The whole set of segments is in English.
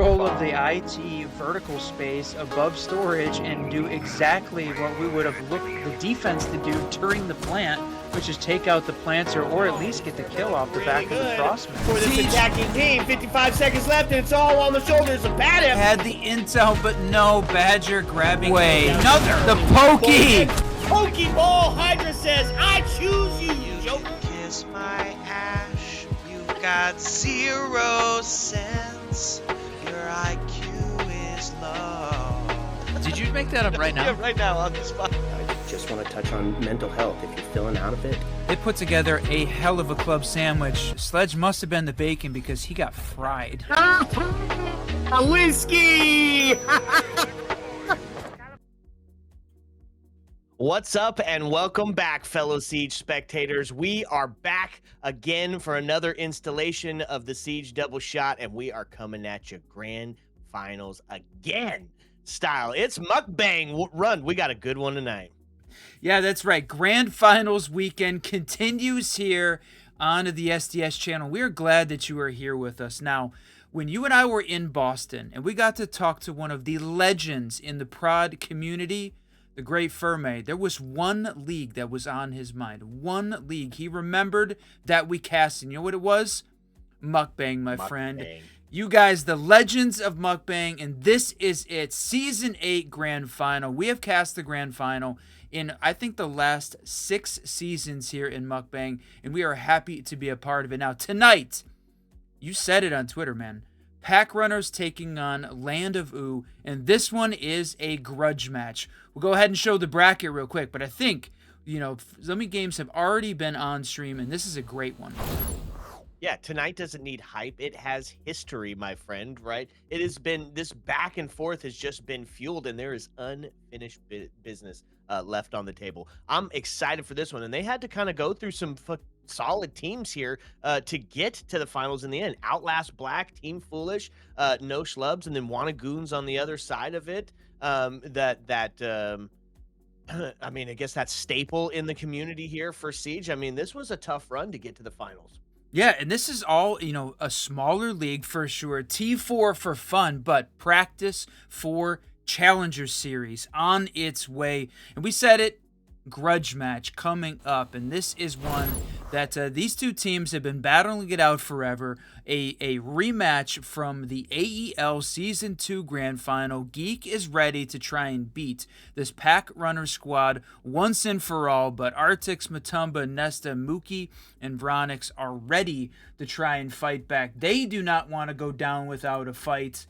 control of the IT vertical space above storage and do exactly what we would have looked the defense to do during the plant, which is take out the planter or at least get the kill off the back of the crossman. For this attacking team, 55 seconds left, and it's all on the shoulders of Badham. Had the intel, but no. Badger grabbing away. Another. The pokey. Pokeball. Hydra says, I choose you, Joker. Kiss my ash. You got 0 cents. Your IQ is low. Did you make that up right now? Yeah, right now on the spot. I just want to touch on mental health. If you're feeling out of it, They put together a hell of a club sandwich. Sledge must have been the bacon because he got fried. A whiskey. What's up and welcome back, fellow Siege spectators. We are back again for another installation of the Siege Double Shot, and we are coming at you grand finals again style. It's mukbang run. We got a good one tonight. Yeah, that's right. Grand Finals weekend continues here on the SDS channel. We are glad that you are here with us. Now, when you and I were in Boston and we got to talk to one of the legends in the prod community, the great Ferme, there was one league that was on his mind. One league. He remembered that we cast, and you know what it was? Mukbang, my friend. You guys, the legends of Mukbang, and this is it. Season 8 Grand Final. We have cast the Grand Final in, I think, the last 6 seasons here in Mukbang, and we are happy to be a part of it. Now, tonight, you said it on Twitter, man. PACKRUNNERS taking on Land of OOO, and this one is a grudge match. We'll go ahead and show the bracket real quick, but I think, you know, some games have already been on stream, and this is a great one. Yeah, tonight doesn't need hype. It has history, my friend, right? It has been, this back and forth has just been fueled, and there is unfinished business left on the table. I'm excited for this one, and they had to kind of go through some solid teams here to get to the finals in the end. Outlast Black, Team Foolish, No Schlubs, and then Wannagoons on the other side of it. I mean, I guess that's staple in the community here for Siege. I mean, this was a tough run to get to the finals. Yeah, and this is all, you know, a smaller league for sure. T4 for fun, but practice for Challenger Series on its way. And we said it, grudge match coming up. And this is one that these two teams have been battling it out forever. A rematch from the AEL Season 2 Grand Final. Geek is ready to try and beat this PACKRUNNERS squad once and for all, but Artix, Matumba, Nesta, Mookie, and Vronix are ready to try and fight back. They do not want to go down without a fight.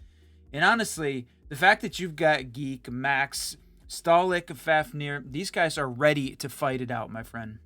And honestly, the fact that you've got Geek, Max, Stalik, Fafnir, these guys are ready to fight it out, my friend.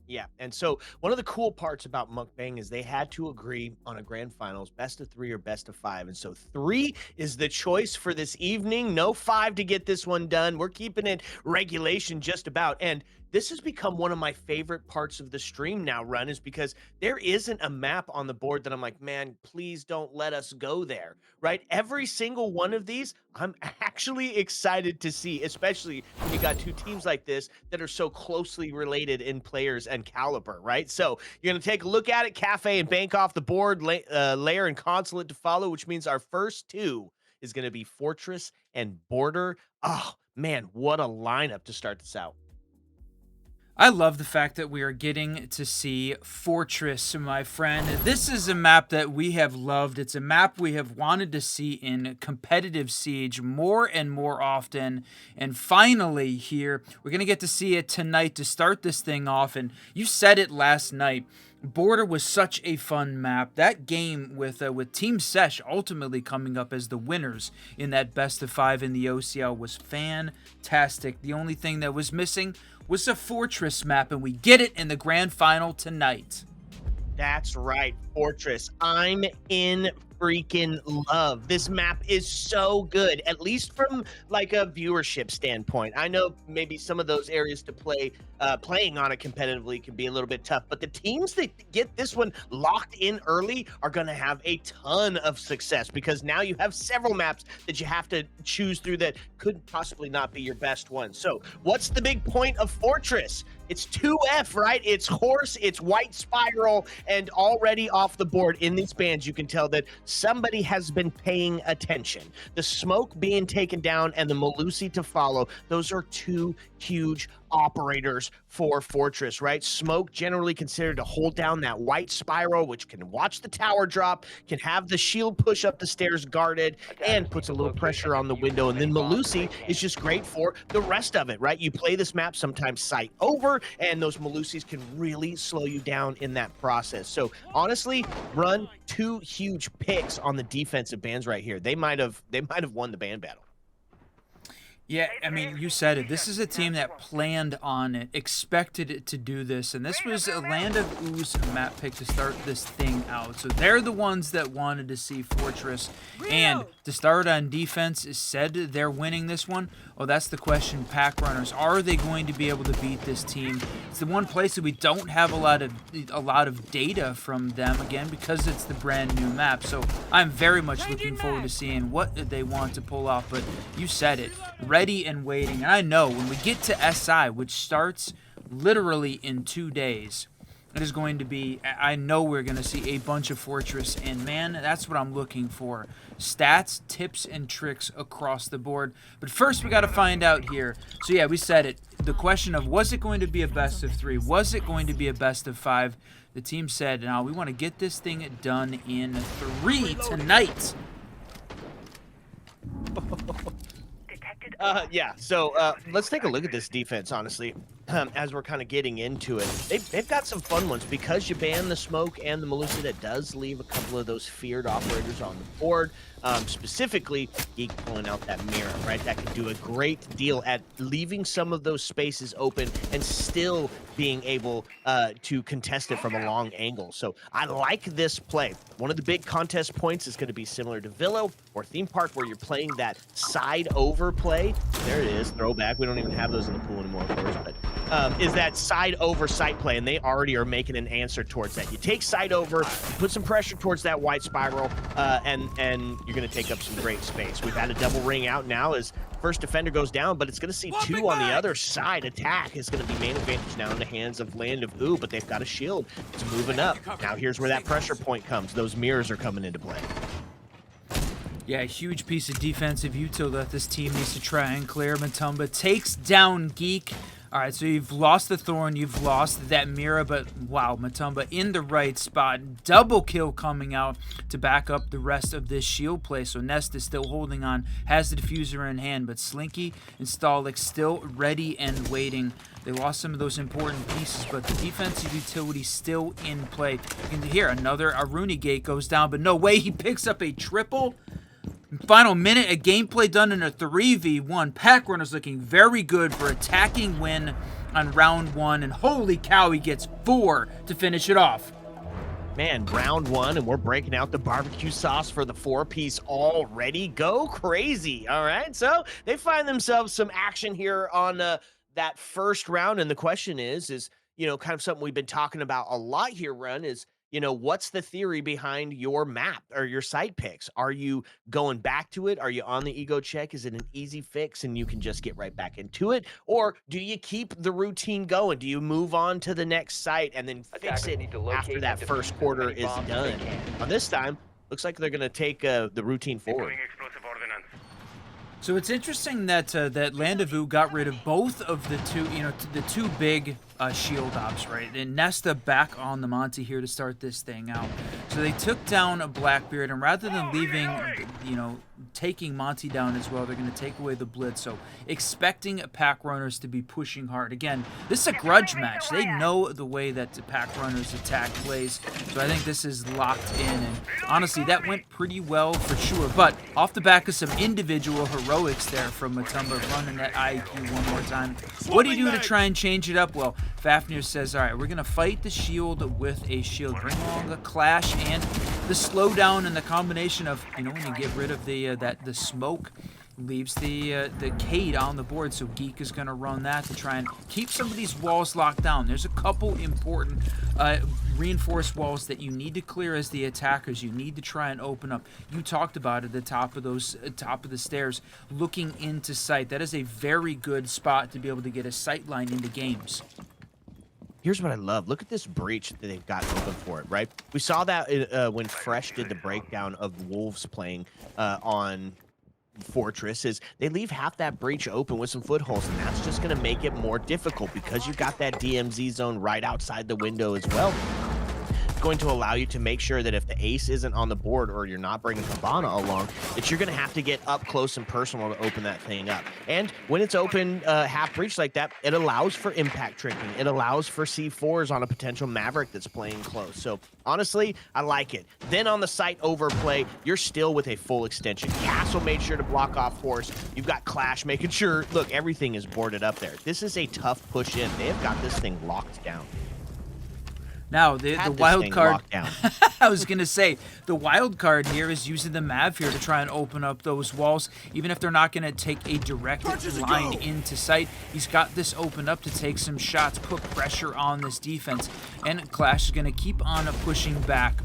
Yeah, and so one of the cool parts about Mukbang is they had to agree on a grand finals, best of 3 or best of 5. And so 3 is the choice for this evening. No 5 to get this one done. We're keeping it regulation just about. And this has become one of my favorite parts of the stream now, Run, is because there isn't a map on the board that I'm like, man, please don't let us go there, right? Every single one of these, I'm actually excited to see, especially when you got two teams like this that are so closely related in players and caliber, right? So you're going to take a look at it, Cafe and Bank off the board, Lair and Consulate to follow, which means our first 2 is going to be Fortress and Border. Oh, man, what a lineup to start this out. I love the fact that we are getting to see Fortress, my friend. This is a map that we have loved. It's a map we have wanted to see in competitive Siege more and more often. And finally here, we're going to get to see it tonight to start this thing off. And you said it last night. Border was such a fun map. That game with Team Sesh ultimately coming up as the winners in that best of 5 in the OCL was fantastic. The only thing that was missing was a Fortress map, and we get it in the grand final tonight. That's right, Fortress. I'm in freaking love. This map is so good, at least from like a viewership standpoint. I know maybe some of those areas to playing on it competitively can be a little bit tough, but the teams that get this one locked in early are going to have a ton of success because now you have several maps that you have to choose through that could possibly not be your best one. So what's the big point of Fortress? It's 2F, right? It's Horse, it's White Spiral, and already off the board in these bands, you can tell that somebody has been paying attention. The smoke being taken down and the Melusi to follow, those are two huge operators for Fortress, right? Smoke generally considered to hold down that white spiral, which can watch the tower drop, can have the shield push up the stairs guarded, and puts a little pressure on the window. And then Melusi is just great for the rest of it, right? You play this map sometimes sight over, and those Melusis can really slow you down in that process. So honestly, run two huge picks on the defensive bans right here. They might have won the ban battle. Yeah, I mean, you said it. This is a team that planned on it, expected it to do this, and this was a Land of Ooze map pick to start this thing out. So they're the ones that wanted to see Fortress, and to start on defense said they're winning this one. Oh, that's the question, Pack Runners. Are they going to be able to beat this team? It's the one place that we don't have a lot of data from them, again, because it's the brand new map. So I'm very much looking forward to seeing what they want to pull off, but you said it. Ready and waiting. And I know when we get to SI, which starts literally in 2 days, it is going to be, I know we're going to see a bunch of Fortress, and man, that's what I'm looking for. Stats, tips, and tricks across the board. But first, we got to find out here. So yeah, we said it. The question of, was it going to be a best of 3? Was it going to be a best of 5? The team said, no, we want to get this thing done in 3 tonight. Yeah, so let's take a look at this defense, honestly, as we're kind of getting into it. They've got some fun ones. Because you ban the smoke and the Melusi, that does leave a couple of those feared operators on the board. Specifically, Geek pulling out that mirror, right? That could do a great deal at leaving some of those spaces open and still being able to contest it from a long angle. So I like this play. One of the big contest points is going to be similar to Villo or Theme Park, where you're playing that side over play. There it is, throwback. We don't even have those in the pool anymore, of course, but is that side over sight play, and they already are making an answer towards that. You take side over, you put some pressure towards that white spiral, and you're going to take up some great space. We've had a double ring out now as first defender goes down, but it's going to see 2 on the other side. Attack is going to be main advantage now in the hands of Land of Ooh, but they've got a shield. It's moving up. Now here's where that pressure point comes. Those mirrors are coming into play. Yeah, a huge piece of defensive util that this team needs to try and clear. Matumba takes down Geek. All right, so you've lost the Thorn, you've lost that Mira, but wow, Matumba in the right spot. Double kill coming out to back up the rest of this shield play. So Nest is still holding on, has the diffuser in hand, but Slinky and Stalik still ready and waiting. They lost some of those important pieces, but the defensive utility still in play. You can hear another Aruni gate goes down, but no way, he picks up a triple. Final minute, a gameplay done in a 3v1. PACKRUNNERS looking very good for attacking win on round 1, and holy cow, he gets 4 to finish it off. Man, round 1, and we're breaking out the barbecue sauce for the 4-piece already. Go crazy, all right? So they find themselves some action here on that first round, and the question is, you know, kind of something we've been talking about a lot here, Run, is, you know, what's the theory behind your map or your site picks? Are you going back to it? Are you on the ego check? Is it an easy fix and you can just get right back into it? Or do you keep the routine going? Do you move on to the next site and then fix it after that first quarter is done? On this time, looks like they're going to take the routine forward. So it's interesting that that Land of Ooh got rid of both of the two big shield ops, right? And Nesta back on the Monty here to start this thing out. So they took down a Blackbeard, and rather than leaving, you know, taking Monty down as well, they're going to take away the Blitz. So expecting PACKRUNNERS to be pushing hard. Again, this is a grudge match. They know the way that the PACKRUNNERS attack plays. So I think this is locked in. And honestly, that went pretty well for sure. But off the back of some individual heroics there from Matumba running that IQ one more time. What do you do to try and change it up? Well, Fafnir says, all right, we're going to fight the shield with a shield. Bring along the Clash and the slowdown, and the combination of, you know, when you get rid of the smoke, leaves the Cade on the board. So Geek is going to run that to try and keep some of these walls locked down. There's a couple important reinforced walls that you need to clear as the attackers. You need to try and open up. You talked about it, the top of the stairs, looking into sight. That is a very good spot to be able to get a sight line into games. Here's what I love. Look at this breach that they've got open for it, right? We saw that when Fresh did the breakdown of Wolves playing on Fortress, is they leave half that breach open with some footholds, and that's just going to make it more difficult because you've got that DMZ zone right outside the window as well. Going to allow you to make sure that if the ace isn't on the board or you're not bringing Cabana along, that you're going to have to get up close and personal to open that thing up. And when it's open half breach like that, it allows for impact tricking. It allows for C4s on a potential Maverick that's playing close. So honestly, I like it. Then on the site overplay, you're still with a full extension. Castle made sure to block off Horse. You've got Clash making sure, look, everything is boarded up there. This is a tough push in. They have got this thing locked down. Now, the wild card, down. I was going to say, the wild card here is using the Mav here to try and open up those walls. Even if they're not going to take a direct line into sight, he's got this opened up to take some shots, put pressure on this defense. And Clash is going to keep on pushing back,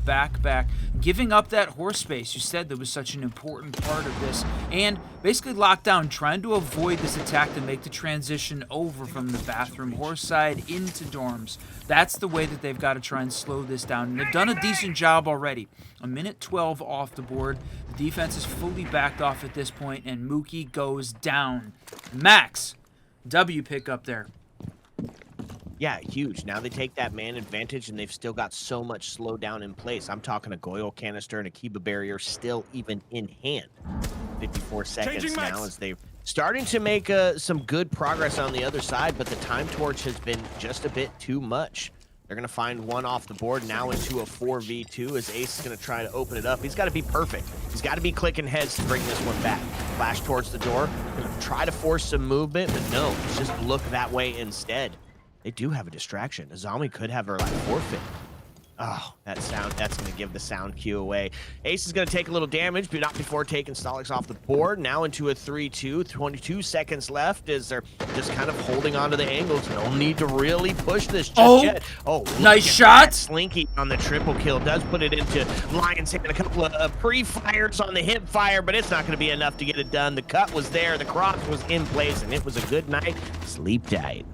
giving up that horse space. You said that was such an important part of this. And basically locked down, trying to avoid this attack to make the transition over from the bathroom horse side into dorms. That's the way that they've got to try and slow this down. And they've done a decent job already. A minute 12 off the board. The defense is fully backed off at this point, and Mookie goes down. Max, W pick up there. Yeah, huge. Now they take that man advantage, and they've still got so much slowdown in place. I'm talking a Goyle canister and a Kiba barrier still even in hand. 54 seconds now as they're starting to make some good progress on the other side, but the time torch has been just a bit too much. They're going to find one off the board now into a 4v2 as Ace is going to try to open it up. He's got to be perfect. He's got to be clicking heads to bring this one back. Flash towards the door. Going to try to force some movement, but no, it's just look that way instead. They do have a distraction. Azami could have her like forfeit. Oh, that's going to give the sound cue away. Ace is going to take a little damage, but not before taking Stolix off the board. Now into a 3-2, 22 seconds left as they're just kind of holding onto the angles. No need to really push this just yet. Oh, nice shot. Slinky on the triple kill does put it into Lion's hand. A couple of pre-fires on the hip fire, but it's not going to be enough to get it done. The cut was there, the cross was in place, and it was a good night. Sleep tight.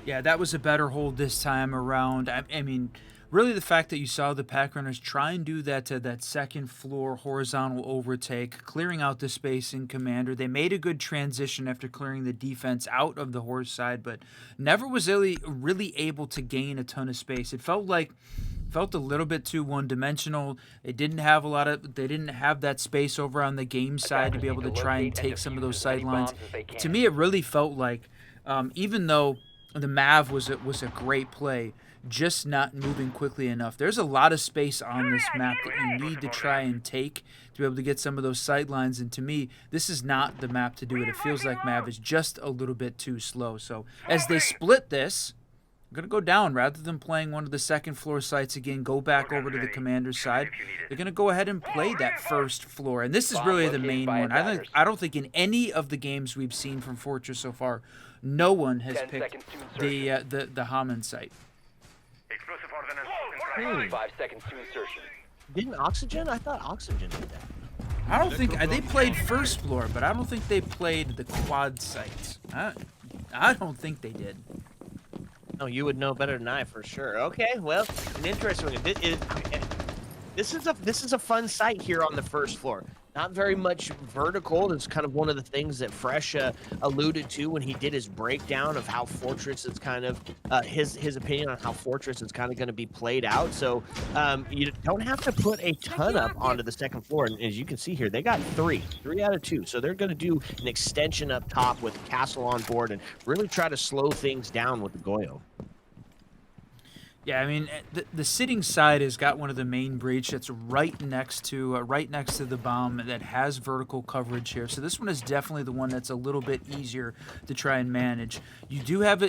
Yeah, that was a better hold this time around. I mean, really the fact that you saw the Packrunners try and do that second floor horizontal overtake, clearing out the space in Commander. They made a good transition after clearing the defense out of the horse side, but never was really able to gain a ton of space. It felt a little bit too one-dimensional. They didn't have that space over on the game side to be able to try and take some of those sidelines. To me, it really felt like, even though the Mav was a great play, just not moving quickly enough. There's a lot of space on this map that you need to try and take to be able to get some of those sidelines, and to me, this is not the map to do it. It feels like Mav is just a little bit too slow. So as they split this, I'm going to go down. Rather than playing one of the second floor sites again, go back over to the Commander's side. They're going to go ahead and play that first floor, and this is really the main one. I don't think in any of the games we've seen from Fortress so far, no one has picked the Hammond site. 5 seconds to insertion. Didn't Oxygen? I thought Oxygen did that. I don't think they played first floor, but I don't think they played the quad sites. I don't think they did. No, you would know better than I for sure. Okay, well, an interesting one. This is a fun site here on the first floor. Not very much vertical. It's kind of one of the things that Fresh alluded to when he did his breakdown of how Fortress is kind of his opinion on how Fortress is kind of going to be played out. So you don't have to put a ton up onto the second floor. And as you can see here, they got three out of 2. So they're going to do an extension up top with Castle on board and really try to slow things down with the Goyo. Yeah, I mean, the sitting side has got one of the main breach that's right next to the bomb that has vertical coverage here. So this one is definitely the one that's a little bit easier to try and manage. You do have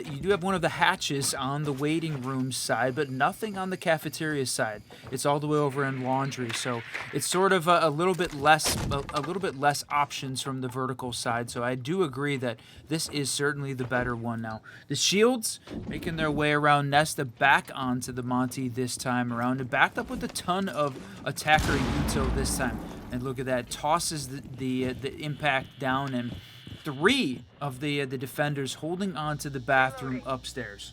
one of the hatches on the waiting room side, but nothing on the cafeteria side. It's all the way over in laundry, so it's sort of a little bit less options from the vertical side. So I do agree that this is certainly the better one now. The shields making their way around Nesta back onto the Monty this time around, and backed up with a ton of attacker util this time. And look at that, tosses the impact down, and 3 of the defenders holding on to the bathroom upstairs.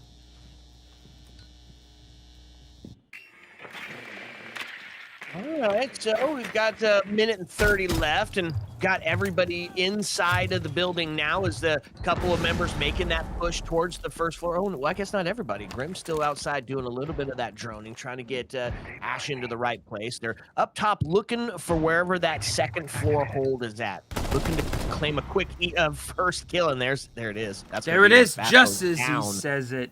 All right, so we've got a minute and 30 left and got everybody inside of the building now as the couple of members making that push towards the first floor. Oh, well, I guess not everybody. Grim's still outside doing a little bit of that droning, trying to get Ash into the right place. They're up top looking for wherever that second floor hold is at, looking to claim a quick first kill, and there it is. That's There it is, just as he says it.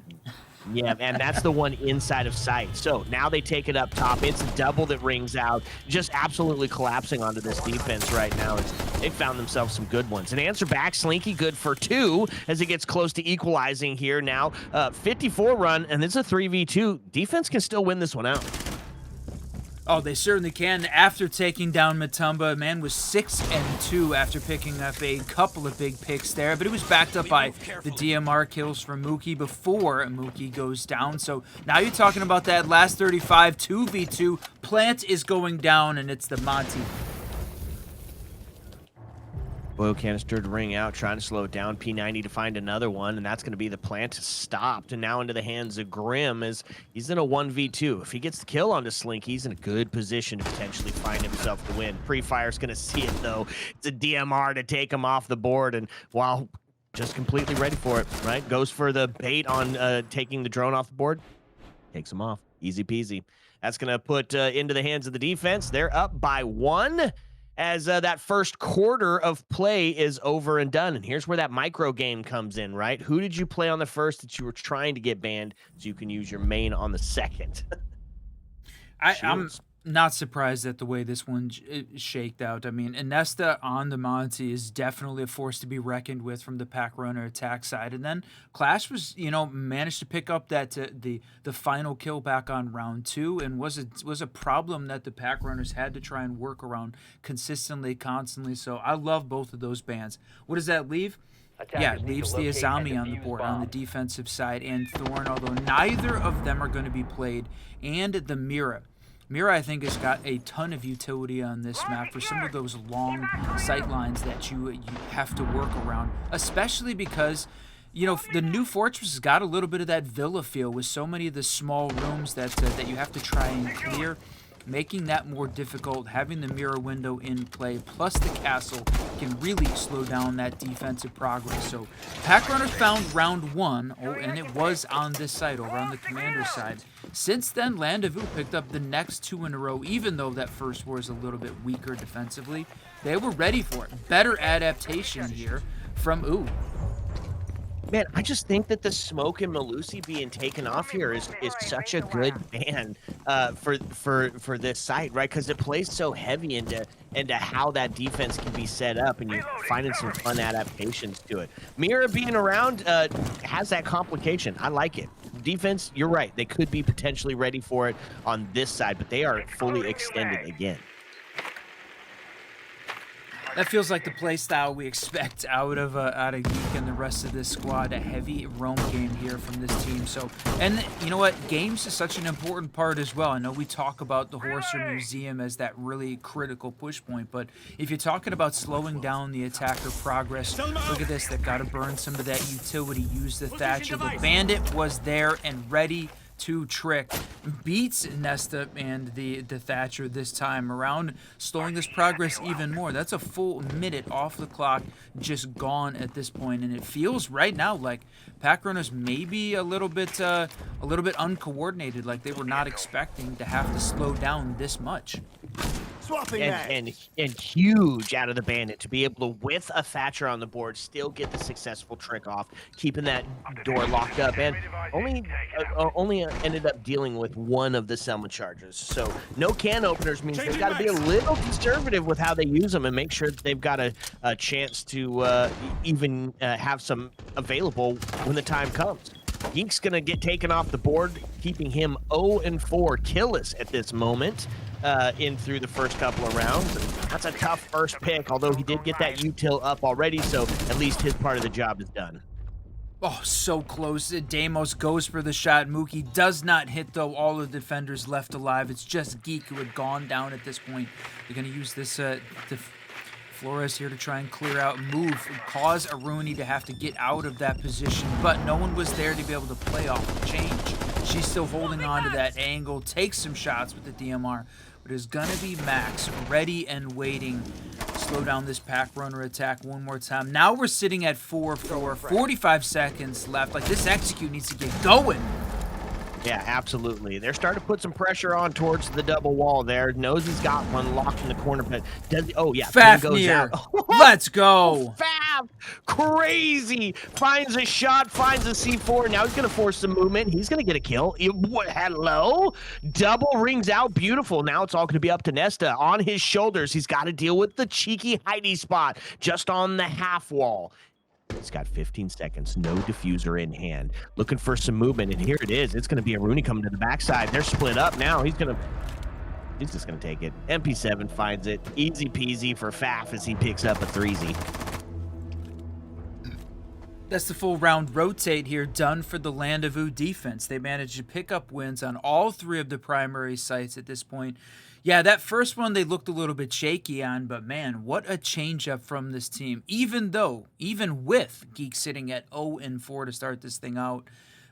Yeah, and that's the one inside of sight. So now they take it up top. It's a double that rings out, just absolutely collapsing onto this defense right now. They found themselves some good ones. An answer back, Slinky good for 2 as it gets close to equalizing here now. 54 run, and it's a 3v2. Defense can still win this one out. Oh, they certainly can. After taking down Matumba, man was 6-2 after picking up a couple of big picks there, but it was backed up by the DMR kills from Mookie before Mookie goes down. So now you're talking about that last 35, 2v2. Plant is going down, and it's the Monty. Oil canister to ring out, trying to slow it down. P90 to find another one, and that's going to be the Plant stopped. And now into the hands of Grim as he's in a 1v2. If he gets the kill onto Slink, he's in a good position to potentially find himself the win. Pre-Fire's going to see it, though. It's a DMR to take him off the board, and while just completely ready for it, right? Goes for the bait on taking the drone off the board. Takes him off. Easy peasy. That's going to put into the hands of the defense. They're up by 1. As that first quarter of play is over and done. And here's where that micro game comes in, right? Who did you play on the first that you were trying to get banned so you can use your main on the second? I'm not surprised at the way this one shaked out. I mean, Inesta on the Monty is definitely a force to be reckoned with from the pack runner attack side. And then Clash was, managed to pick up that the final kill back on round 2, and was a problem that the pack runners had to try and work around consistently, constantly. So I love both of those bans. What does that leave? Yeah, it leaves the Azami on the board on the defensive side, and Thorn, although neither of them are going to be played, and the Mira. Mira, I think, has got a ton of utility on this map for some of those long sight lines that you have to work around, especially because, the new Fortress has got a little bit of that villa feel with so many of the small rooms that you have to try and clear, making that more difficult. Having the mirror window in play, plus the castle, can really slow down that defensive progress. So PACKRUNNERS found round 1, and it was on this side, over on the commander side. Since then, Land of OOO picked up the next 2 in a row, even though that first was a little bit weaker defensively. They were ready for it. Better adaptation here from OOO. Man, I just think that the Smoke and Malusi being taken off here is such a good ban for this site, right? Because it plays so heavy into how that defense can be set up, and you're finding some fun adaptations to it. Mira being around has that complication. I like it. Defense, you're right. They could be potentially ready for it on this side, but they are fully extended again. That feels like the play style we expect out of Geek and the rest of this squad. A heavy roam game here from this team. So, and you know what? Games is such an important part as well. I know we talk about the Horser Museum as that really critical push point, but if you're talking about slowing down the attacker progress, look at this. They've got to burn some of that utility. Use the Thatcher. The Bandit was there and ready to trick, beats Nesta and the Thatcher this time around, slowing this progress even more. That's a full minute off the clock, just gone at this point, and it feels right now like PACKRUNNERS may be a little bit uncoordinated, like they were not expecting to have to slow down this much. And huge out of the Bandit to be able to, with a Thatcher on the board, still get the successful trick off, keeping that door locked up, and only ended up dealing with one of the Selma charges. So no can openers means they've got to be a little conservative with how they use them and make sure that they've got a chance to even have some available when the time comes. Geek's going to get taken off the board, keeping him 0-4 killless at this moment in through the first couple of rounds. That's a tough first pick, although he did get that util up already, so at least his part of the job is done. Oh, so close. Deimos goes for the shot. Mookie does not hit, though. All the defenders left alive. It's just Geek who had gone down at this point. They're going to use this Flores here to try and clear out, move, cause Aruni to have to get out of that position, but no one was there to be able to play off the change. She's still holding on to that angle, takes some shots with the DMR, but it's going to be Max ready and waiting. Slow down this pack runner attack one more time. Now we're sitting at 4-4, 45 seconds left. Like, this execute needs to get going. Yeah, absolutely. They're starting to put some pressure on towards the double wall there. Knows he's got one locked in the corner, but does oh yeah, Fafnir, let's go. Faf, crazy. Finds a shot, finds a C4. Now he's gonna force some movement. He's gonna get a kill. Hello, double rings out, beautiful. Now it's all gonna be up to Nesta on his shoulders. He's got to deal with the cheeky hidey spot just on the half wall. He's got 15 seconds, no diffuser in hand. Looking for some movement, and here it is. It's going to be a Rooney coming to the backside. They're split up now. He's just going to take it. MP7 finds it. Easy peasy for Faf as he picks up a 3Z. That's the full round rotate here done for the Land of OOO defense. They managed to pick up wins on all 3 of the primary sites at this point. Yeah, that first one they looked a little bit shaky on, but man, what a change up from this team. Even with Geek sitting at 0-4 to start this thing out.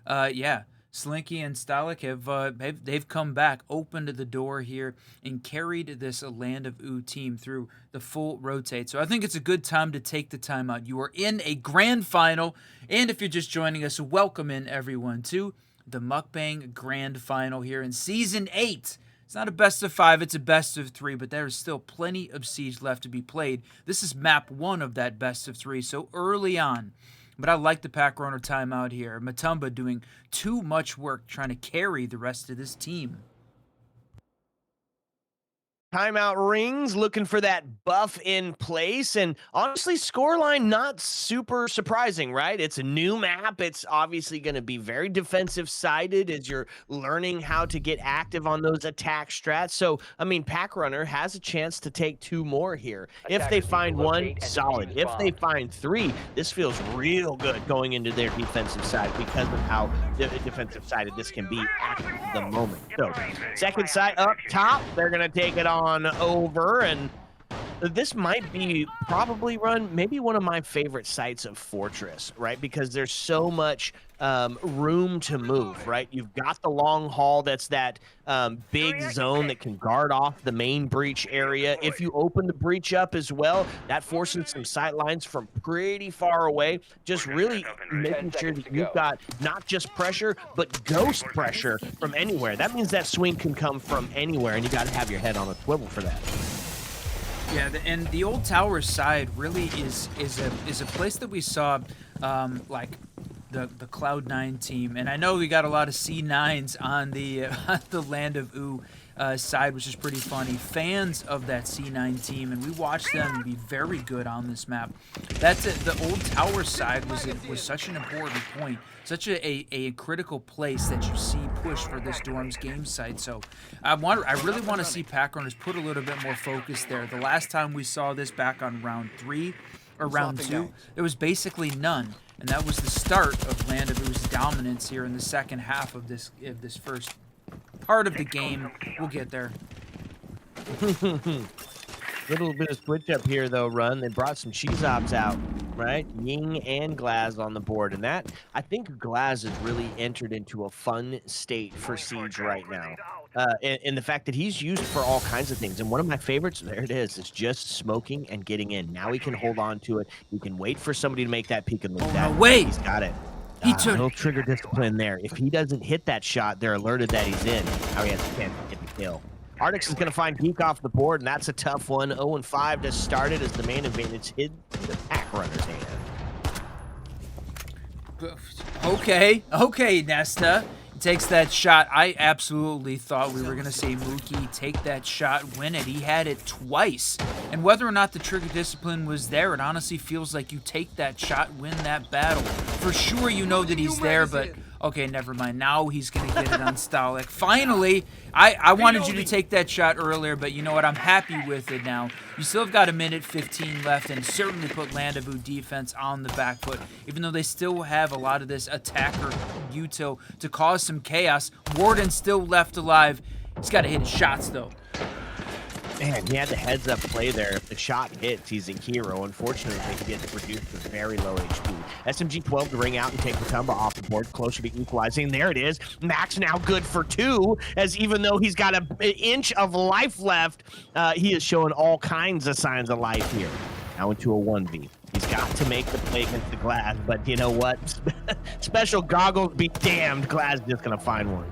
Yeah, Slinky and Stalik they've come back, opened the door here, and carried this Land of OOO team through the full rotate. So I think it's a good time to take the time out. You are in a grand final, and if you're just joining us, welcome in everyone to the Mukbang Grand Final here in Season 8. It's not a best of 5, it's a best of 3, but there is still plenty of Siege left to be played. This is map 1 of that best of 3, so early on. But I like the pack runner timeout here. Matumba doing too much work trying to carry the rest of this team. Timeout rings, looking for that buff in place, and honestly, scoreline not super surprising, right? It's a new map. It's obviously going to be very defensive-sided as you're learning how to get active on those attack strats. So, I mean, PACKRUNNER has a chance to take 2 more here. If they find 1, solid. If they find 3, this feels real good going into their defensive side because of how defensive-sided this can be at the moment. So, second side up top, they're going to take it on over, and this might be probably maybe one of my favorite sites of Fortress, right? Because there's so much room to move, right? You've got the long haul, that's that big zone that can guard off the main breach area. If you open the breach up as well, that forces some sight lines from pretty far away, just really making sure that you've got not just pressure, but ghost pressure from anywhere. That means that swing can come from anywhere, and you got to have your head on a swivel for that. Yeah, and the old tower side really is a place that we saw like the Cloud9 team, and I know we got a lot of C9s on the Land of OOO side, which is pretty funny. Fans of that C9 team, and we watched them be very good on this map. That's it. The old tower side was such an important point, such a critical place that you see push for this Dorm's game site. So I really want to see PACKRUNNERS put a little bit more focus there. The last time we saw this back on round 3 or round 2, there was basically none. And that was the start of Land of OOO's dominance here in the second half of this first part of the game. We'll get there. Little bit of switch up here, though, Run. They brought some cheese ops out, right? Ying and Glaz on the board. And that, I think Glaz has really entered into a fun state for Siege right now. And the fact that he's used for all kinds of things. And one of my favorites, there it is just smoking and getting in. Now he can hold on to it. He can wait for somebody to make that peek and look no way. He's got it. No trigger discipline there. If he doesn't hit that shot, they're alerted that he's in. Now he has to get the kill. Artix is going to find Geek off the board, and that's a tough one. 0-5 to start it as the main advantage hid the PACKRUNNERS' hand. Okay, Nesta takes that shot. I absolutely thought we were going to see Mookie take that shot, win it. He had it twice. And whether or not the trigger discipline was there, it honestly feels like you take that shot, win that battle. For sure you know that he's there, but okay, never mind. Now he's going to get it on Stalik. Finally, I wanted you to take that shot earlier, but you know what? I'm happy with it now. You still have got 1:15 left, and certainly put Land of OOO defense on the back foot, even though they still have a lot of this attacker util to cause some chaos. Warden's still left alive. He's got to hit his shots, though. Man, he had the heads-up play there. If the shot hits, he's a hero. Unfortunately, he gets reduced to very low HP. SMG-12 to ring out and take Matumba off the board, closer to equalizing. There it is. Max now good for 2, as even though he's got an inch of life left, he is showing all kinds of signs of life here. Now into a 1v. He's got to make the play against the Glass, but you know what? Special goggles be damned. Glass just going to find one.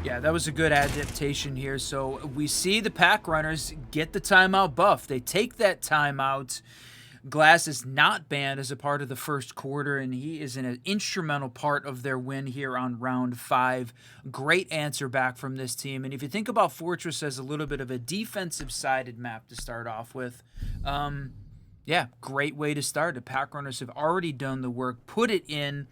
Yeah, that was a good adaptation here. So we see the pack runners get the timeout buff. They take that timeout. Glass is not banned as a part of the first quarter, and he is an instrumental part of their win here on round 5. Great answer back from this team. And if you think about Fortress as a little bit of a defensive-sided map to start off with, yeah, great way to start. The pack runners have already done the work, put it in,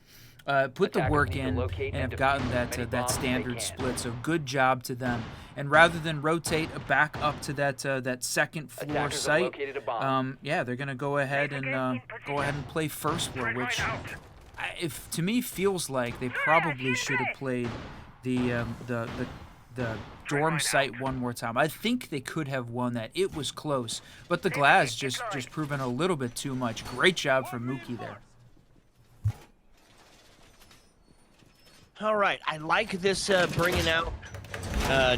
put the work in, and have gotten that standard split. So good job to them. And rather than rotate back up to that second floor site, yeah, they're gonna go ahead and play first floor, which, if to me feels like they probably should have played the dorm site one more time. I think they could have won that. It was close, but the Glass just proven a little bit too much. Great job from Mookie there. All right, I like this bringing out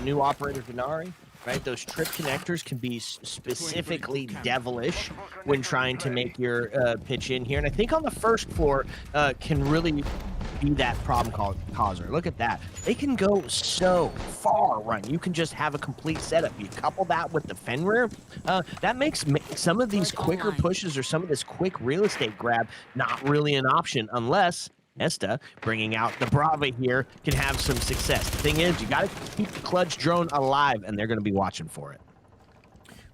new operator Denari, right? Those trip connectors can be specifically devilish when trying to make your pitch in here. And I think on the first floor can really be that problem causer. Look at that. They can go so far run. You can just have a complete setup. You couple that with the Fenrir, that makes some of these quicker pushes or some of this quick real estate grab not really an option unless Esta, bringing out the Brava here, can have some success. The thing is, you got to keep the Clutch drone alive, and they're going to be watching for it.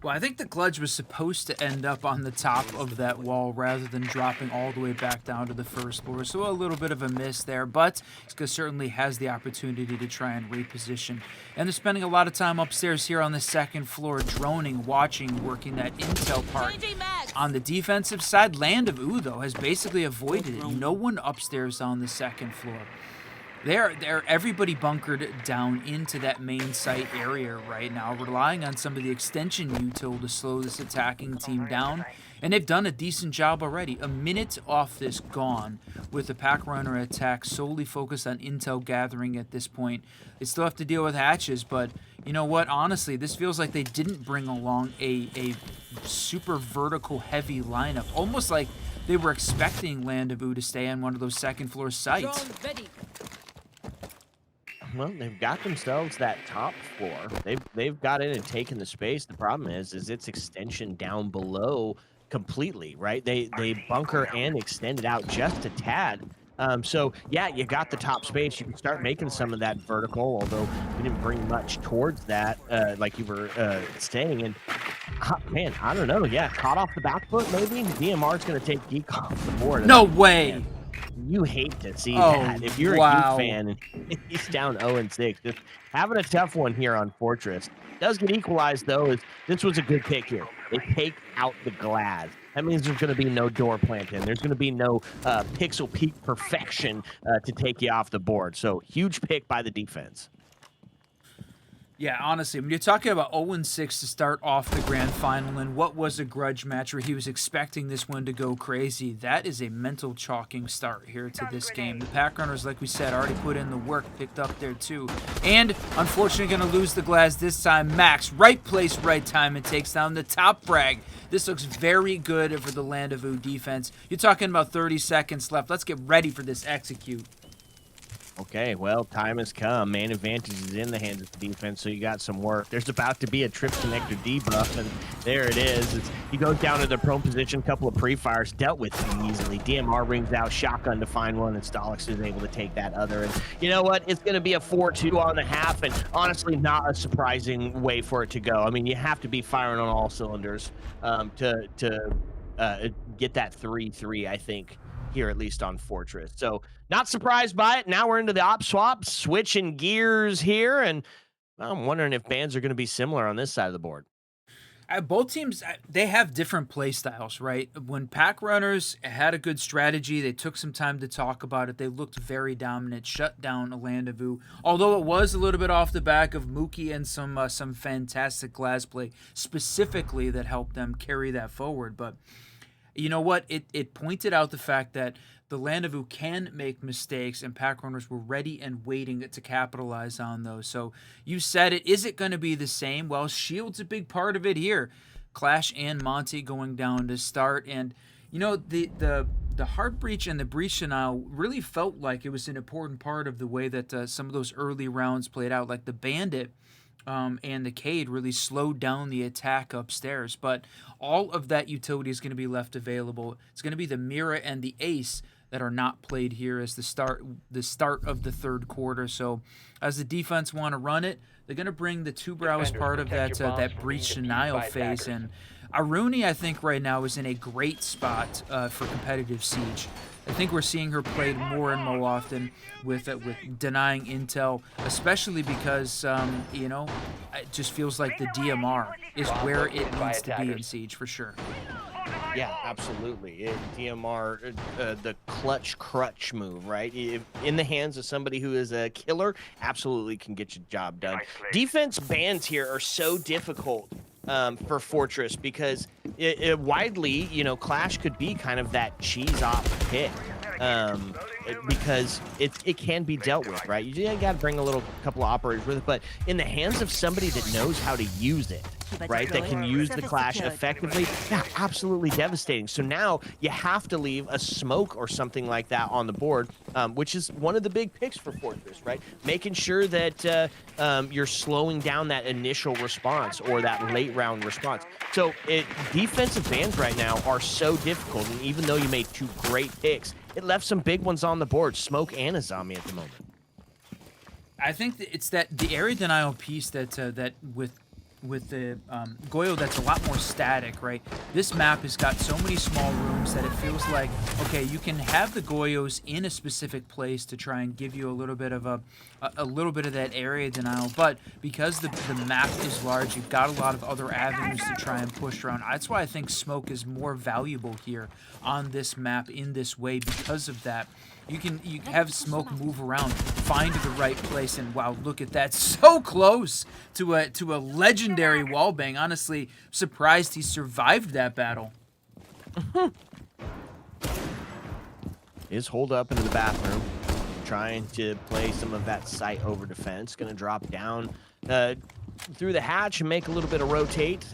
Well, I think the Clutch was supposed to end up on the top of that wall rather than dropping all the way back down to the first floor. So a little bit of a miss there, but he certainly has the opportunity to try and reposition. And they're spending a lot of time upstairs here on the second floor, droning, watching, working that intel part. On the defensive side, Land of OOO, though, has basically avoided it. No one upstairs on the second floor. They're everybody bunkered down into that main site area right now, relying on some of the extension util to slow this attacking team down, and they've done a decent job already. A minute off this gone, with the pack runner attack solely focused on intel gathering at this point. They still have to deal with hatches, but you know what? Honestly, this feels like they didn't bring along a super vertical heavy lineup, almost like they were expecting Land of OOO to stay on one of those second floor sites. Well, they've got themselves that top floor. They've got in and taken the space. The problem is its extension down below completely, right? They bunker and extend it out just a tad. So yeah, you got the top space. You can start making some of that vertical, although you didn't bring much towards that, like you were saying. And man, I don't know. Yeah, caught off the back foot maybe. DMR's going to take Geek off the board. No way. Man, you hate to see that. If you're a Geek fan and he's down 0-6, just having a tough one here on Fortress. Does get equalized though. This was a good pick here. They take out the Glass. That means there's going to be no door plant in. There's going to be no pixel peak perfection to take you off the board. So huge pick by the defense. Yeah, honestly, when you're talking about 0-6 to start off the grand final and what was a grudge match where he was expecting this one to go crazy, that is a mental chalking start here to this game. The pack runners, like we said, already put in the work, picked up there too. And unfortunately going to lose the Glass this time. Max, right place, right time, and takes down the top frag. This looks very good for the Land of OOO defense. You're talking about 30 seconds left. Let's get ready for this execute. Okay, well, time has come. Man advantage is in the hands of the defense, so you got some work. There's about to be a trip connector debuff, and there it is. He goes down to the prone position, couple of pre-fires, dealt with easily. DMR rings out, shotgun to find one, and Stolix is able to take that other. And you know what? It's going to be a 4-2 on the half, and honestly, not a surprising way for it to go. I mean, you have to be firing on all cylinders to get that 3-3, I think, here at least on Fortress. So not surprised by it. Now we're into the op swap, switching gears here, and I'm wondering if bans are going to be similar on this side of the board. both teams, they have different play styles, right? When PACKRUNNERS had a good strategy, they took some time to talk about it. They looked very dominant, shut down a Land of OOO. Although it was a little bit off the back of Mookie and some fantastic glass play specifically that helped them carry that forward. But you know what? It pointed out the fact that the Land of OOO can make mistakes, and PACKRUNNERS were ready and waiting to capitalize on those. So you said it. Is it going to be the same? Well, Shield's a big part of it here. Clash and Monty going down to start. And, you know, the Heart Breach and the Breach Denial really felt like it was an important part of the way that some of those early rounds played out. Like the Bandit and the Cade really slowed down the attack upstairs. But all of that utility is going to be left available. It's going to be the Mira and the Ace that are not played here as the start of the third quarter. So as the defense want to run it, they're going to bring the Two Brows part of that breach denial phase. And Aruni, I think, right now is in a great spot for competitive Siege. I think we're seeing her played more and more often with denying intel, especially because, you know, it just feels like the DMR is where it needs to be in Siege for sure. Yeah, absolutely. DMR, the clutch crutch move, right? In the hands of somebody who is a killer, absolutely can get your job done. Defense bans here are so difficult for Fortress because widely, you know, Clash could be kind of that cheese op pick. Because it can be dealt with, right? You got to bring a couple of operators with it, but in the hands of somebody that knows how to use it, right? That can use the Clash effectively, yeah, absolutely devastating. So now you have to leave a smoke or something like that on the board, which is one of the big picks for Fortress, right? Making sure that you're slowing down that initial response or that late round response. So defensive bans right now are so difficult, and even though you made two great picks, it left some big ones on the board, Smoke and a Zombie at the moment. I think that it's the area denial piece that with the Goyo that's a lot more static, right? This map has got so many small rooms that it feels like, okay, you can have the Goyos in a specific place to try and give you a little bit of that area denial, but because the map is large, you've got a lot of other avenues to try and push around. That's why I think Smoke is more valuable here on this map in this way because of that. You have Smoke move around, find the right place, and wow, look at that, so close to a legendary wallbang. Honestly, surprised he survived that battle. Is holed up into the bathroom, trying to play some of that sight over defense. Going to drop down through the hatch and make a little bit of rotate,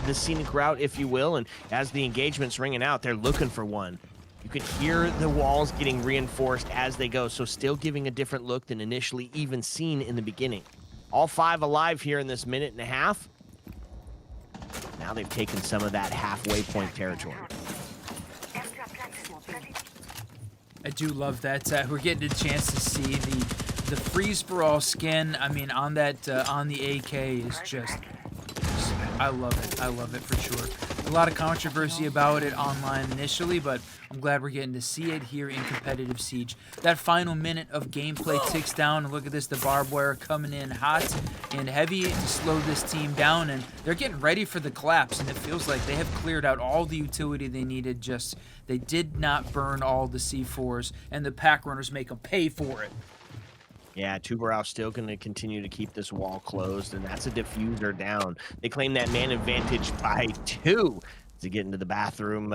the scenic route, if you will. And as the engagement's ringing out, they're looking for one. You could hear the walls getting reinforced as they go, so still giving a different look than initially even seen in the beginning. All five alive here in this minute and a half. Now they've taken some of that halfway point territory. I do love that. We're getting a chance to see the freeze for all skin. I mean, on that on the AK is just I love it for sure. A lot of controversy about it online initially, but I'm glad we're getting to see it here in competitive Siege. That final minute of gameplay ticks down, and look at this, the barbed wire coming in hot and heavy to slow this team down, and they're getting ready for the collapse, and it feels like they have cleared out all the utility they needed, just they did not burn all the C4s, and the PACKRUNNERS make them pay for it. Yeah, Tuberau still going to continue to keep this wall closed, and that's a diffuser down. They claim that man advantage by 2 to get into the bathroom,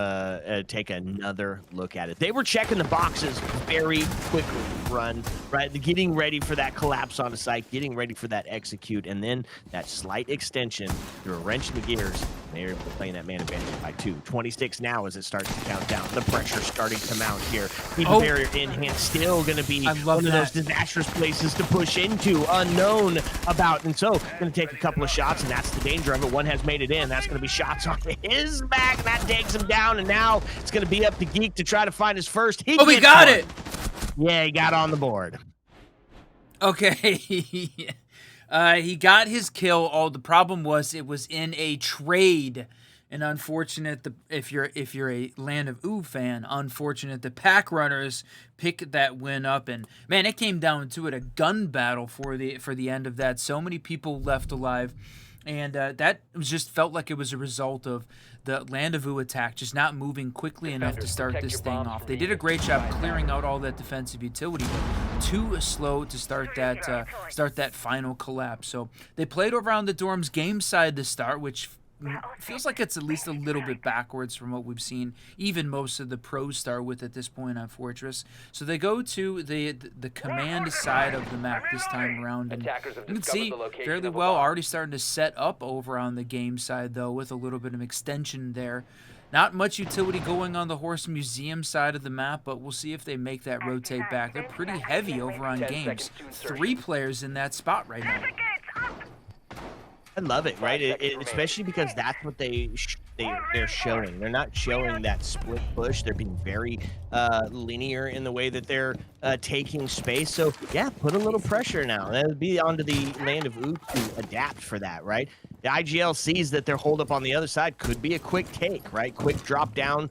take another look at it. They were checking the boxes very quickly, run, right? Getting ready for that collapse on the site, getting ready for that execute, and then that slight extension through a wrench in the gears. They're playing that man advantage by 2. 26 now as it starts to count down. The pressure starting to mount here. Keep barrier in hand, still going to be one of those disastrous places to push into, unknown about. And so, going to take a couple of shots, and that's the danger of it. One has made it in. That's going to be shots on his back, and that takes him down. And now it's going to be up to Geek to try to find his first. He got it! Yeah, he got on the board. Okay. He got his kill. Oh, the problem was it was in a trade. And unfortunate, if you're a Land of OOO fan, unfortunate the PACKRUNNERS pick that win up, and man, it came down to it, a gun battle for the end of that. So many people left alive. And that just felt like it was a result of the Land of OOO attack just not moving quickly enough to start this thing off. They did a great job clearing out all that defensive utility, but too slow to start that final collapse. So they played around the Dorm's game side to start, which feels like it's at least a little bit backwards from what we've seen even most of the pros start with at this point on Fortress. So they go to the command side of the map this time around, and you can see fairly well already starting to set up over on the game side, though, with a little bit of extension there. Not much utility going on the Horse Museum side of the map, but we'll see if they make that rotate back. They're pretty heavy over on games. 3 players in that spot right now. I love it, right? Especially because that's what they're showing. They're not showing that split push. They're being very linear in the way that they're taking space. So yeah, put a little pressure now. That'll be onto the Land of OOO to adapt for that, right? The IGL sees that their holdup on the other side could be a quick take, right? Quick drop down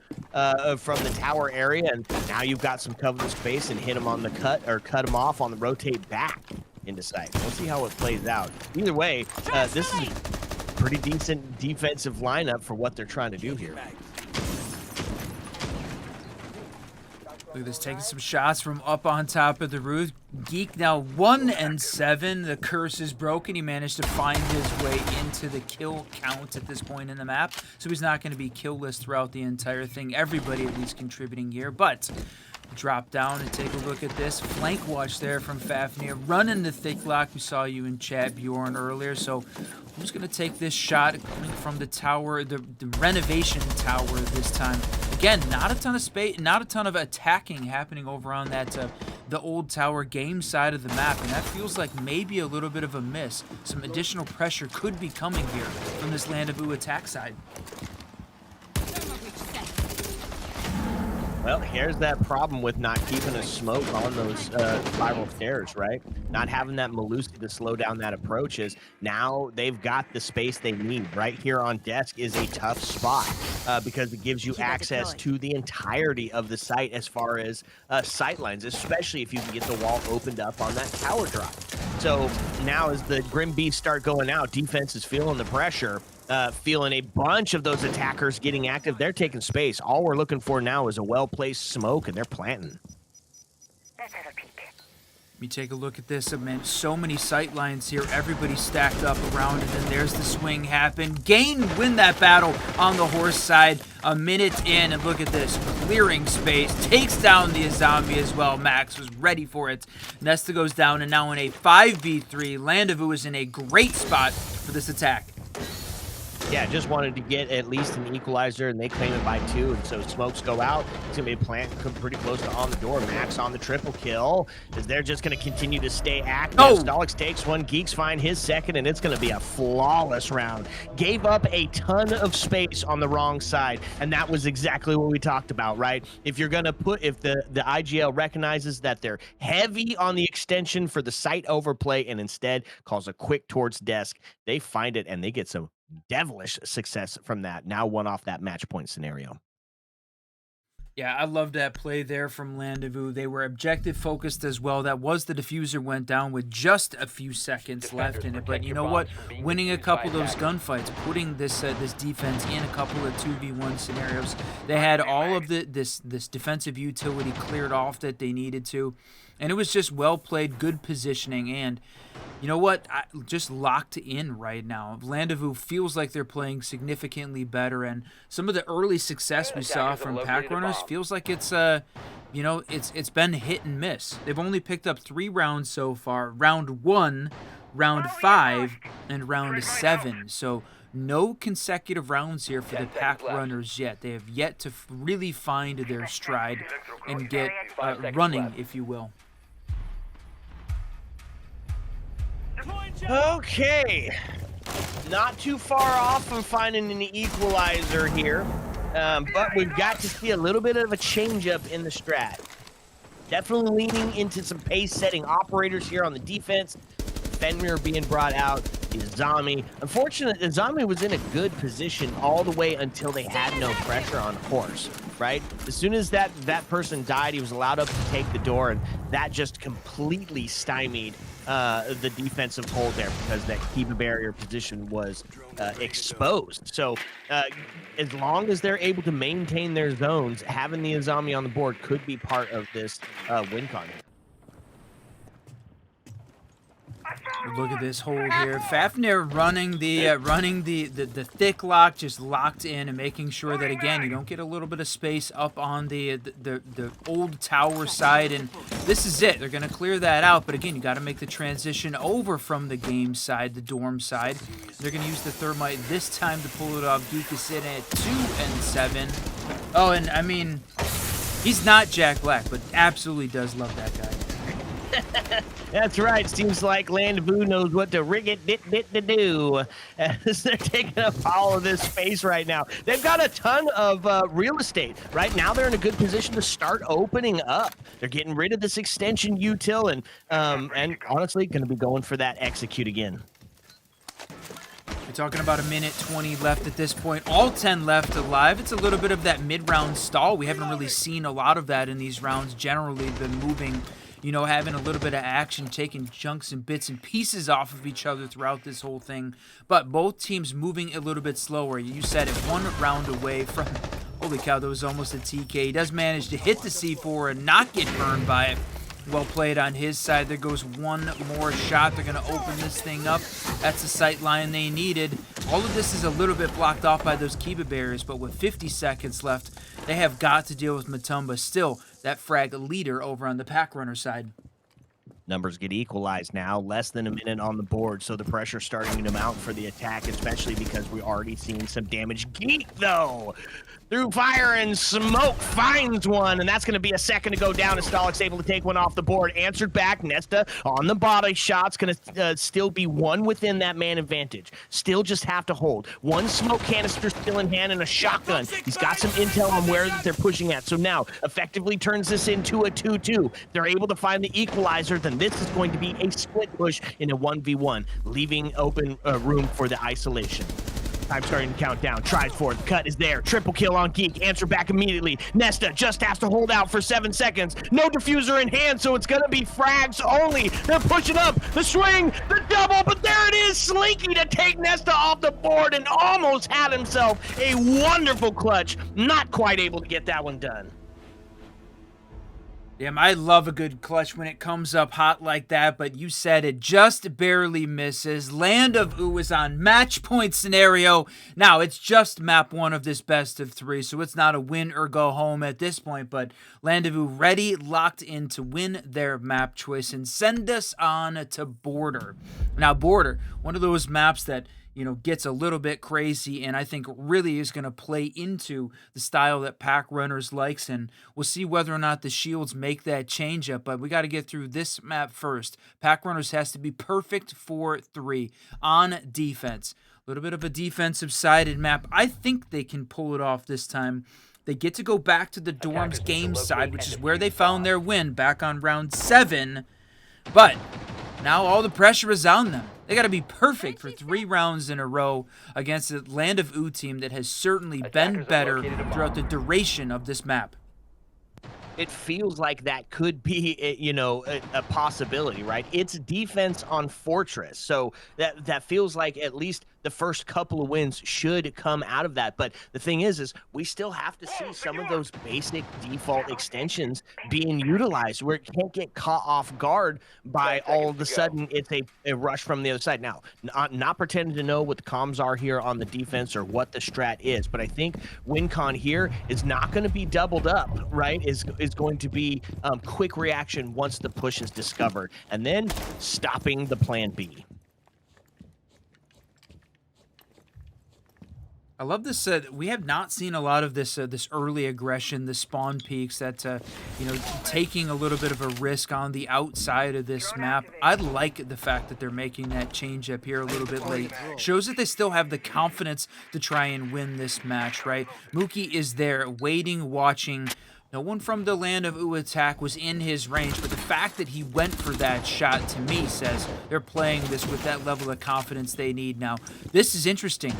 from the tower area, and now you've got some covered space and hit them on the cut them off on the rotate back into sight. We'll see how it plays out. Either way, this is a pretty decent defensive lineup for what they're trying to do here. Look at this, taking some shots from up on top of the roof. Geek now 1 and 7. The curse is broken. He managed to find his way into the kill count at this point in the map, so he's not going to be killless throughout the entire thing. Everybody at least contributing here, but drop down and take a look at this. Flank watch there from Fafnir. Running the thick lock. We saw you in chat, Bjorn, earlier. So who's going to take this shot coming from the tower, the renovation tower this time? Again, not a ton of space, not a ton of attacking happening over on that the old tower game side of the map, and that feels like maybe a little bit of a miss. Some additional pressure could be coming here from this Land of OOO attack side. Well, here's that problem with not keeping a smoke on those spiral stairs, right? Not having that Melusi to slow down that approach is now they've got the space they need. Right here on desk is a tough spot because it gives you access to the entirety of the site as far as sight lines, especially if you can get the wall opened up on that tower drop. So now as the Grim Beasts start going out, defense is feeling the pressure. Feeling a bunch of those attackers getting active. They're taking space. All we're looking for now is a well-placed smoke, and they're planting. Let me take a look at this. Man, so many sight lines here. Everybody stacked up around it, and there's the swing happen. Gain win that battle on the horse side. A minute in, and look at this. Clearing space. Takes down the Azami as well. Max was ready for it. Nesta goes down, and now in a 5v3. Land of OOO is in a great spot for this attack. Yeah, just wanted to get at least an equalizer, and they claim it by 2, and so smokes go out. It's going to be a plant pretty close to on the door. Max on the triple kill, as they're just going to continue to stay active. Oh. Stolix takes one, Geeks find his second, and it's going to be a flawless round. Gave up a ton of space on the wrong side, and that was exactly what we talked about, right? If you're going to if the IGL recognizes that they're heavy on the extension for the site overplay and instead calls a quick towards desk, they find it, and they get some devilish success from that. Now one off that match point scenario. Yeah, I love that play there from Land of OOO. They were objective focused as well. That was the diffuser went down with just a few seconds left in it. But you know what? Winning a couple of those gunfights, putting this defense in a couple of 2v1 scenarios, they had all of this defensive utility cleared off that they needed to. And it was just well played, good positioning, and you know what? Just locked in right now. Land of OOO feels like they're playing significantly better, and some of the early success we saw from PACKRUNNERS feels like it's it's been hit and miss. They've only picked up 3 rounds so far: round 1, round 5, and round 7. So no consecutive rounds here for the PACKRUNNERS yet. They have yet to really find their stride and get running, if you will. Okay, not too far off from finding an equalizer here, but we've got to see a little bit of a change-up in the strat. Definitely leaning into some pace-setting operators here on the defense. Fenrir being brought out, Izami. Unfortunately, Izami was in a good position all the way until they had no pressure on horse, right? As soon as that person died, he was allowed up to take the door, and that just completely stymied the defensive hold there because that keep a barrier position was exposed. So as long as they're able to maintain their zones, having the Azami on the board could be part of this win con. Look at this hold here. Fafnir running the thick lock, just locked in and making sure that, again, you don't get a little bit of space up on the old tower side. And this is it. They're going to clear that out. But again, you got to make the transition over from the game side, the dorm side. They're going to use the thermite this time to pull it off. Geek is sitting at 2 and 7. Oh, and I mean, he's not Jack Black, but absolutely does love that guy. That's right. Seems like Land of OOO knows what to rig it to do as they're taking up all of this space right now. They've got a ton of real estate. Right now, they're in a good position to start opening up. They're getting rid of this extension util and honestly, going to be going for that execute again. We're talking about 1:20 left at this point. All 10 left alive. It's a little bit of that mid-round stall. We haven't really seen a lot of that in these rounds. Generally, been moving, you know, having a little bit of action, taking chunks and bits and pieces off of each other throughout this whole thing. But both teams moving a little bit slower. You said it, 1 round away from... Holy cow, that was almost a TK. He does manage to hit the C4 and not get burned by it. Well played on his side. There goes one more shot. They're going to open this thing up. That's the sight line they needed. All of this is a little bit blocked off by those Kiba barriers, but with 50 seconds left, they have got to deal with Matumba. Still, that frag leader over on the pack runner side. Numbers get equalized now, less than a minute on the board, so the pressure's starting to mount for the attack, especially because we're already seeing some damage. Geek, though, through fire and smoke, finds one, and that's going to be a second to go down as Stalik's able to take one off the board. Answered back, Nesta on the body shot's going to still be one within that man advantage. Still just have to hold. One smoke canister still in hand and a shotgun. He's got some intel on where they're pushing at, so now effectively turns this into a 2-2. They're able to find the equalizer, then this is going to be a split push in a 1v1, leaving open room for the isolation. Time starting to count down. Tries for it. The cut is there. Triple kill on Geek. Answer back immediately. Nesta just has to hold out for 7 seconds. No diffuser in hand, so it's going to be frags only. They're pushing up. The swing. The double. But there it is. Slinky to take Nesta off the board and almost had himself a wonderful clutch. Not quite able to get that one done. Damn, I love a good clutch when it comes up hot like that, but you said it, just barely misses. Land of OOO is on match point scenario. Now, it's just map 1 of this best of 3, so it's not a win or go home at this point, but Land of OOO ready, locked in to win their map choice and send us on to Border. Now, Border, one of those maps that, you know, gets a little bit crazy and I think really is going to play into the style that PACKRUNNERS likes, and we'll see whether or not the Shields make that change up, but we got to get through this map first. PACKRUNNERS has to be perfect for 3 on defense. A little bit of a defensive sided map. I think they can pull it off this time. They get to go back to the dorms game side, which is where they found their win back on round 7, but now all the pressure is on them. They got to be perfect for 3 rounds in a row against the Land of OOO team that has certainly been better throughout the duration of this map. It feels like that could be, you know, a possibility, right? It's defense on Fortress, so that feels like at least the first couple of wins should come out of that. But the thing is we still have to see some of those basic default extensions being utilized where it can't get caught off guard by all of a sudden it's a rush from the other side. Now, not pretending to know what the comms are here on the defense or what the strat is, but I think WinCon here is not going to be doubled up, right? Is going to be quick reaction once the push is discovered, and then stopping the plan B. I love this. We have not seen a lot of this this early aggression, the spawn peaks, that you know, taking a little bit of a risk on the outside of this map. I like the fact that they're making that change up here a little bit late. Shows that they still have the confidence to try and win this match, right? Mookie is there, waiting, watching. No one from the Land of OOO attack was in his range, but the fact that he went for that shot, to me, says they're playing this with that level of confidence they need now. This is interesting.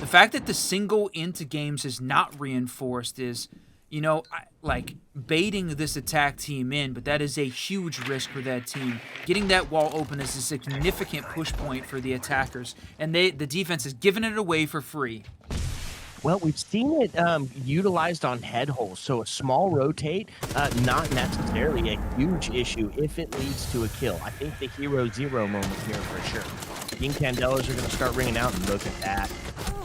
The fact that the single into games is not reinforced is you know, like baiting this attack team in, but that is a huge risk for that team. Getting that wall open is a significant push point for the attackers, and the defense is giving it away for free. Well, we've seen it utilized on head holes, so a small rotate, not necessarily a huge issue if it leads to a kill. I think the hero zero moment here for sure. King Candelas are going to start ringing out, and look at that.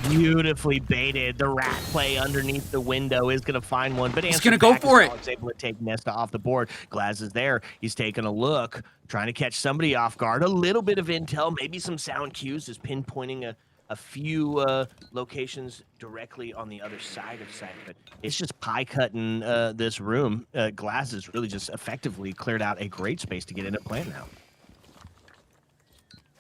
Beautifully baited. The rat play underneath the window is going to find one, but he's going to go for it. He's able to take Nesta off the board. Glaz is there. He's taking a look, trying to catch somebody off guard. A little bit of intel, maybe some sound cues, is pinpointing a few locations directly on the other side of sight, but it's just pie cutting this room. Glass has really just effectively cleared out a great space to get into plant now.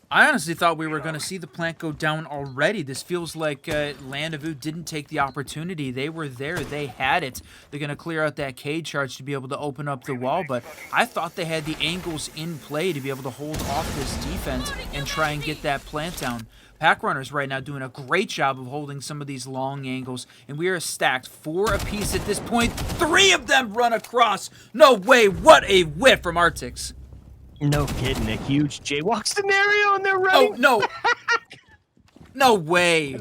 I honestly thought we were going to see the plant go down already. This feels like Land of OOO didn't take the opportunity. They were there. They had it. They're going to clear out that cage charge to be able to open up the wall, but I thought they had the angles in play to be able to hold off this defense and try and get that plant down. PACKRUNNERS right now doing a great job of holding some of these long angles, and we are stacked 4 apiece at this point. 3 of them run across. No way. What a whiff from Artix. No kidding. A huge jaywalk scenario, and they're running. Oh, no. No way.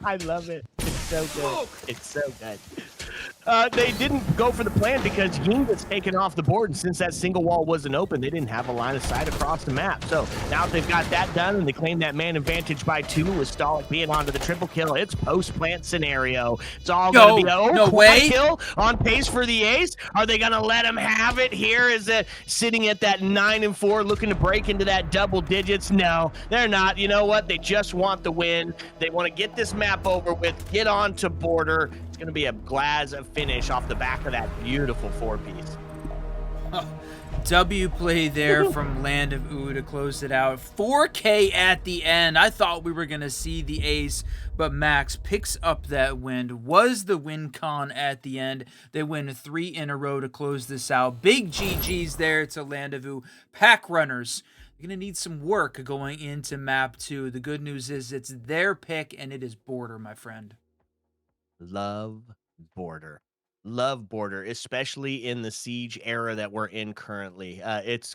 I love it. It's so good. It's so good. They didn't go for the plan because Ying was taken off the board, and since that single wall wasn't open, they didn't have a line of sight across the map. So now they've got that done, and they claim that man advantage by 2 with Stolic being onto the triple kill. It's post-plant scenario. It's all going to be no way. Kill on pace for the ace. Are they going to let him have it here? Is it sitting at that 9-4, looking to break into that double digits? No, they're not. You know what? They just want the win. They want to get this map over with, get on to border. It's going to be a Glaz finish off the back of that beautiful 4-piece. W play there from Land of OOO to close it out. 4K at the end. I thought we were going to see the ace, but Max picks up that win. Was the win con at the end. They win 3 in a row to close this out. Big GG's there to Land of OOO. PACKRUNNERS, you're going to need some work going into map 2. The good news is it's their pick, and it is border, my friend. Love border. Love border, especially in the siege era that we're in currently. It's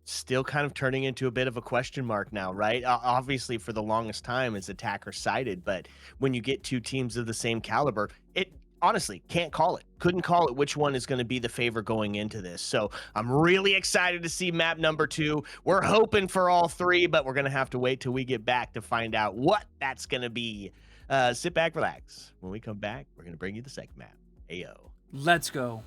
still kind of turning into a bit of a question mark now, right? Obviously, for the longest time, it's attacker sided, but when you get 2 teams of the same caliber, it honestly can't call it. Couldn't call it which one is going to be the favor going into this. So I'm really excited to see map number 2. We're hoping for all 3, but we're going to have to wait till we get back to find out what that's going to be. Sit back, relax. When we come back, we're going to bring you the second map. Ayo. Let's go.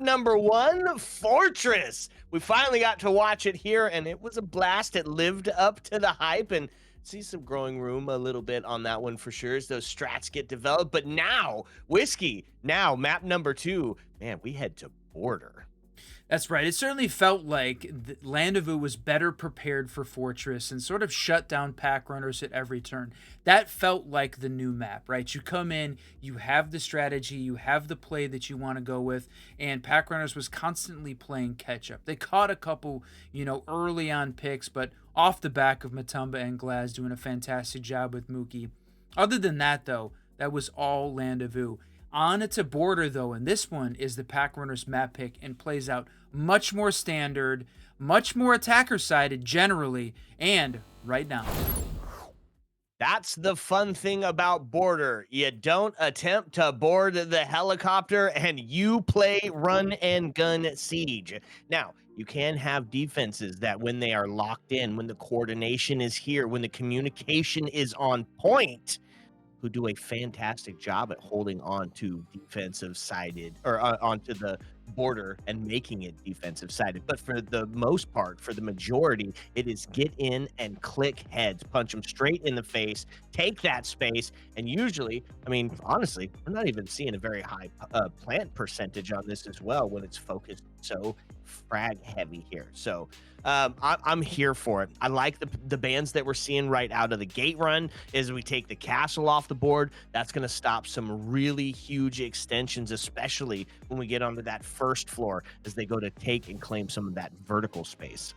number 1, Fortress. We finally got to watch it here, and it was a blast. It lived up to the hype, and see some growing room a little bit on that one for sure as those strats get developed. But now, Whiskey, now map number 2, man, we head to Border. That's right. It certainly felt like Land of OOO was better prepared for Fortress and sort of shut down PACKRUNNERS at every turn. That felt like the new map, right? You come in, you have the strategy, you have the play that you want to go with, and PACKRUNNERS was constantly playing catch-up. They caught a couple, early on picks, but off the back of Matumba and Glaz doing a fantastic job with Mookie. Other than that, though, that was all Land of OOO. On to Border, though, and this one is the PACKRUNNERS map pick and plays out much more standard, much more attacker-sided generally, and right now. That's the fun thing about Border. You don't attempt to board the helicopter, and you play run and gun siege. Now, you can have defenses that when they are locked in, when the coordination is here, when the communication is on point, who do a fantastic job at holding on to defensive sided or onto the border and making it defensive sided. But for the most part, for the majority, it is get in and click heads, punch them straight in the face, take that space. And usually, I mean, honestly, we're not even seeing a very high plant percentage on this as well when it's focused so frag heavy here. So I'm here for it. I like the bands that we're seeing right out of the gate run as we take the castle off the board. That's going to stop some really huge extensions, especially when we get onto that first floor as they go to take and claim some of that vertical space.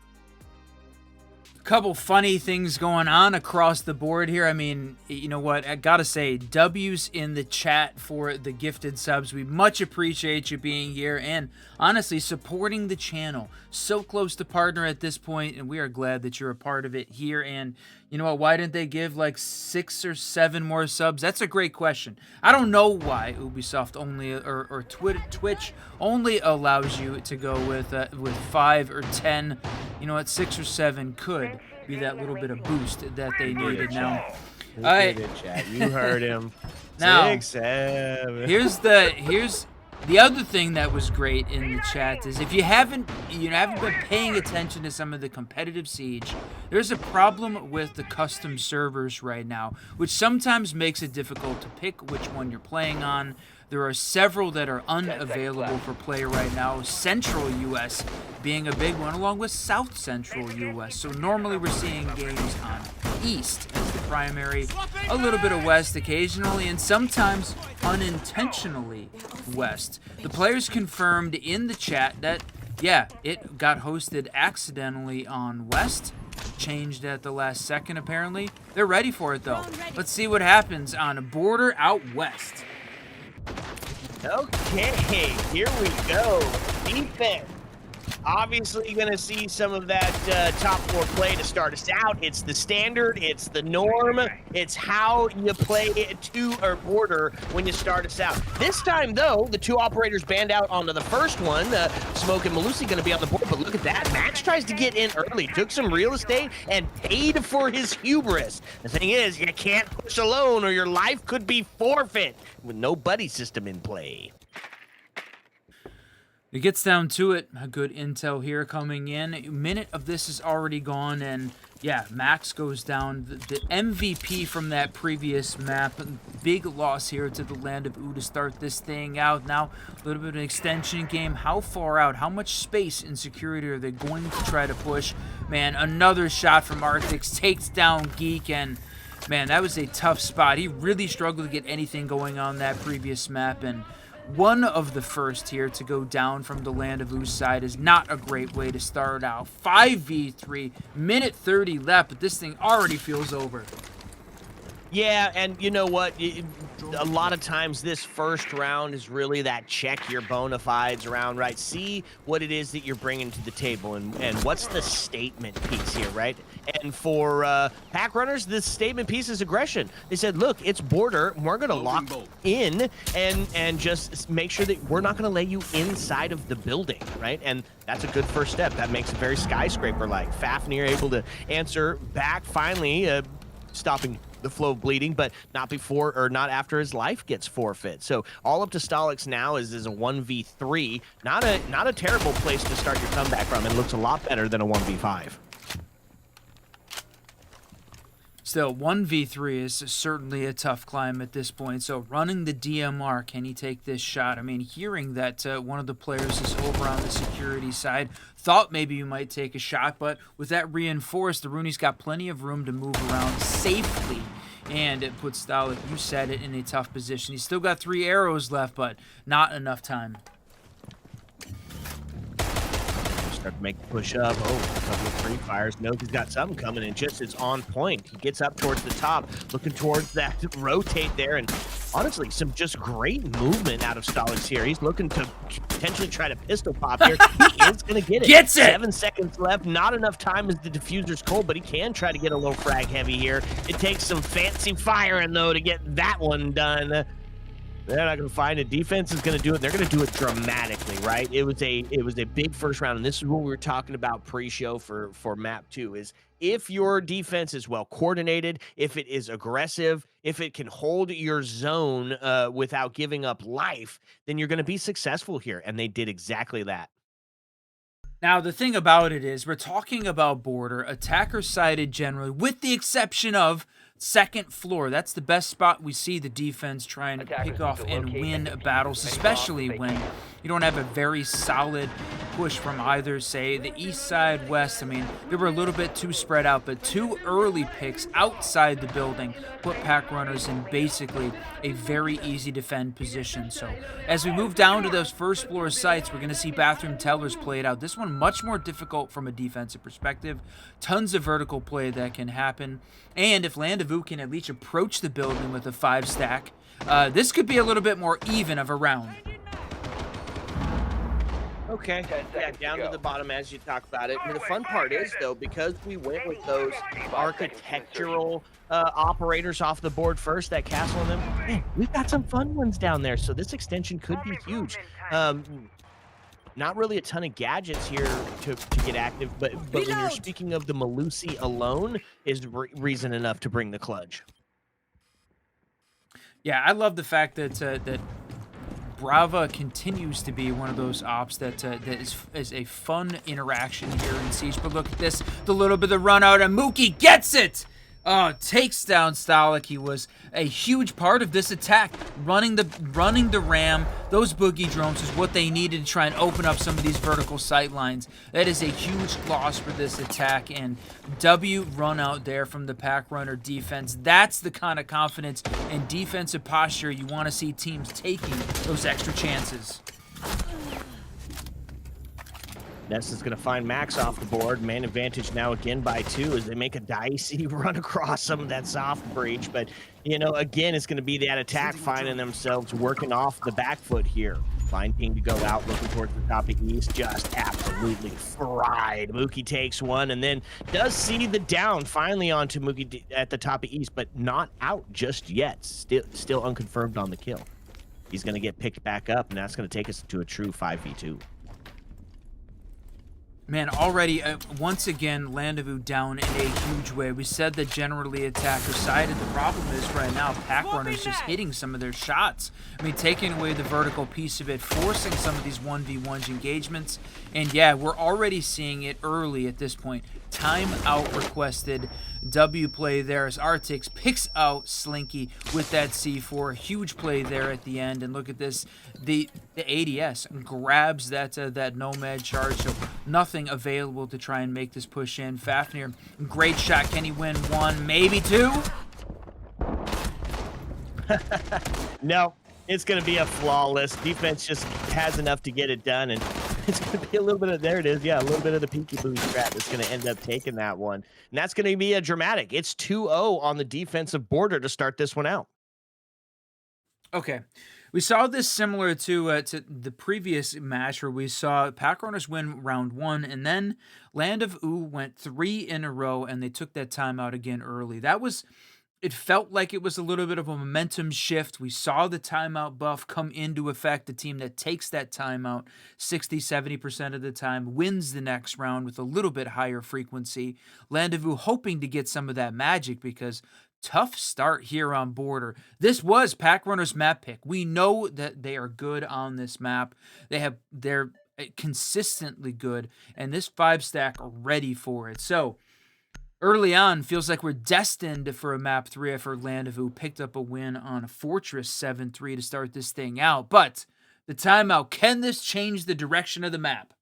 Couple funny things going on across the board here. I mean, you know what? I gotta say, W's in the chat for the gifted subs. We much appreciate you being here and honestly supporting the channel. So close to partner at this point, and we are glad that you're a part of it here. And you know what? Why didn't they give like 6 or 7 more subs? That's a great question. I don't know why Ubisoft only or Twitch only allows you to go with 5 or 10. You know what? 6 or 7 could be that little bit of boost that they needed. Now, all right, you heard him. Now, 6, 7. Here's the other thing that was great in the chat is if you haven't been paying attention to some of the competitive siege, there's a problem with the custom servers right now, which sometimes makes it difficult to pick which one you're playing on. There are several that are unavailable for play right now, Central US being a big one, along with South Central US. So normally we're seeing games on East as the primary, a little bit of West occasionally, and sometimes unintentionally West. The players confirmed in the chat that, yeah, it got hosted accidentally on West. Changed at the last second, apparently. They're ready for it, though. Let's see what happens on a Border out West. Okay, here we go. Defense. Obviously going to see some of that top 4 play to start us out. It's the standard, it's the norm, it's how you play to or Border when you start us out. This time, though, the 2 operators banned out onto the first one. Smoke and Malusi going to be on the board, but look at that. Max tries to get in early, took some real estate, and paid for his hubris. The thing is, you can't push alone or your life could be forfeit with no buddy system in play. It gets down to it. A good intel here coming in. A minute of this is already gone, and yeah, Max goes down. The MVP from that previous map. Big loss here to the Land of OOO to start this thing out. Now, a little bit of an extension game. How far out? How much space and security are they going to try to push? Man, another shot from Arctics takes down Geek, and man, that was a tough spot. He really struggled to get anything going on that previous map, and one of the first here to go down from the Land of OOO side is not a great way to start out. 5v3, minute 30 left, but this thing already feels over. Yeah, and you know what? A lot of times this first round is really that check your bona fides round, right? See what it is that you're bringing to the table and what's the statement piece here, right? And for PACKRUNNERS, the statement piece is aggression. They said, look, it's Border. We're going to lock in and just make sure that we're not going to lay you inside of the building, right? And that's a good first step. That makes it very skyscraper-like. Fafnir able to answer back finally, stopping the flow of bleeding, but not before or not after his life gets forfeit. So all up to Stolix now is a 1v3. Not a terrible place to start your comeback from. It looks a lot better than a 1v5. Still, 1v3 is certainly a tough climb at this point. So running the DMR, can he take this shot? I mean, hearing that one of the players is over on the security side, thought maybe you might take a shot, but with that reinforced, the Rooney's got plenty of room to move around safely. And it puts Stalik, you said it, in a tough position. He's still got 3 arrows left, but not enough time. Start to make the push up. Oh, a couple of free fires. Knows he's got something coming, and just is on point. He gets up towards the top, looking towards that rotate there, and honestly, some just great movement out of Stolix here. He's looking to potentially try to pistol pop here. He is going to get it. Gets it! 7 seconds left. Not enough time as the diffuser's cold, but he can try to get a little frag heavy here. It takes some fancy firing, though, to get that one done. They're not going to find it. Defense is going to do it. They're going to do it dramatically, right? It was a big first round, and this is what we were talking about pre-show for map 2, is if your defense is well coordinated, if it is aggressive, if it can hold your zone without giving up life, then you're going to be successful here, and they did exactly that. Now, the thing about it is, we're talking about border, attacker-sided generally, with the exception of second floor. That's the best spot we see the defense try and pick off and win battles, especially when you don't have a very solid push from either, say, the east side, west. I mean, they were a little bit too spread out, but 2 early picks outside the building put PACKRUNNERS in basically a very easy defend position. So as we move down to those first floor sites, we're going to see bathroom tellers played out. This one much more difficult from a defensive perspective. Tons of vertical play that can happen. And if Land of OOO can at least approach the building with a 5 stack, this could be a little bit more even of a round. Okay, yeah, down to the bottom as you talk about it. I mean, the fun part is, though, because we went with those architectural operators off the board first, that castle and them, hey, we've got some fun ones down there, so this extension could be huge. Not really a ton of gadgets here to get active, but when you're speaking of the Malusi alone is reason enough to bring the clutch. Yeah, I love the fact that that Brava continues to be one of those ops that is a fun interaction here in Siege. But look at this, the little bit of the run out, and Mookie gets it! Takes down Stalik. He was a huge part of this attack. Running the ram, those boogie drones is what they needed to try and open up some of these vertical sight lines. That is a huge loss for this attack, and W run out there from the PACKRUNNER defense. That's the kind of confidence and defensive posture you want to see teams taking those extra chances. Ness is going to find Max off the board. Man advantage now again by 2 as they make a dicey run across some of that soft breach. But, you know, again, it's going to be that attack finding themselves working off the back foot here. Fine ping to go out, looking towards the top of East. Just absolutely fried. Mookie takes one and then does see the down finally onto Mookie at the top of East, but not out just yet. Still unconfirmed on the kill. He's going to get picked back up, and that's going to take us to a true 5v2. Man, already, once again, Land of OOO down in a huge way. We said that generally attacker-sided. The problem is right now, PACKRUNNERS just hitting some of their shots. I mean, taking away the vertical piece of it, forcing some of these 1v1 engagements. And yeah, we're already seeing it early at this point. Timeout requested. W play there as Artix picks out Slinky with that C4. Huge play there at the end. And look at this. The ADS grabs that Nomad charge. So nothing available to try and make this push in. Fafnir, great shot. Can he win 1, maybe 2? No, it's going to be a flawless. Defense just has enough to get it done, and it's going to be a little bit of, there it is, yeah, a little bit of the peekaboo strat that's going to end up taking that one. And that's going to be a dramatic. It's 2-0 on the defensive border to start this one out. Okay. We saw this similar to the previous match where we saw PACKRUNNERS win round 1, and then Land of OOO went 3 in a row, and they took that timeout again early. It felt like it was a little bit of a momentum shift. We saw the timeout buff come into effect. The team that takes that timeout 60-70% of the time wins the next round with a little bit higher frequency. Land of OOO hoping to get some of that magic because tough start here on border. This was PACKRUNNERS map pick. We know that they are good on this map. They're consistently good, and this 5-stack are ready for it. So early on, feels like we're destined for a map 3 for Land of OOO. Picked up a win on a Fortress 7-3 to start this thing out. But the timeout, can this change the direction of the map?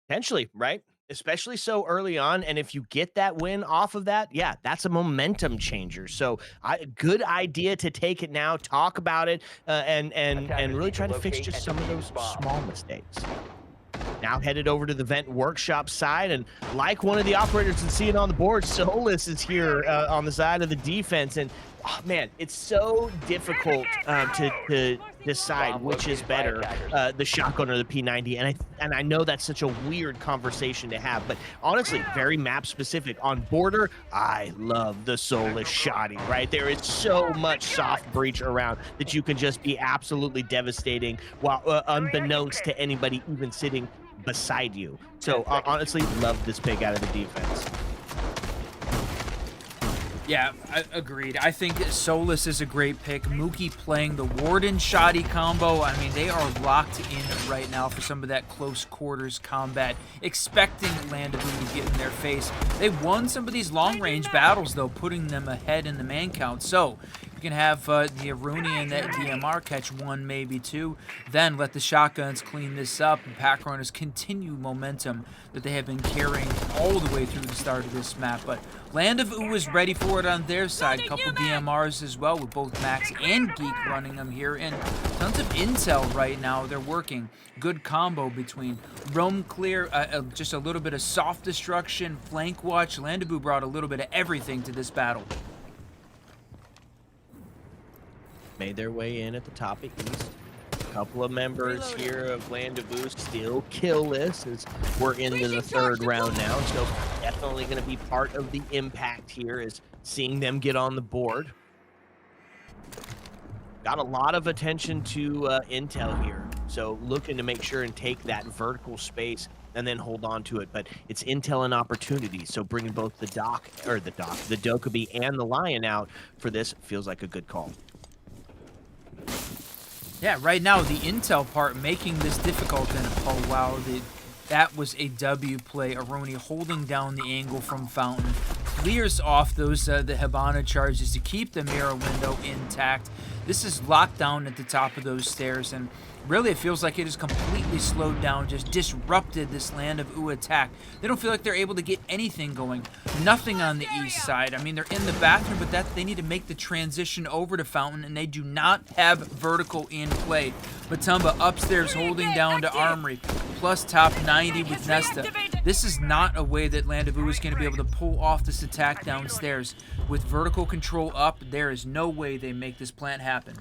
Potentially, right? Especially so early on. And if you get that win off of that, yeah, that's a momentum changer. So good idea to take it now, talk about it, and really try to fix just some of those small mistakes. Now headed over to the vent workshop side, and like one of the operators can see it on the board, Solus is here on the side of the defense. And oh, man, it's so difficult to decide which is better, the shotgun or the P90. And I know that's such a weird conversation to have, but honestly, very map specific. On border, I love the Solus shotty, right? There is so much soft breach around that you can just be absolutely devastating while unbeknownst to anybody even sitting beside you. So honestly, love this pick out of the defense. Yeah, agreed. I think Solus is a great pick. Mookie playing the Warden Shoddy combo. I mean, they are locked in right now for some of that close quarters combat, expecting Land of OOO to get in their face. They won some of these long-range battles, though, putting them ahead in the man count. So you can have the Aruni and that DMR catch 1, maybe 2, then let the shotguns clean this up, and PACKRUNNERS continue momentum that they have been carrying all the way through the start of this map. But Land of OOO is ready for it on their side. A couple DMRs as well, with both Max and Geek running them here. And tons of intel right now. They're working. Good combo between roam clear, just a little bit of soft destruction, flank watch. Land of OOO brought a little bit of everything to this battle. Made their way in at the top of East. A couple of members here of Land of OOO still killless as we're into the third round now. So definitely going to be part of the impact here is seeing them get on the board. Got a lot of attention to intel here. So looking to make sure and take that vertical space and then hold on to it. But it's intel and opportunity. So bringing both the Dokkaebi and the Lion out for this feels like a good call. Yeah, right now, the intel part making this difficult. And oh, wow, that was a W play. Aroni holding down the angle from Fountain. Clears off those the Hibana charges to keep the mirror window intact. This is locked down at the top of those stairs, and really it feels like it has completely slowed down, just disrupted this Land of OOO attack. They don't feel like they're able to get anything going. Nothing on the east side. I mean, they're in the bathroom, but they need to make the transition over to Fountain, and they do not have vertical in play. Matumba upstairs holding down to Armory, plus top 90 with Nesta. This is not a way that Land of OOO is going to be able to pull off this attack downstairs. With vertical control up, there is no way they make this plant happen.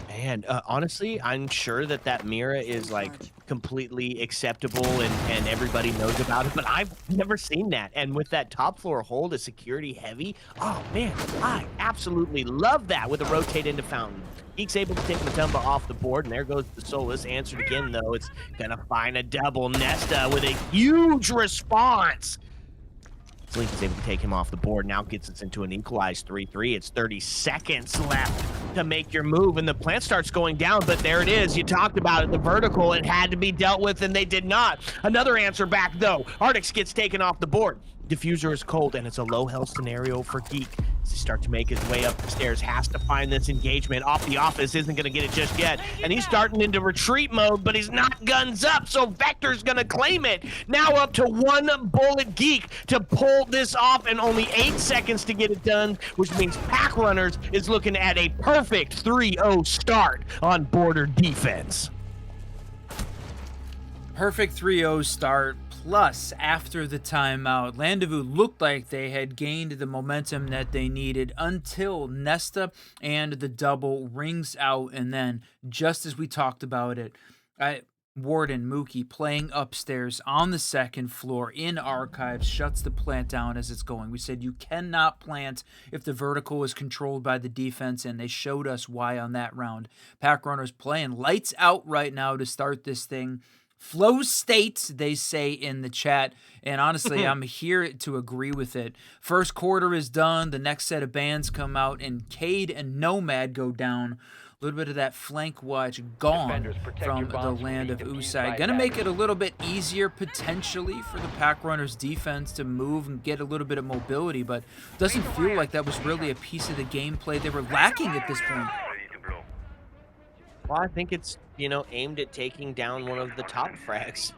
Man, honestly, I'm sure that Mira is like completely acceptable and everybody knows about it, but I've never seen that. And with that top floor hold, a security heavy, oh man, I absolutely love that with a rotate into Fountain. Geek's able to take Matumba off the board, and there goes the Solus. Answered again, though. It's gonna find a double. Nesta with a huge response. Slink is able to take him off the board. Now gets us into an equalized 3-3. It's 30 seconds left to make your move, and the plant starts going down, but there it is. You talked about it, the vertical. It had to be dealt with, and they did not. Another answer back, though. Artix gets taken off the board. Diffuser is cold, and it's a low health scenario for Geek. As he starts to make his way up the stairs, has to find this engagement. Off the office, isn't going to get it just yet. And he's starting into retreat mode, but he's not guns up, so Vector's going to claim it. Now up to 1 bullet Geek to pull this off, and only 8 seconds to get it done, which means PACKRUNNERS is looking at a perfect 3-0 start on border defense. Perfect 3-0 start. Plus, after the timeout, Land of OOO looked like they had gained the momentum that they needed until Nesta and the double rings out. And then, just as we talked about it, Warden Mookie playing upstairs on the second floor in archives shuts the plant down as it's going. We said you cannot plant if the vertical is controlled by the defense, and they showed us why on that round. PACKRUNNERS playing lights out right now to start this thing. Flow state, they say in the chat, and honestly, I'm here to agree with it. First quarter is done, the next set of bans come out, and Cade and Nomad go down. A little bit of that flank watch gone Defenders, protect from your the bombs from land of being defused Usai. by Gonna make it attackers. a little bit easier, potentially, for the PACKRUNNERS defense to move and get a little bit of mobility, but doesn't feel like that was really a piece of the gameplay they were lacking at this point. Well, I think it's, you know, aimed at taking down one of the top frags,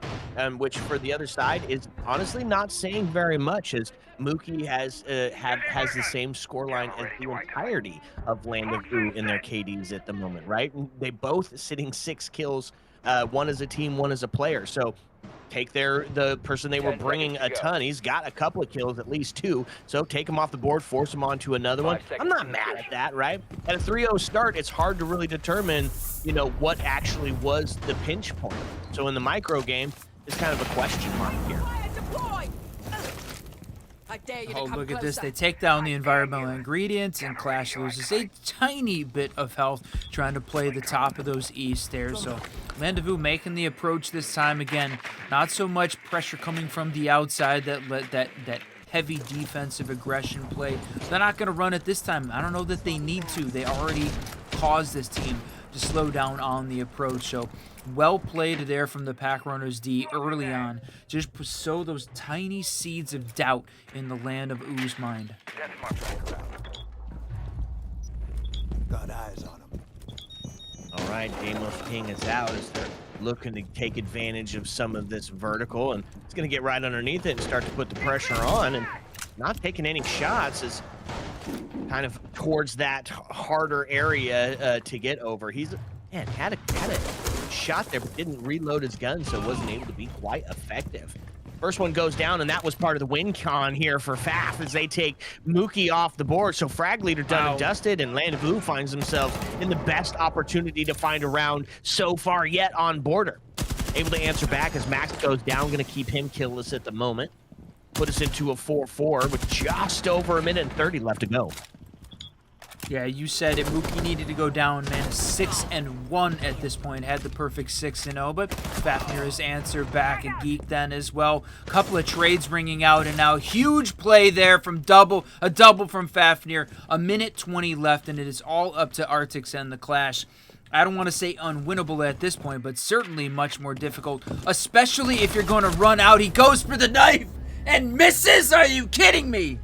which for the other side is honestly not saying very much, as Mookie has the same scoreline as the entirety of Land of OOO in their KDs at the moment, right? And they both sitting 6 kills, one as a team, one as a player. So take the person they were 10 bringing seconds a to go. ton. He's got a couple of kills, at least 2. So take him off the board, force him onto another one. 5 seconds I'm not to mad insertion. at that, right? At a 3-0 start, it's hard to really determine, you know, what actually was the pinch point. So in the micro game, it's kind of a question mark here. Oh, look at this. They take down the environmental ingredients, and Clash loses a tiny bit of health trying to play the top of those E stairs. So Land of OOO making the approach this time again. Not so much pressure coming from the outside, that heavy defensive aggression play. They're not going to run it this time. I don't know that they need to. They already caused this team to slow down on the approach. So well played there from the PACKRUNNERS D early on. Just sow those tiny seeds of doubt in the Land of OOO's mind. Got eyes on him. All right, Damos Ping is out as they're looking to take advantage of some of this vertical, and it's going to get right underneath it and start to put the pressure on, and not taking any shots is kind of towards that harder area to get over. He's, man, had a shot there, but didn't reload his gun, so wasn't able to be quite effective. First one goes down, and that was part of the win con here for FAF as they take Mookie off the board. So Frag Leader done and dusted, and Land of OOO finds themselves in the best opportunity to find a round so far yet on border. Able to answer back as Max goes down, going to keep him killless at the moment. Put us into a 4-4 with just over 1:30 left to go. Yeah, you said it. Mookie needed to go down, man. 6-1 at this point. Had the perfect 6-0, but Fafnir has answered back, and Geek then as well. Couple of trades ringing out, and now huge play there from a double from Fafnir. 1:20 left, and it is all up to Arctics and the Clash. I don't want to say unwinnable at this point, but certainly much more difficult, especially if you're going to run out. He goes for the knife and misses. Are you kidding me?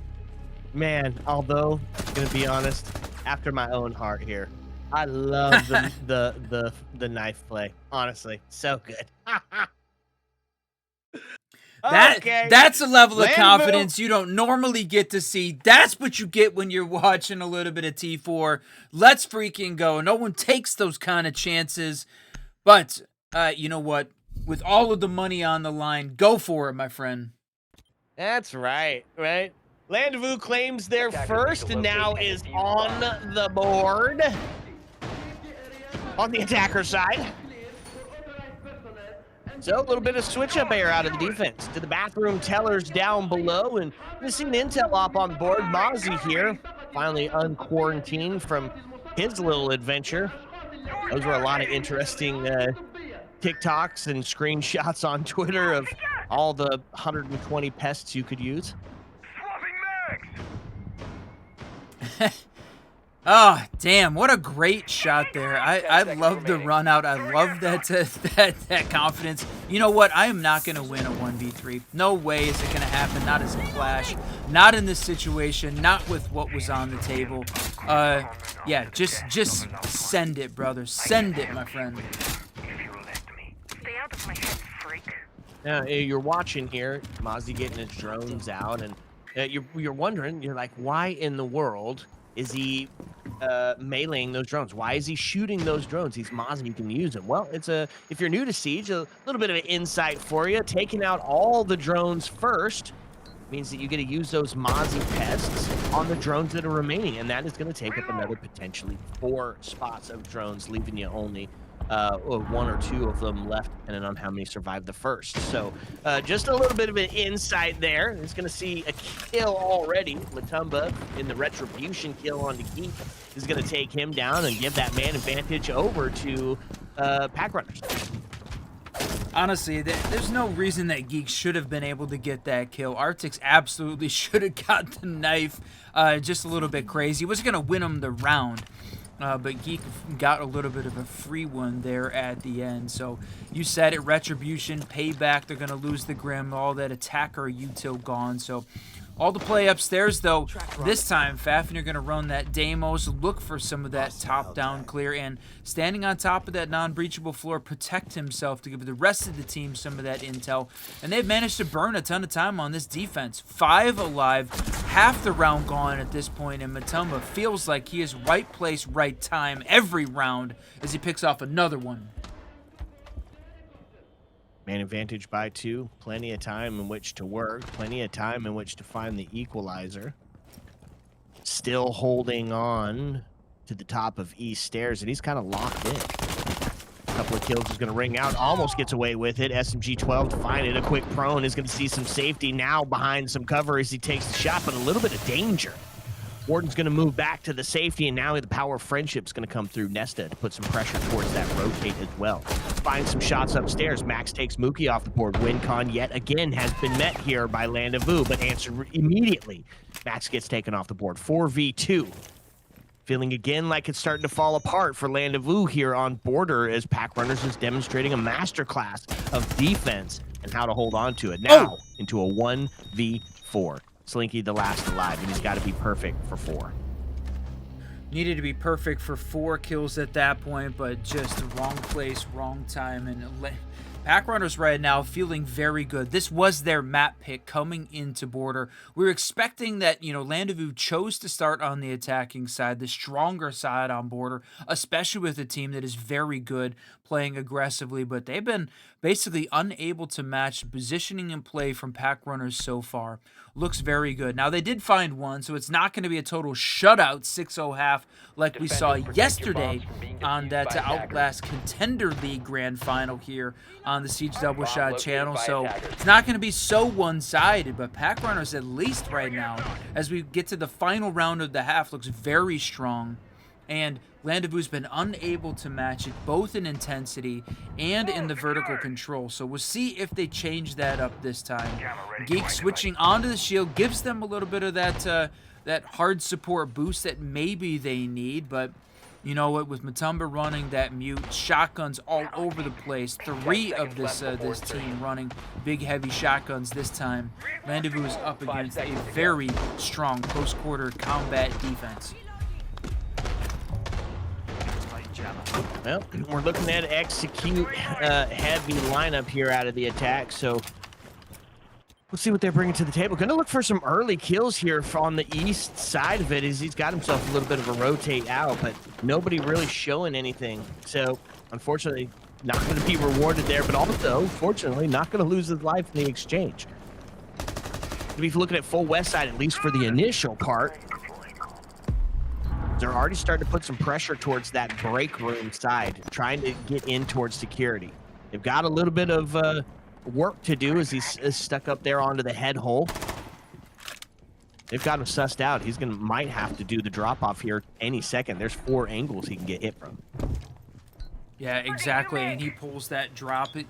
Man, although, gonna be honest, after my own heart here, I love the knife play. Honestly, so good. That's a level of Land confidence you don't normally get to see. That's what you get when you're watching a little bit of T4. Let's freaking go. No one takes those kind of chances. But you know what? With all of the money on the line, go for it, my friend. That's right, right? Land of OOO claims their first and now is on the board. On the attacker side. So a little bit of switch up air out of the defense to the bathroom tellers down below, and we've seen Intel op on board. Mozzie here, finally unquarantined from his little adventure. Those were a lot of interesting TikToks and screenshots on Twitter of all the 120 pests you could use. Oh, damn, what a great shot there. I love the run out. I love that confidence. You know what? I am not going to win a 1v3. No way is it going to happen. Not as a Clash. Not in this situation. Not with what was on the table. Yeah, just send it, brother. Send it, my friend. Stay out of my head, freak. Now, you're watching here, Mozzie getting his drones out, and you're wondering, you're like, why in the world is he meleeing those drones? Why is he shooting those drones? He's Mozzie, you can use them. Well, if you're new to Siege, a little bit of an insight for you. Taking out all the drones first means that you get to use those Mozzie pests on the drones that are remaining, and that is going to take up another potentially 4 spots of drones, leaving you only 1 or 2 of them left, depending on how many survive the first. So just a little bit of an insight there. It's going to see a kill already. Latumba in the retribution kill on the Geek is going to take him down and give that man advantage over to PACKRUNNERS. Honestly, there's no reason that Geek should have been able to get that kill. Arctics absolutely should have got the knife. Just a little bit crazy. He was going to win him the round, but Geek got a little bit of a free one there at the end. So you said it, retribution, payback. They're going to lose the Grim, all that attacker util gone. So all the play upstairs, though. This time, Fafnir going to run that Deimos, look for some of that top-down clear, and standing on top of that non-breachable floor, protect himself to give the rest of the team some of that intel. And they've managed to burn a ton of time on this defense. 5 alive, half the round gone at this point, and Matumba feels like he is right place, right time every round as he picks off another one. Man advantage by 2. Plenty of time in which to work. Plenty of time in which to find the equalizer. Still holding on to the top of East Stairs, and he's kind of locked in. A couple of kills is going to ring out. Almost gets away with it. SMG-12 to find it. A quick prone is going to see some safety now behind some cover as he takes the shot, but a little bit of danger. Warden's going to move back to the safety, and now the power of friendship's going to come through Nesta to put some pressure towards that rotate as well. Find some shots upstairs. Max takes Mookie off the board. WinCon yet again has been met here by Landezvous, but answered immediately. Max gets taken off the board. 4v2. Feeling again like it's starting to fall apart for Landezvous here on border as PACKRUNNERS is demonstrating a masterclass of defense and how to hold on to it. Now into a 1v4. Slinky the last alive, and he's got to be perfect for 4. Needed to be perfect for 4 kills at that point, but just wrong place, wrong time, and PACKRUNNERS right now feeling very good. This was their map pick coming into border. We were expecting that, Landezvous chose to start on the attacking side, the stronger side on border, especially with a team that is very good playing aggressively, but they've been basically unable to match the positioning and play from PACKRUNNERS so far. Looks very good. Now, they did find one, so it's not going to be a total shutout 6-0 half like we saw yesterday on that Outlast Contender League Grand Final here on the Siege Double Shot channel. So it's not going to be so one-sided, but PACKRUNNERS, at least right now, as we get to the final round of the half, looks very strong. And Landezvous's been unable to match it both in intensity and in the vertical control. So we'll see if they change that up this time. Geek switching onto the shield gives them a little bit of that hard support boost that maybe they need. But you know what? With Matumba running that mute, shotguns all over the place. 3 of this team running big heavy shotguns this time. Landezvous is up against a very strong close quarter combat defense. Well, we're looking at execute heavy lineup here out of the attack, so we'll see what they're bringing to the table. Going to look for some early kills here on the east side of it as he's got himself a little bit of a rotate out, but nobody really showing anything. So, unfortunately, not going to be rewarded there, but also, fortunately, not going to lose his life in the exchange. If you're looking at full west side, at least for the initial part, they're already starting to put some pressure towards that break room side, trying to get in towards security. They've got a little bit of work to do as he's stuck up there onto the head hole. They've got him sussed out. He's might have to do the drop off here any second. There's 4 angles he can get hit from. Yeah, exactly. And he pulls that drop. It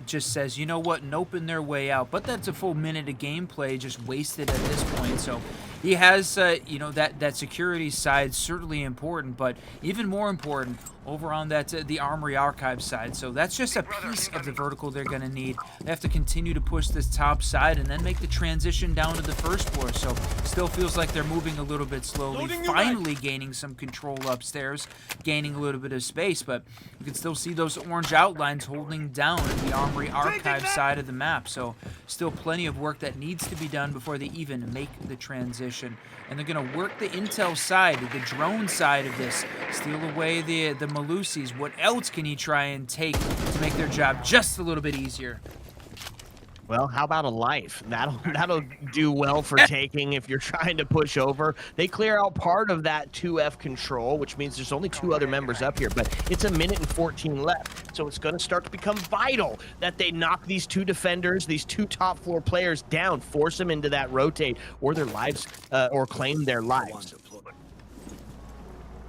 just says, you know what, nope in their way out. But that's a full minute of gameplay just wasted at this point. So he has, that security side certainly important, but even more important over on that the Armory Archive side. So that's just a piece of the vertical they're going to need. They have to continue to push this top side and then make the transition down to the first floor. So still feels like they're moving a little bit slowly, finally gaining some control upstairs, gaining a little bit of space, but you can still see those orange outlines holding down the Armory Archive side of the map. So still plenty of work that needs to be done before they even make the transition. And they're going to work the intel side, the drone side of this, steal away the Malusis. What else can he try and take to make their job just a little bit easier? Well, how about a life? That'll do well for taking if you're trying to push over. They clear out part of that 2F control, which means there's only 2 other members up here, but it's 1 minute and 14 left. So it's going to start to become vital that they knock these 2 defenders, these 2 top floor players down, force them into that rotate or their lives, or claim their lives.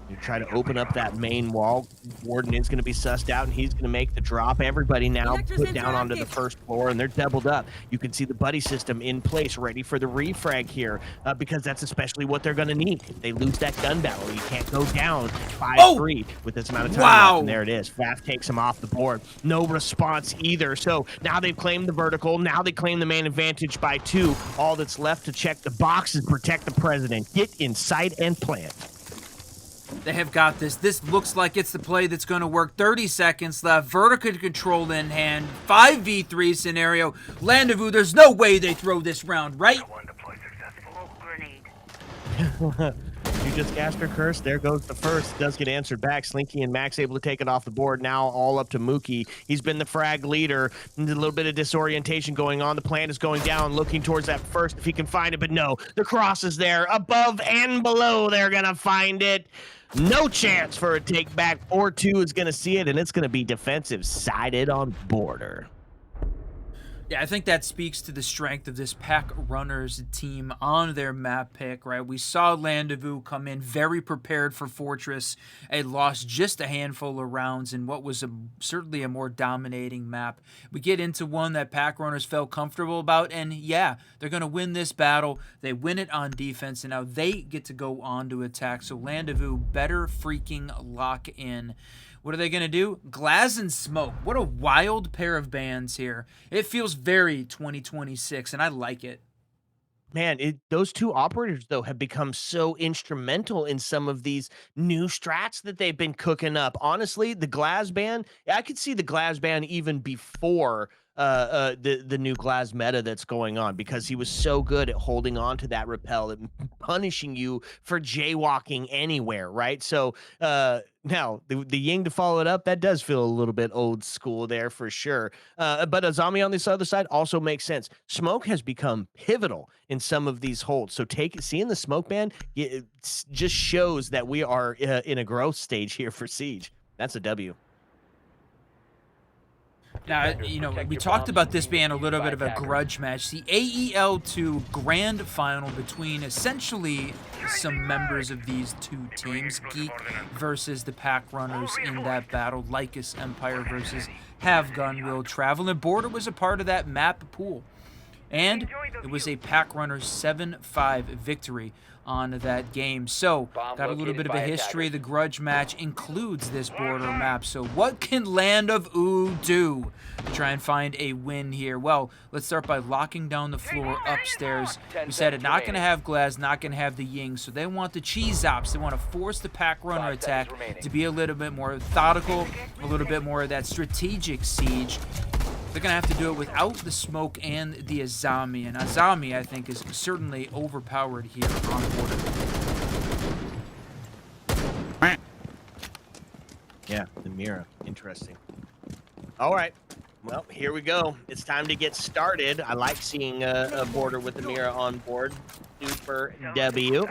You try to open up that main wall. Warden is going to be sussed out, and he's going to make the drop. Everybody now put down onto the first floor, and they're doubled up. You can see the buddy system in place, ready for the refrag here, because that's especially what they're going to need. If they lose that gun battle, you can't go down 5-3 with this amount of time left. And there it is. Faf takes him off the board. No response either. So now they've claimed the vertical. Now they claim the man advantage by 2. All that's left to check the box is protect the president. Get inside and plant. They have got this. This looks like it's the play that's going to work. 30 seconds left. Vertical control in hand. 5v3 scenario. Landezvous, there's no way they throw this round, right? Oh, grenade. You just cast her curse. There goes the first. Does get answered back. Slinky and Max able to take it off the board. Now all up to Mookie. He's been the frag leader. A little bit of disorientation going on. The plan is going down, looking towards that first if he can find it. But no, the cross is there. Above and below, they're going to find it. No chance for a take back. 4-2 is going to see it, and it's going to be defensive sided on border. Yeah, I think that speaks to the strength of this PACKRUNNERS team on their map pick, right? We saw Landezvous come in very prepared for Fortress. It lost just a handful of rounds in what was certainly a more dominating map. We get into one that PACKRUNNERS felt comfortable about, and yeah, they're going to win this battle. They win it on defense, and now they get to go on to attack. So Landezvous better freaking lock in. What are they going to do? Glaz and Smoke. What a wild pair of bands here. It feels very 2026, and I like it. Man, those two operators, though, have become so instrumental in some of these new strats that they've been cooking up. Honestly, the Glaz band, I could see the Glaz band even before the new Glaz meta that's going on, because he was so good at holding on to that rappel and punishing you for jaywalking anywhere, right? So now the Ying to follow it up, that does feel a little bit old school there for sure. But Azami on this other side also makes sense. Smoke has become pivotal in some of these holds. So seeing the Smoke ban, it just shows that we are in a growth stage here for Siege. That's a W. Now, you know, we talked about this being a little bit of a grudge match. The AEL2 grand final between essentially some members of these two teams, Geek versus the PACKRUNNERS in that battle, Lycus Empire versus Have Gun Will Travel, and Border was a part of that map pool. And it was a PACKRUNNERS 7-5 victory on that game. So, got a little bit of a history. The grudge match includes this Border map. So, what can Land of OOO do to try and find a win here? Well, let's start by locking down the floor upstairs. We said it, not going to have Glaz, not going to have the Ying. So, they want the cheese ops. They want to force the PACKRUNNER attack to be a little bit more methodical, a little bit more of that strategic siege. They're going to have to do it without the Smoke and the Azami. And Azami, I think, is certainly overpowered here on Border. Yeah, the Mira. Interesting. All right. Well, here we go. It's time to get started. I like seeing a Border with the Mira on board. Super W.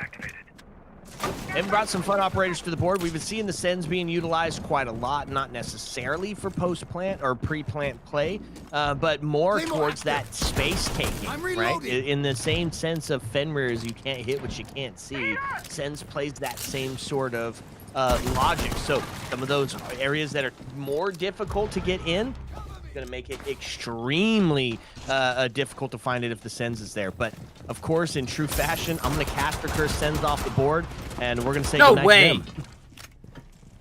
And brought some fun operators to the board. We've been seeing the Sens being utilized quite a lot, not necessarily for post-plant or pre-plant play, but more towards that space taking, right? In the same sense of Fenrir's, you can't hit what you can't see. Sens plays that same sort of logic. So some of those areas that are more difficult to get in, going to make it extremely difficult to find it if the Sens is there. But of course, in true fashion, I'm going to cast her curse Sens off the board, and we're going to say no goodnight way. to them.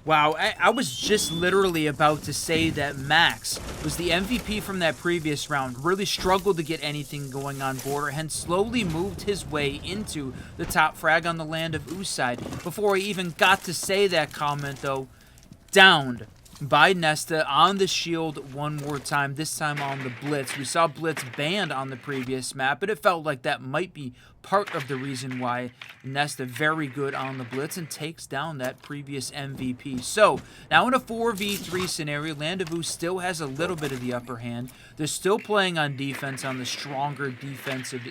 Wow, I was just literally about to say that Max was the MVP from that previous round. Really struggled to get anything going on Border, hence slowly moved his way into the top frag on the Land of OOO side. Before I even got to say that comment, though, downed by Nesta on the shield one more time, this time on the Blitz. We saw Blitz banned on the previous map, but it felt like that might be part of the reason why Nesta very good on the Blitz and takes down that previous MVP. So, now in a 4v3 scenario, Landezvous still has a little bit of the upper hand. They're still playing on defense on the stronger defensive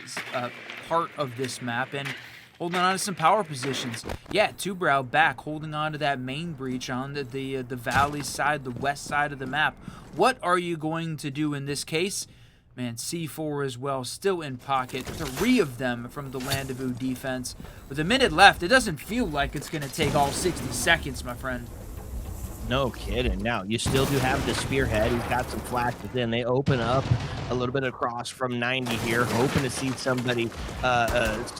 part of this map, and holding on to some power positions. Yeah, Two-Brow back, holding on to that main breach on the valley side, the west side of the map. What are you going to do in this case? Man, C4 as well, still in pocket. 3 of them from the Land of OOO defense. With a minute left, it doesn't feel like it's going to take all 60 seconds, my friend. No kidding. Now, you still do have the spearhead. He's got some flashes in. They open up a little bit across from 90 here, hoping to see somebody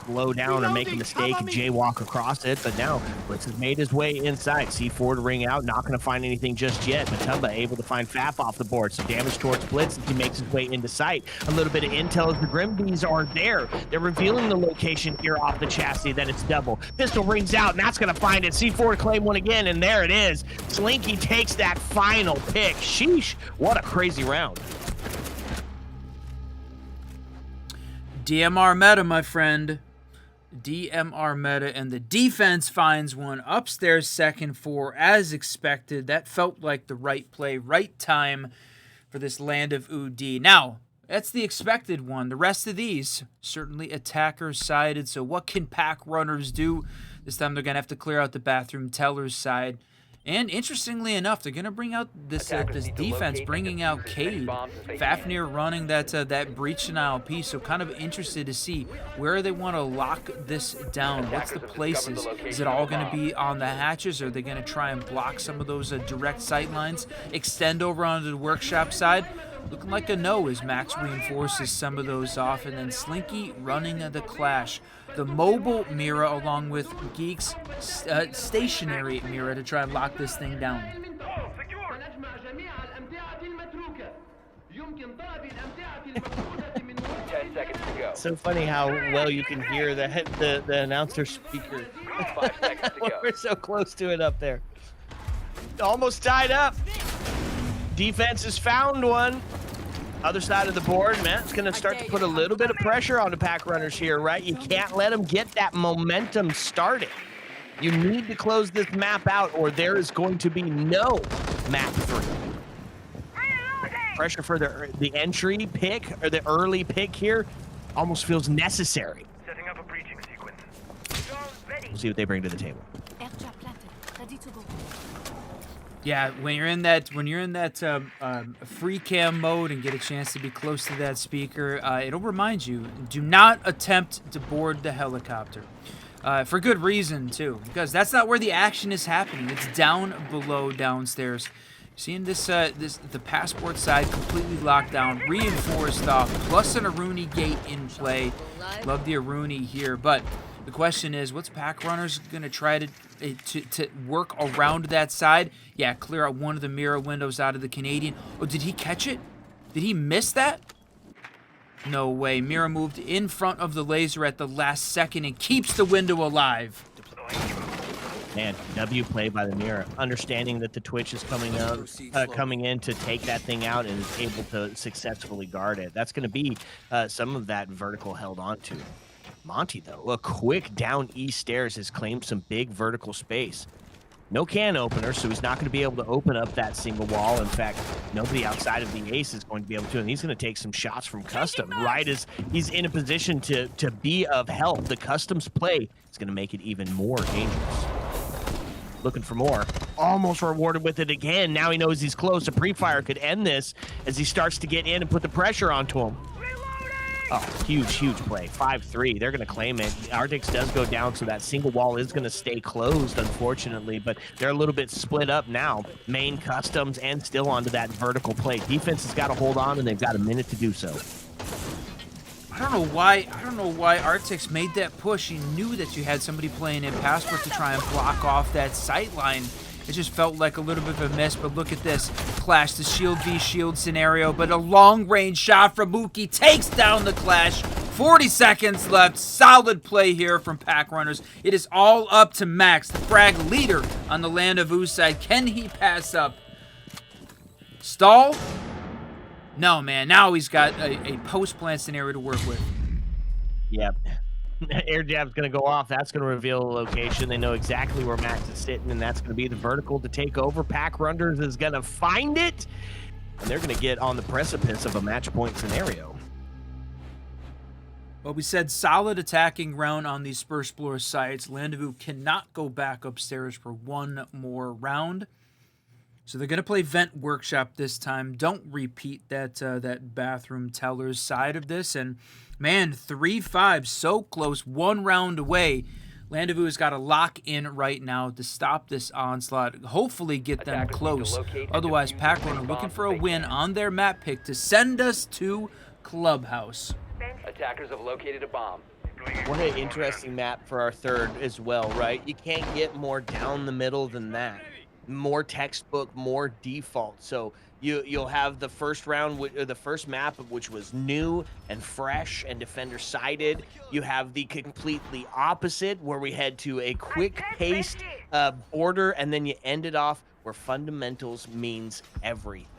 slow down or make a mistake and jaywalk across it. But now, Blitz has made his way inside. C4 to ring out. Not going to find anything just yet. Matumba able to find Fap off the board. Some damage towards Blitz as he makes his way into sight. A little bit of intel as the Grimbees are there. They're revealing the location here off the chassis. Then it's double. Pistol rings out, and that's going to find it. C4 to claim one again, and there it is. Slinky takes that final pick. Sheesh, what a crazy round. DMR meta, my friend. DMR meta, and the defense finds one upstairs second 4 as expected. That felt like the right play, right time for this Land of OOD. Now, that's the expected one. The rest of these, certainly attacker sided. So what can pack runners do? This time they're going to have to clear out the bathroom teller's side. And interestingly enough, they're going to bring out this defense, bringing out Cade. Fafnir running that breach denial piece, so kind of interested to see where they want to lock this down. What's the places? Is it all going to be on the hatches? Or are they going to try and block some of those direct sight lines? Extend over onto the workshop side? Looking like a no as Max reinforces some of those off. And then Slinky running the clash. The mobile Mira along with Geek's stationary Mira to try and lock this thing down. 10 seconds to go. So funny how well you can hear the announcer speaker. 5 seconds to go. We're so close to it up there. Almost tied up. Defense has found one. Other side of the board, Matt's going to start to put a little bit of pressure on the pack runners here, right? You can't let them get that momentum started. You need to close this map out or there is going to be no map 3. Pressure for the entry pick or the early pick here almost feels necessary. Setting up a breaching sequence. We'll see what they bring to the table. Ready to go. Yeah, when you're in that free cam mode and get a chance to be close to that speaker, it'll remind you, do not attempt to board the helicopter. For good reason too, because that's not where the action is happening. It's down below downstairs. Seeing the passport side completely locked down, reinforced off, plus an Aruni gate in play. Love the Aruni here, but the question is, what's pack runners gonna try to work around that side? Yeah, clear out one of the mirror windows out of the Canadian. Oh, did he catch it? Did he miss that? No way. Mira moved in front of the laser at the last second and keeps the window alive. Man, W play by the Mira, understanding that the Twitch is coming in to take that thing out and is able to successfully guard it. That's going to be some of that vertical held on to. Monty, though, a quick down east stairs has claimed some big vertical space. No can opener, so he's not going to be able to open up that single wall. In fact, nobody outside of the ace is going to be able to, and he's going to take some shots from Custom right as he's in a position to be of help. The Custom's play is going to make it even more dangerous. Looking for more. Almost rewarded with it again. Now he knows he's close. A pre-fire could end this as he starts to get in and put the pressure onto him. Oh, huge play. 5-3. They're going to claim it. Artix does go down, so that single wall is going to stay closed, unfortunately, but they're a little bit split up now. Main Customs and still onto that vertical play. Defense has got to hold on, and they've got a minute to do so. I don't know why Artix made that push. He knew that you had somebody playing in passport to try and block off that sight line. It just felt like a little bit of a miss, but look at this. Clash, the shield v shield scenario, but a long-range shot from Mookie takes down the Clash. 40 seconds left. Solid play here from pack runners. It is all up to Max, the frag leader on the Land of OOO side. Can he pass up? Stall? No, man. Now he's got a post-plant scenario to work with. Yep. Air jab's going to go off. That's going to reveal the location. They know exactly where Max is sitting, and that's going to be the vertical to take over. Pack Runners is going to find it, and they're going to get on the precipice of a match point scenario. Well, we said solid attacking round on these first floor sites. Land of OOO cannot go back upstairs for one more round. So they're gonna play Vent Workshop this time. Don't repeat that bathroom teller's side of this. And man, 3-5, so close, 1 round away. Landezvous has got to lock in right now to stop this onslaught. Hopefully get them close. Otherwise, PACKRUNNER looking for a win on their map pick to send us to Clubhouse. Attackers have located a bomb. What an interesting map for our third as well, right? You can't get more down the middle than that. More textbook, more default. So you'll have the first round, the first map, which was new and fresh and defender-sided. You have the completely opposite, where we head to a quick-paced border, and then you end it off where fundamentals means everything.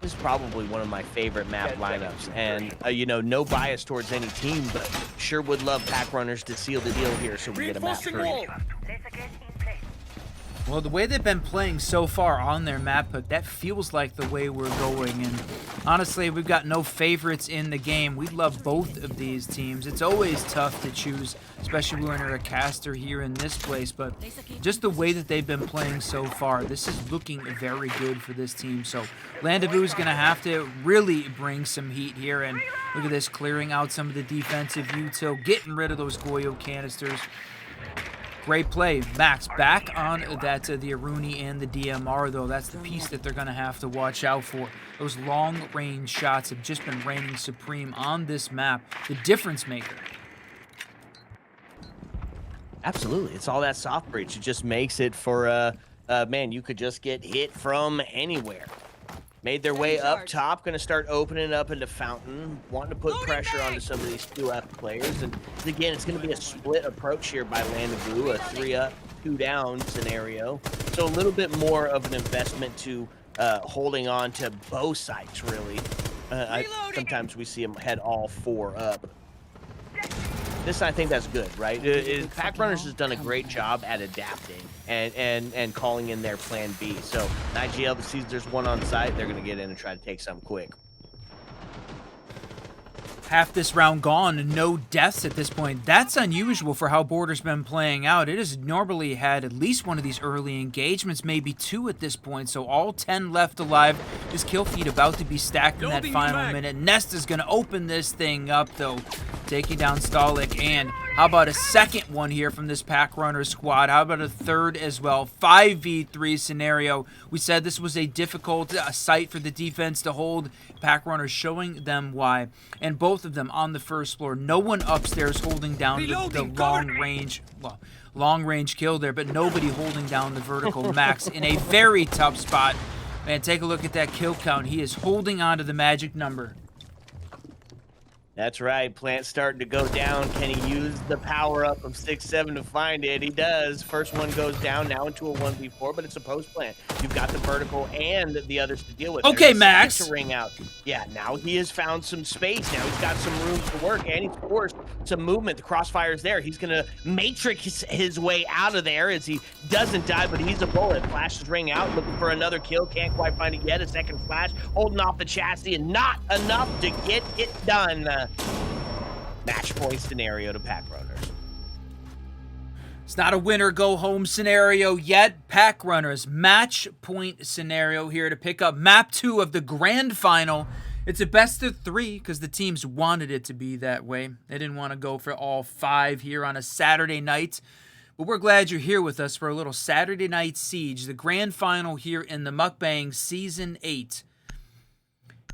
This is probably one of my favorite map lineups, and you know, no bias towards any team, but sure would love PACKRUNNERS to seal the deal here so we get a map 3. Well, the way they've been playing so far on their map pick, that feels like the way we're going. And honestly, we've got no favorites in the game. We love both of these teams. It's always tough to choose, especially when you're a caster here in this place. But just the way that they've been playing so far, this is looking very good for this team. So Landezvous is going to have to really bring some heat here. And look at this, clearing out some of the defensive util, getting rid of those Goyo canisters. Great play. Max back on that the Aruni and the DMR, though. That's the piece that they're going to have to watch out for. Those long-range shots have just been reigning supreme on this map. The difference maker. Absolutely. It's all that soft breach. It just makes it for, man, you could just get hit from anywhere. Made their way up top, going to start opening up into Fountain, wanting to put pressure onto some of these 2F players. And again, it's going to be a split approach here by Landezvous, a 3-up, 2-down scenario. So a little bit more of an investment to holding on to both sides, really. Sometimes we see them head all 4 up. I think that's good, right? PACKRUNNERS has done a great job at adapting and calling in their plan B. So IGL sees there's one on site, they're going to get in and try to take something quick. Half this round gone and no deaths at this point. That's unusual for how Border's been playing out. It has normally had at least one of these early engagements, maybe 2 at this point. So all 10 left alive. This kill feed about to be stacked in that final minute. Nesta's going to open this thing up, though, taking down Stalik. And how about a second one here from this PACKRUNNERS squad? How about a third as well? 5v3 scenario. We said this was a difficult site for the defense to hold. PACKRUNNERS showing them why. And both of them on the first floor. No one upstairs holding down the long range kill there, but nobody holding down the vertical. Max in a very tough spot. Man, take a look at that kill count. He is holding on to the magic number. That's right. Plant's starting to go down. Can he use the power-up of 6-7 to find it? He does. First one goes down, now into a 1v4, but it's a post-plant. You've got the vertical and the others to deal with. Okay, Max. To ring out. Yeah, now he has found some space. Now he's got some room to work, and he's forced some movement. The crossfire's there. He's going to matrix his way out of there as he doesn't die, but he's a bullet. Flashes ring out, looking for another kill. Can't quite find it yet. A second flash, holding off the chassis, and not enough to get it done. Match point scenario to PACKRUNNERS. It's not a winner go home scenario yet. PACKRUNNERS match point scenario here to pick up map 2 of the grand final. It's a best of 3 because the teams wanted it to be that way. They didn't want to go for all 5 here on a Saturday night. But we're glad you're here with us for a little Saturday night siege, the grand final here in the MUKBANG Season 8.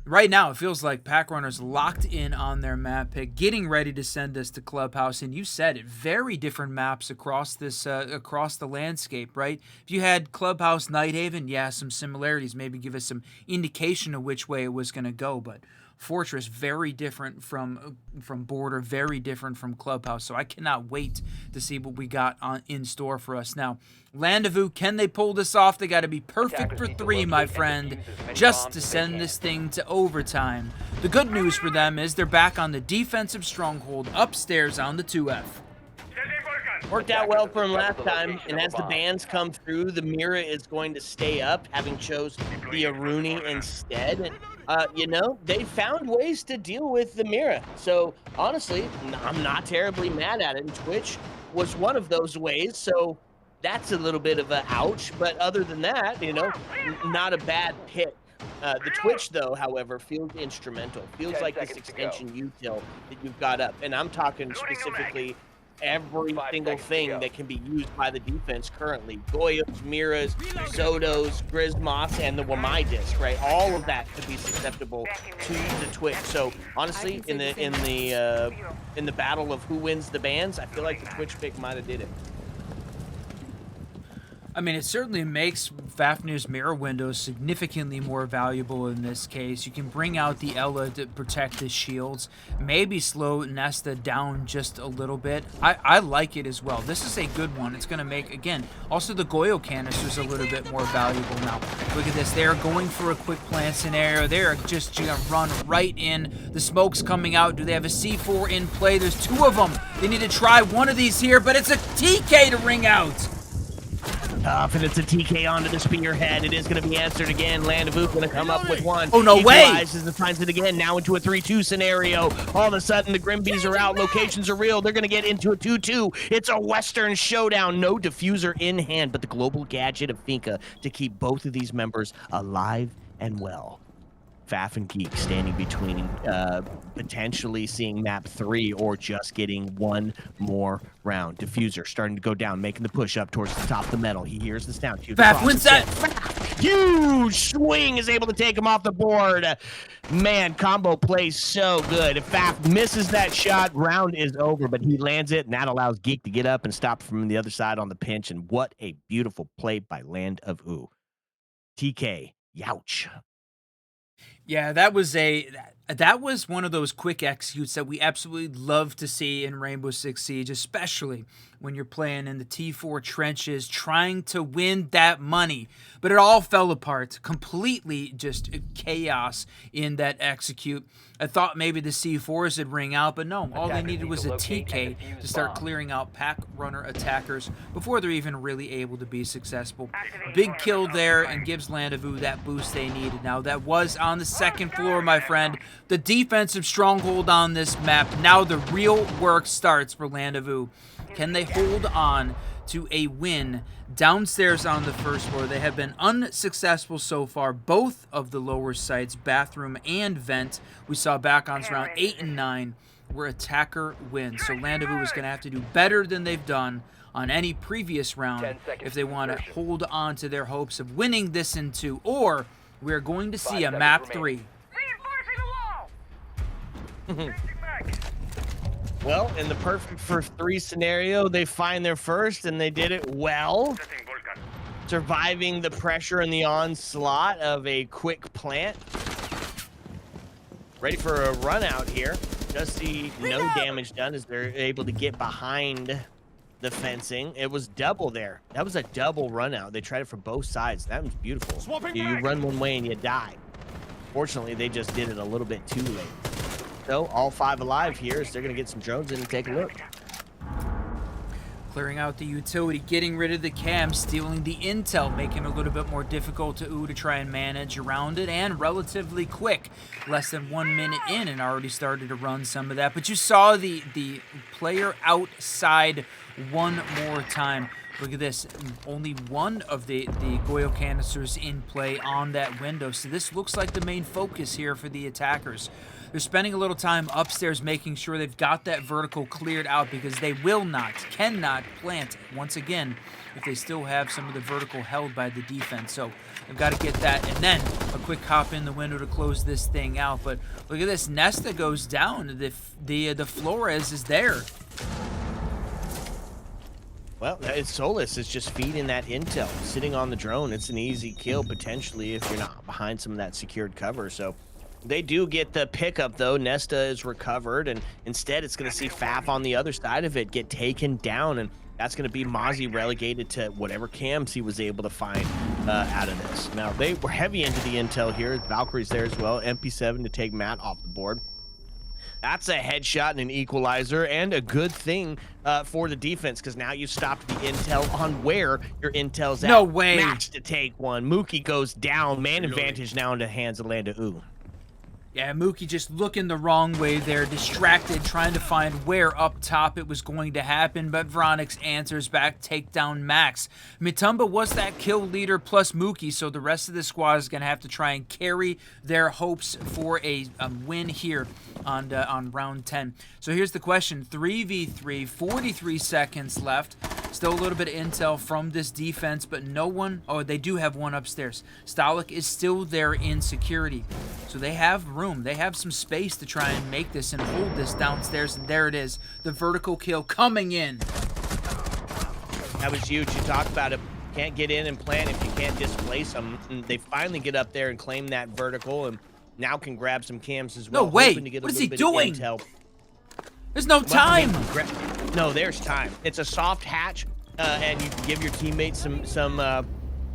Right now, it feels like PACKRUNNERS locked in on their map pick, getting ready to send us to Clubhouse. And you said it, very different maps across this across the landscape, right? If you had Clubhouse, Nighthaven, yeah, some similarities. Maybe give us some indication of which way it was going to go. But Fortress, very different from Border, very different from Clubhouse. So I cannot wait to see what we got in store for us. Now, Landezvous, can they pull this off? They got to be perfect for 3, my friend, just to send this thing to overtime. The good news for them is they're back on the defensive stronghold upstairs on the 2F. Worked out well for him last time, and as the bans come through, the Mira is going to stay up, having chose the Aruni instead. You know, they found ways to deal with the Mira. So, honestly, I'm not terribly mad at it, and Twitch was one of those ways. So, that's a little bit of a ouch. But other than that, you know, not a bad pick. The Twitch, though, however, feels instrumental. Feels 10 like this seconds to go. extension util that you've got up. And I'm talking specifically every 5 single seconds to thing go. that can be used by the defense currently. Goyos, Miras, Zodos, Grismoths, and the Wamai disc, right? All of that could be susceptible to the Twitch. So honestly, in the battle of who wins the bans, I feel like the Twitch pick might have did it. I mean, it certainly makes Fafnir's mirror windows significantly more valuable in this case. You can bring out the Ella to protect the shields, maybe slow Nesta down just a little bit. I like it as well. This is a good one. It's going to make, again, also the Goyo canister's a little bit more valuable now. Look at this. They're going for a quick plant scenario. They're just going to run right in. The smoke's coming out. Do they have a C4 in play? There's 2 of them. They need to try one of these here, but it's a TK to ring out. Tough, and it's a TK onto the spearhead. It is going to be answered again. Land of Oop going to come up with one. Oh, no way! Equalizes and finds it again. Now into a 3-2 scenario. All of a sudden, the Grimbees are out. Locations are real. They're going to get into a 2-2. It's a Western showdown. No diffuser in hand, but the global gadget of Finka to keep both of these members alive and well. Faf and Geek standing between potentially seeing map 3 or just getting one more round. Diffuser starting to go down, making the push up towards the top of the metal. He hears the sound. Faf wins that. Huge swing is able to take him off the board. Man, combo plays so good. If Faf misses that shot, round is over, but he lands it, and that allows Geek to get up and stop from the other side on the pinch. And what a beautiful play by Land of OOO. TK, youch. Yeah, that was one of those quick executes that we absolutely love to see in Rainbow Six Siege, especially when you're playing in the T4 trenches, trying to win that money. But it all fell apart, completely just chaos in that execute. I thought maybe the C4s would ring out, but no, all they needed was a TK to start clearing out pack runner attackers before they're even really able to be successful. Big kill there and gives Land of OOO that boost they needed. Now that was on the second floor, my friend. The defensive stronghold on this map. Now the real work starts for Land of OOO. Can they hold on to a win downstairs on the first floor? They have been unsuccessful so far. Both of the lower sites, bathroom and vent, we saw back on round 8 and 9, where attacker wins. So Land of OOO is going to have to do better than they've done on any previous round if they want to hold on to their hopes of winning this in 2, or we're going to see a map 3. Well, in the perfect for 3 scenario, they find their first, and they did it well. Surviving the pressure and the onslaught of a quick plant. Ready for a run out here. Just see no damage done as they're able to get behind the fencing. It was double there. That was a double run out. They tried it from both sides. That was beautiful. You run one way and you die. Fortunately, they just did it a little bit too late. So all 5 alive here, so they're going to get some drones in and take a look. Clearing out the utility, getting rid of the cam, stealing the intel, making it a little bit more difficult to OOO to try and manage around it, and relatively quick. Less than 1 minute in and already started to run some of that. But you saw the player outside one more time. Look at this. Only one of the Goyo canisters in play on that window. So this looks like the main focus here for the attackers. They're spending a little time upstairs making sure they've got that vertical cleared out, because they cannot plant once again if they still have some of the vertical held by the defense. So they've got to get that, and then a quick hop in the window to close this thing out. But look at this. Nesta goes down. The Flores is there. Well, it's Solus is just feeding that intel, sitting on the drone. It's an easy kill potentially if you're not behind some of that secured cover. So they do get the pickup, though. Nesta is recovered, and instead it's going to see Faf on the other side of it get taken down, and that's going to be Mozzie relegated to whatever cams he was able to find out of this. Now, they were heavy into the intel here. Valkyrie's there as well. MP7 to take Matt off the board. That's a headshot and an equalizer, and a good thing for the defense, because now you've stopped the intel on where your intel's at. No way. Match to take one. Mookie goes down. Man advantage now into hands of Land of OOO. Yeah, Mookie just looking the wrong way there, distracted, trying to find where up top it was going to happen, but Vronix answers back, take down Max. Mutomba was that kill leader plus Mookie, so the rest of the squad is going to have to try and carry their hopes for a win here on round 10. So here's the question, 3v3, 43 seconds left. Still a little bit of intel from this defense, but no one... Oh, they do have one upstairs. Stalik is still there in security. So they have room. They have some space to try and make this and hold this downstairs. And there it is. The vertical kill coming in. That was huge. You talked about it. Can't get in and plant if you can't displace them. And they finally get up there and claim that vertical and now can grab some cams as well. No, wait. To get what a is he little bit of doing? intel. There's no time. No, there's time. It's a soft hatch, and you can give your teammates some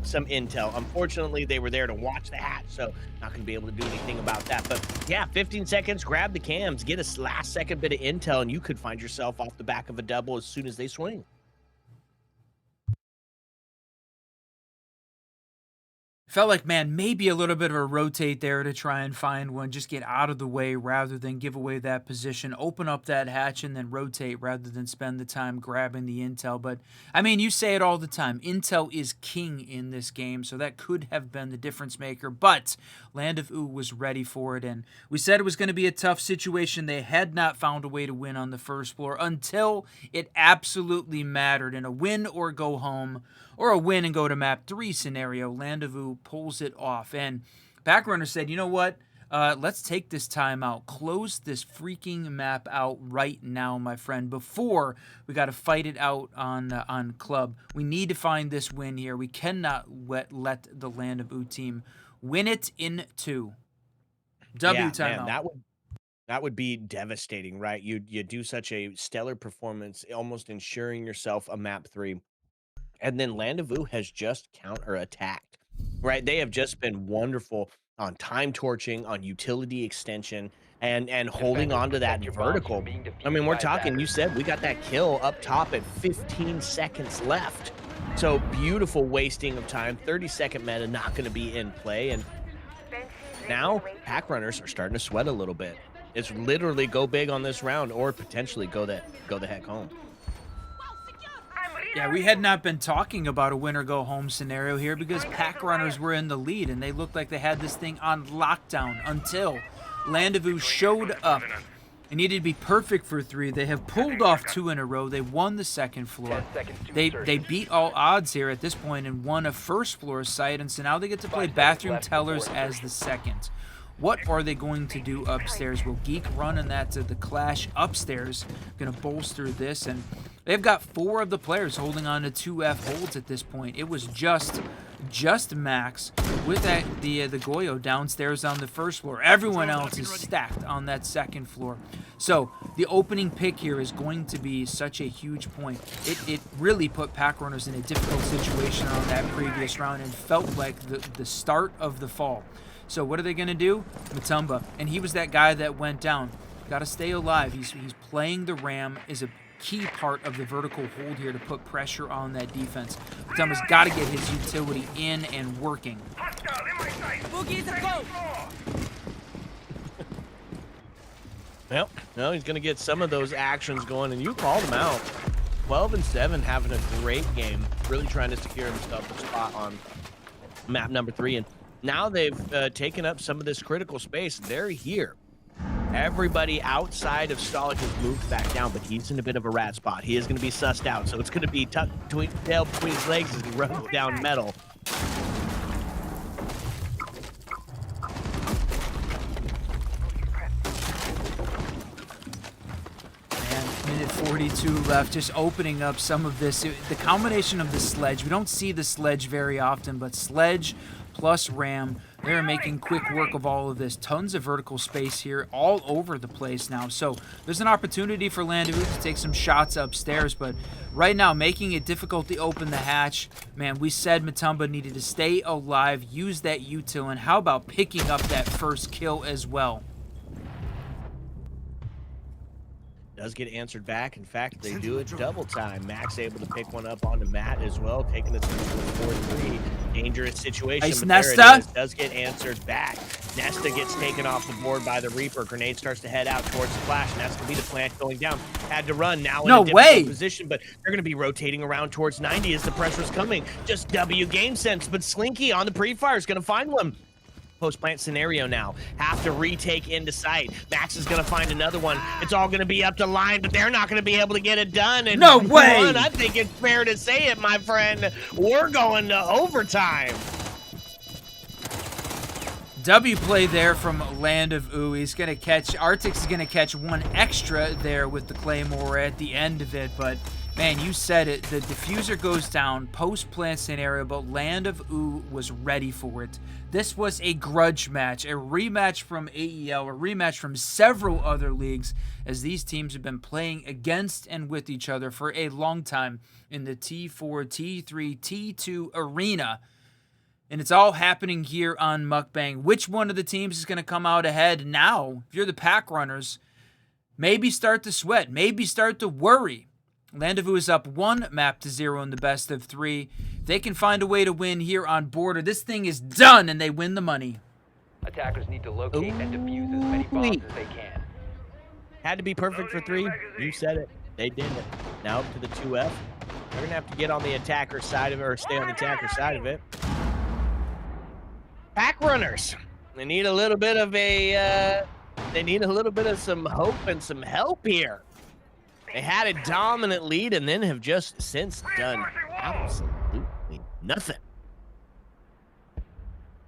intel. Unfortunately, they were there to watch the hatch, so not going to be able to do anything about that. But yeah, 15 seconds, grab the cams, get a last second bit of intel, and you could find yourself off the back of a double as soon as they swing. Felt like, man, maybe a little bit of a rotate there to try and find one. Just get out of the way rather than give away that position. Open up that hatch and then rotate rather than spend the time grabbing the intel. But, I mean, you say it all the time. Intel is king in this game, so that could have been the difference maker. But Land of OOO was ready for it, and we said it was going to be a tough situation. They had not found a way to win on the first floor until it absolutely mattered. In a win or go home, or a win and go to map 3 scenario, Land of OOO pulls it off. And PACKRUNNERS said, you know what? Let's take this time out. Close this freaking map out right now, my friend, before we got to fight it out on club. We need to find this win here. We cannot let the Land of OOO team win it in 2. Timeout. Man, that would be devastating, right? You do such a stellar performance, almost ensuring yourself a map 3. And then Land of OOO has just counterattacked, right? They have just been wonderful on time torching, on utility extension, and holding on to that vertical. I mean, we're talking, you said we got that kill up top at 15 seconds left. So beautiful wasting of time. 30-second meta not going to be in play. And now PACKRUNNERS are starting to sweat a little bit. It's literally go big on this round or potentially go the heck home. Yeah, we had not been talking about a win-or-go-home scenario here because PACKRUNNERS were in the lead, and they looked like they had this thing on lockdown until Land of OOO showed up. It needed to be perfect for 3. They have pulled off 2 in a row. They won the second floor. They beat all odds here at this point and won a first floor site, and so now they get to play Bathroom Tellers as the second. What are they going to do upstairs? Will Geek run in that to the clash upstairs? Going to bolster this, and they've got 4 of the players holding on to 2F holds at this point. It was just Max with the Goyo downstairs on the first floor. Everyone else is stacked on that second floor. So the opening pick here is going to be such a huge point. It really put PACKRUNNERS in a difficult situation on that previous round and felt like the start of the fall. So what are they going to do? Mutomba. And he was that guy that went down. Got to stay alive. He's playing the Ram, is a key part of the vertical hold here to put pressure on that defense. Mutomba's got to get his utility in and working. Well, no, he's going to get some of those actions going, and you called him out. 12-7, having a great game, really trying to secure himself a spot on map number 3. And now they've taken up some of this critical space. They're here. Everybody outside of Stalik has moved back down, but he's in a bit of a rat spot. He is going to be sussed out, so it's going to be tucked tail between his legs as he runs down metal. And minute 42 left, just opening up some of this. The combination of the sledge, we don't see the sledge very often, but sledge plus Ram, they're making quick work of all of this. Tons of vertical space here all over the place now. So there's an opportunity for Land of OOO to take some shots upstairs, but right now making it difficult to open the hatch. Man, we said Mutomba needed to stay alive, use that util, and how about picking up that first kill as well? Does get answered back. In fact, they do it double time. Max able to pick one up onto Matt as well, taking us into a 4-3. Dangerous situation. Nice but Nesta. there it is. Does get answered back. Nesta gets taken off the board by the Reaper. Grenade starts to head out towards the flash, and that's going to be the plant going down. Had to run now in a difficult position, but they're going to be rotating around towards 90 as the pressure's coming. Just W game sense, but Slinky on the pre-fire is going to find one. Post-plant scenario now. Have to retake into sight. Max is going to find another one. It's all going to be up to line, but they're not going to be able to get it done. And no way! I think it's fair to say it, my friend. We're going to overtime. W play there from Land of OOO. He's going to catch, Artix is going to catch one extra there with the Claymore at the end of it, but man, you said it. The diffuser goes down, post-plant scenario, but Land of OOO was ready for it. This was a grudge match, a rematch from AEL, a rematch from several other leagues, as these teams have been playing against and with each other for a long time in the T4, T3, T2 arena. And it's all happening here on MUKBANG. Which one of the teams is going to come out ahead now? If you're the PACKRUNNERS, maybe start to sweat, maybe start to worry. Land of OOO is up 1-0 in the best of 3. They can find a way to win here on Border. This thing is done, and they win the money. Attackers need to locate and defuse as many bombs as they can. Had to be perfect for 3. You said it. They did it. Now up to the 2F. They're going to have to get on the attacker side of it, or stay on the attacker side of it. PACKRUNNERS. They need a little bit of some hope and some help here. They had a dominant lead and then have just since done absolutely nothing.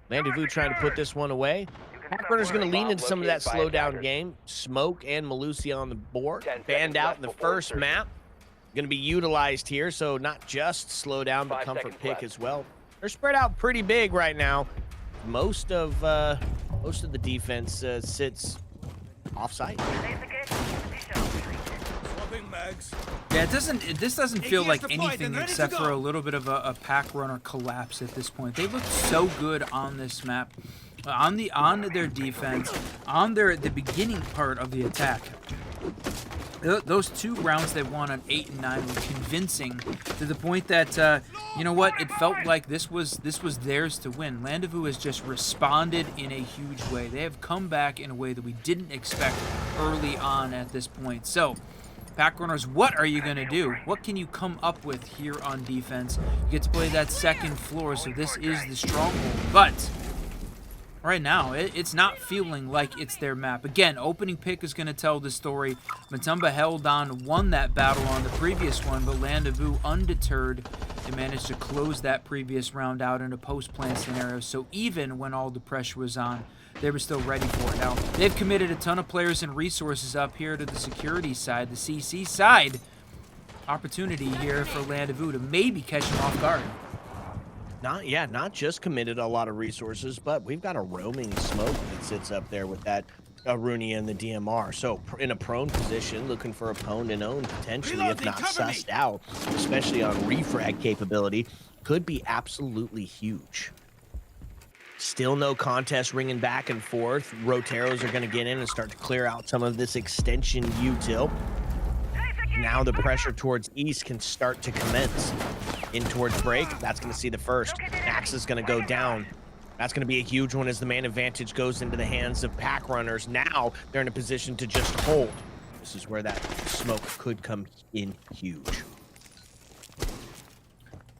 Land of OOO trying to put this one away. PACKRUNNERS going to lean into some of that slowdown game. Smoke and Malusia on the board. Banned out in the first map. Going to be utilized here, so not just slow down, but comfort pick as well. They're spread out pretty big right now. Most of the defense sits off-site. Yeah, this doesn't feel like anything except for a little bit of a PACKRUNNER collapse at this point. They look so good on this map, on their defense, on the beginning part of the attack. Those 2 rounds they won on 8 and 9 were convincing to the point that you know what, it felt like this was theirs to win. Land of OOO has just responded in a huge way. They have come back in a way that we didn't expect early on at this point. So PACKRUNNERS, what are you going to do? What can you come up with here on defense? You get to play that second floor, so this is the stronghold. But right now, it's not feeling like it's their map. Again, opening pick is going to tell the story. Matumba held on, won that battle on the previous one, but Land of OOO, undeterred, they managed to close that previous round out in a post-plant scenario. So even when all the pressure was on, they were still ready for it. Now, they've committed a ton of players and resources up here to the security side, the CC side. Opportunity here for Land of OOO to maybe catch them off guard. Not just committed a lot of resources, but we've got a roaming smoke that sits up there with that Arunia and the DMR. So in a prone position, looking for a pwned and owned potentially, if not sussed out, especially on refrag capability, could be absolutely huge. Still no contest ringing back and forth. Roteros are going to get in and start to clear out some of this extension util. Now the pressure towards east can start to commence. In towards break, that's going to see the first. Axe is going to go down. That's going to be a huge one as the man advantage goes into the hands of PACKRUNNERS. Now they're in a position to just hold. This is where that smoke could come in huge.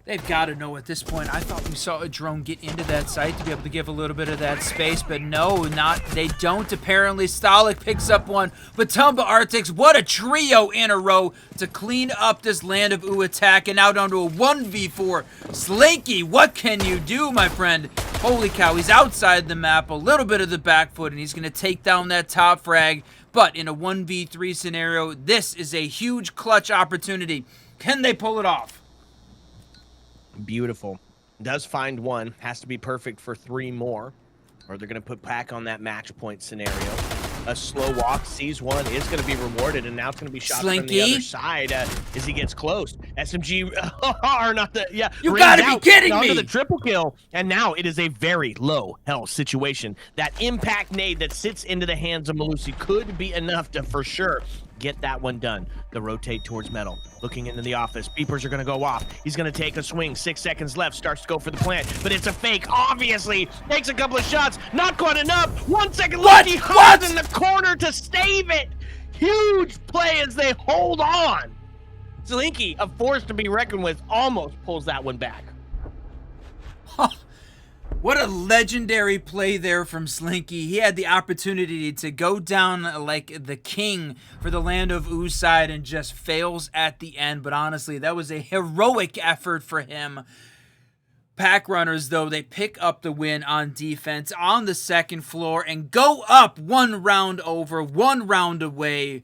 They've got to know at this point. I thought we saw a drone get into that site to be able to give a little bit of that space, but no, they don't apparently. Stalik picks up one, but Tumba Artix, what a trio in a row to clean up this Land of OOO attack, and now down to a 1v4. Slinky, what can you do, my friend? Holy cow, he's outside the map, a little bit of the back foot, and he's going to take down that top frag, but in a 1v3 scenario, this is a huge clutch opportunity. Can they pull it off? Beautiful. Does find one. Has to be perfect for 3 more, or they're going to put Pack on that match point scenario. A slow walk, sees one, is going to be rewarded, and now it's going to be shot from the other side as he gets close. SMG, or not the, yeah. You got to be kidding me! The triple kill, and now it is a very low health situation. That impact nade that sits into the hands of Malusi could be enough to, for sure, get that one done. The rotate towards metal. Looking into the office. Beepers are going to go off. He's going to take a swing. 6 seconds left. Starts to go for the plant, but it's a fake. Obviously, takes a couple of shots. Not quite enough. 1 second left. He hides in the corner to save it. Huge play as they hold on. Slinky, a force to be reckoned with, almost pulls that one back. What a legendary play there from Slinky. He had the opportunity to go down like the king for the Land of OOO side and just fails at the end. But honestly, that was a heroic effort for him. PACKRUNNERS, though, they pick up the win on defense on the second floor and go up 1 round over, 1 round away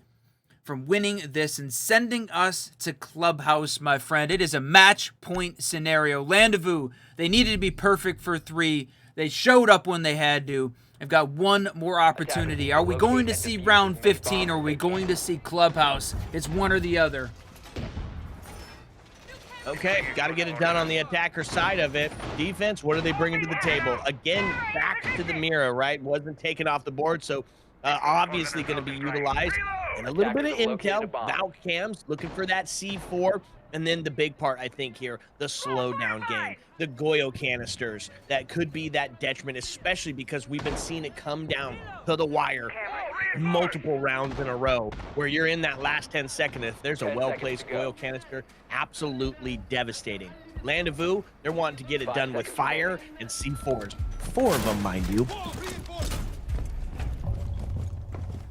from winning this and sending us to Clubhouse, my friend. It is a match point scenario. Land of OOO, they needed to be perfect for 3. They showed up when they had to. They've got 1 more opportunity. Are we going to see round 15 or are we going to see Clubhouse? It's one or the other. Okay, got to get it done on the attacker side of it. Defense, what are they bringing to the table? Again, back to the mirror, right? Wasn't taken off the board, so obviously going to be utilized. And a little bit of intel, Valk cams, looking for that C4. And then the big part, I think, here, the slowdown game, the Goyo canisters. That could be that detriment, especially because we've been seeing it come down to the wire multiple rounds in a row, where you're in that last 10 seconds. If there's a well-placed Goyo canister, absolutely devastating. Land of OOO, they're wanting to get it done with fire and C4s. 4 of them, mind you.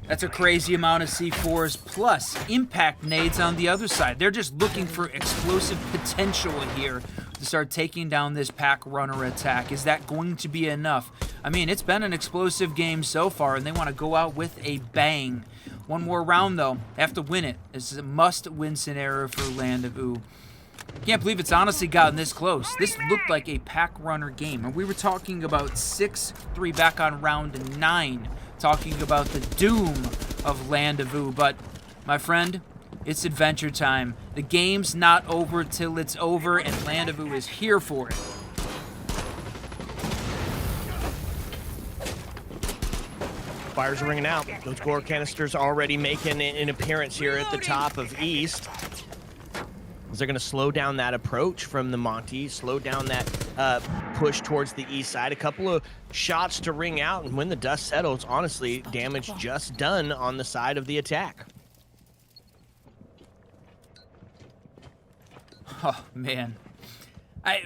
That's a crazy amount of C4s plus impact nades on the other side. They're just looking for explosive potential here to start taking down this PACKRUNNER attack. Is that going to be enough? I mean, it's been an explosive game so far, and they want to go out with a bang. 1 more round, though. They have to win it. This is a must-win scenario for Land of OOO. Can't believe it's honestly gotten this close. This looked like a PACKRUNNER game, and we were talking about 6-3 back on round 9. Talking about the doom of Land of OOO, but my friend, it's adventure time. The game's not over till it's over, and Land of OOO is here for it. Fires are ringing out. Those Gore canisters already making an appearance here at the top of East. They're going to slow down that approach from the Monty, slow down that push towards the east side. A couple of shots to ring out, and when the dust settles, honestly, damage just done on the side of the attack. Oh, man.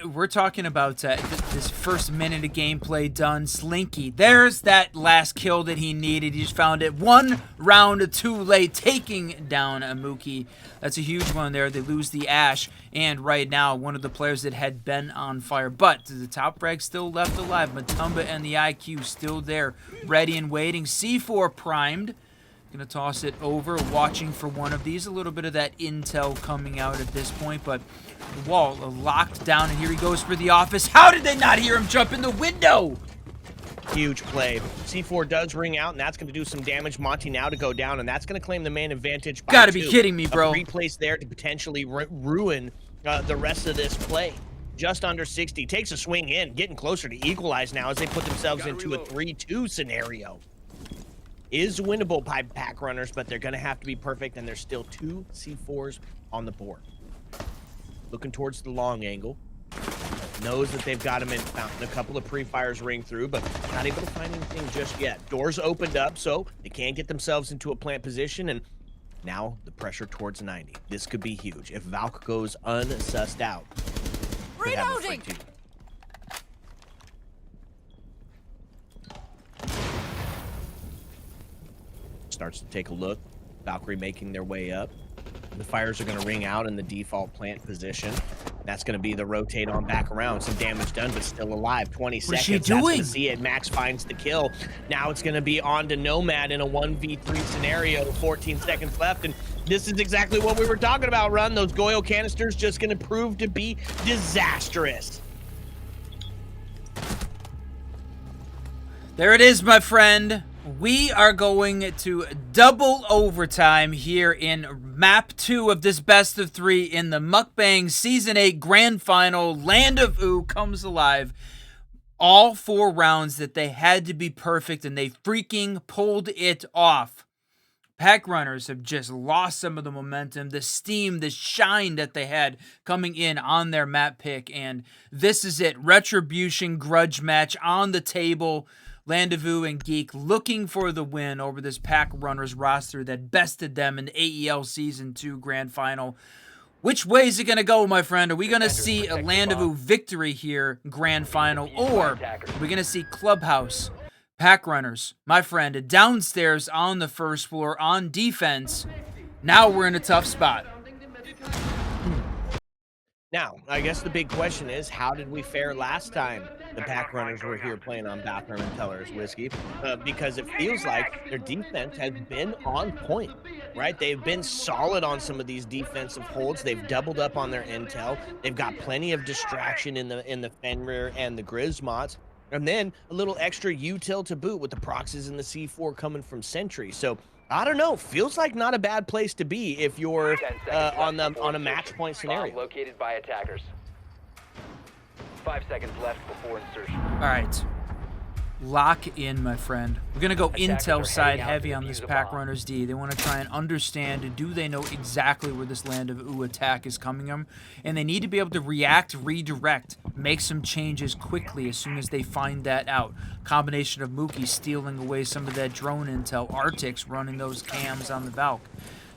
We're talking about this first minute of gameplay done. Slinky, there's that last kill that he needed. He just found it 1 round too late, taking down Mookie. That's a huge one there. They lose the Ash, and right now, one of the players that had been on fire. But the top frag still left alive. Matumba and the IQ still there, ready and waiting. C4 primed. Gonna toss it over, watching for one of these. A little bit of that intel coming out at this point, but the wall locked down, and here he goes for the office. How did they not hear him jump in the window? Huge play. C4 does ring out, and that's going to do some damage. Monty now to go down, and that's going to claim the man advantage by Gotta 2. be kidding me, bro. A free place there to potentially ruin the rest of this play. Just under 60. Takes a swing in, getting closer to equalize now as they put themselves into a 3-2 scenario. Is winnable by PACKRUNNERS, but they're going to have to be perfect, and there's still 2 C4s on the board. Looking towards the long angle. Knows that they've got him in fountain. A couple of pre-fires ring through, but not able to find anything just yet. Doors opened up, so they can get themselves into a plant position, and now the pressure towards 90. This could be huge. If Valk goes unsussed out, could have a free team. Starts to take a look. Valkyrie making their way up. The fires are going to ring out in the default plant position. That's going to be the rotate on back around. Some damage done, but still alive. 20 seconds. What's she That's doing? going to see it. Max finds the kill. Now it's going to be on to Nomad in a 1v3 scenario. 14 seconds left, and this is exactly what we were talking about, Run. Those Goyo canisters just going to prove to be disastrous. There it is, my friend. We are going to double overtime here in map 2 of this best of 3 in the MUKBANG Season 8 Grand Final. Land of OOO comes alive. All 4 rounds that they had to be perfect, and they freaking pulled it off. PACKRUNNERS have just lost some of the momentum, the steam, the shine that they had coming in on their map pick. And this is it. Retribution grudge match on the table. Land of OOO and Geek looking for the win over this PACKRUNNERS roster that bested them in the AEL Season 2 Grand Final. Which way is it going to go, my friend? Are we going to see a Land of OOO victory here, Grand Final, or are we going to see Clubhouse, PACKRUNNERS, my friend, downstairs on the first floor on defense? Now we're in a tough spot. Now, I guess the big question is, how did we fare last time the PACKRUNNERS were here playing on Bathroom and Tellers Whiskey? Because it feels like their defense has been on point, right? They've been solid on some of these defensive holds. They've doubled up on their intel. They've got plenty of distraction in the Fenrir and the Grismots. And then a little extra util to boot with the proxies and the C4 coming from Sentry. So I don't know. Feels like not a bad place to be if you're on a match point scenario. Located by attackers. 5 seconds left before insertion. All right. Lock in, my friend. We're going to go intel side heavy on this PACKRUNNERS D. They want to try and understand, do they know exactly where this Land of OOO attack is coming from? And they need to be able to react, redirect, make some changes quickly as soon as they find that out. Combination of Mookie stealing away some of that drone intel, Arctic's running those cams on the Valk.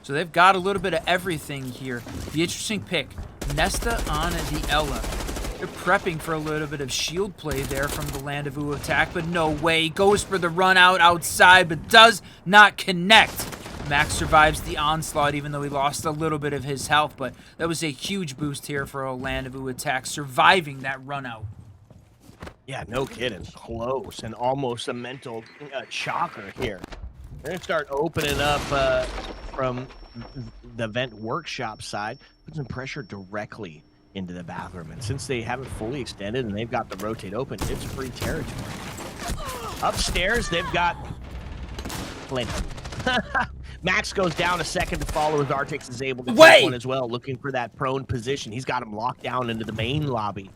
So they've got a little bit of everything here. The interesting pick, Nesta on the Ella. They're prepping for a little bit of shield play there from the Land of OOO attack, but no way. Goes for the run out outside, but does not connect. Max survives the onslaught, even though he lost a little bit of his health, but that was a huge boost here for a Land of OOO attack, surviving that run out. Yeah, no kidding. Close and almost a mental shocker here. We're going to start opening up from the vent workshop side, put some pressure directly into the bathroom. And since they haven't fully extended and they've got the rotate open, it's free territory. Upstairs, they've got plenty. Max goes down a second to follow as Artix is able to take one as well, looking for that prone position. He's got him locked down into the main lobby.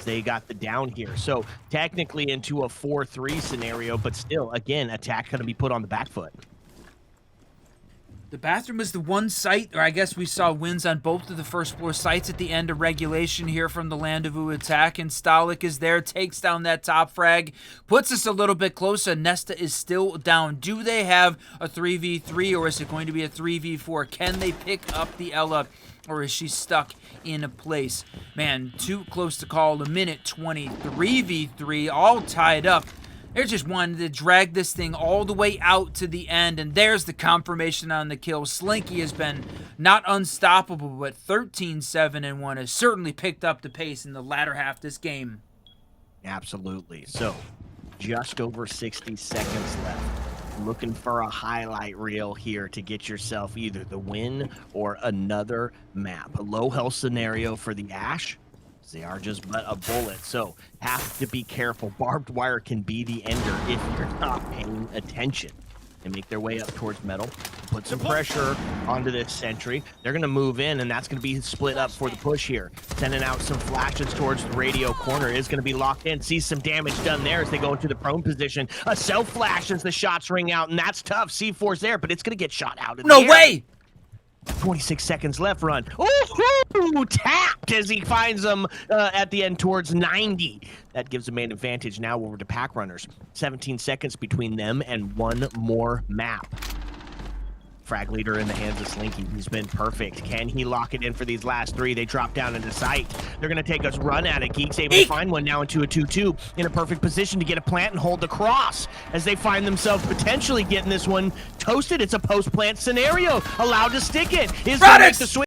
They got the down here. So technically into a 4-3 scenario, but still, again, attack going to be put on the back foot. The bathroom is the one site, or I guess we saw wins on both of the first floor sites at the end of regulation here from the Land of OOO attack, and Stalik is there, takes down that top frag, puts us a little bit closer. Nesta is still down. Do they have a 3v3, or is it going to be a 3v4? Can they pick up the Ella, or is she stuck in a place? Man, too close to call. A minute 20, 3v3, all tied up. They're just wanting to drag this thing all the way out to the end, and there's the confirmation on the kill. Slinky has been not unstoppable, but 13-7-1 has certainly picked up the pace in the latter half of this game. Absolutely. So, just over 60 seconds left. Looking for a highlight reel here to get yourself either the win or another map. A low health scenario for the Ash. They are just but a bullet, so have to be careful. Barbed wire can be the ender if you're not paying attention. They make their way up towards metal, put some pressure onto this sentry. They're going to move in, and that's going to be split up for the push here. Sending out some flashes towards the radio corner. Is going to be locked in. Sees some damage done there as they go into the prone position. A self-flash as the shots ring out, and that's tough. C4's there, but it's going to get shot out. No way! 26 seconds left, run. Ooh, tapped as he finds them at the end towards 90. That gives them an advantage now over to PACKRUNNERS. 17 seconds between them and one more map. Frag leader in the hands of Slinky. He's been perfect. Can he lock it in for these last three? They drop down into sight. They're going to take us run at it. Geek's able to find one now into a 2-2 in a perfect position to get a plant and hold the cross as they find themselves potentially getting this one toasted. It's a post-plant scenario. Allowed to stick it. Is going to make the swing.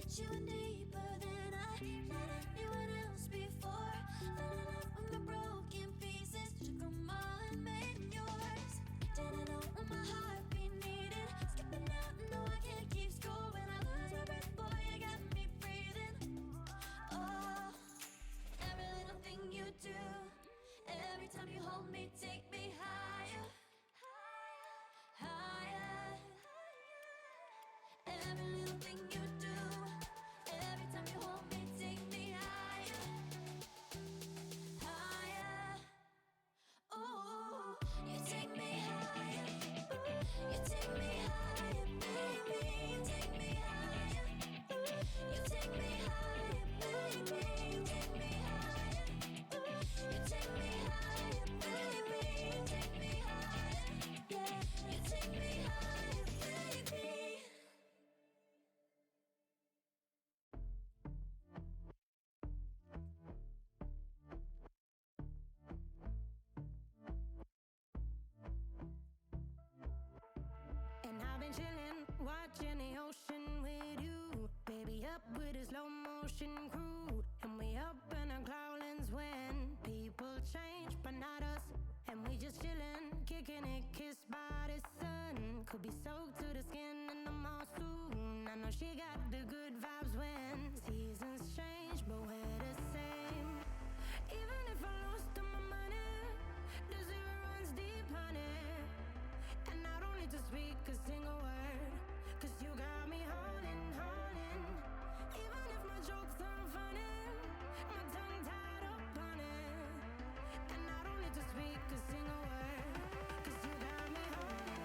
let you in deeper than I let anyone else before. Fell in love with my broken pieces, took them all and made them yours. Didn't know what my heartbeat needed. Skipping out, no, I can't keep score. When I lose my breath, boy, you got me breathing. Oh, every little thing you do, every time you hold me, take me higher, higher. Every little thing you do, every time you hold me, take me higher, higher. Ooh, you take me higher. You take me higher, baby. You take me higher. You take me higher, baby. You take me higher. You take me higher, baby. You take me higher. Yeah, you take me higher, baby. And I've been chillin', watching the ocean with you. Baby, up with a slow motion crew. And we up in our cloudlands when people change, but not us. And we just chillin', kicking it, kissed by the sun. Could be soaked to the skin in the mall soon. I know she got the good vibes when seasons change, but we're the same. Even if I lost all my money, the zero runs deep, honey. And I don't need to speak a single word, 'cause you got me holding, holding. Even if my jokes aren't funny, my tongue tied up on it. And I don't need to speak a single word, 'cause you got me holding,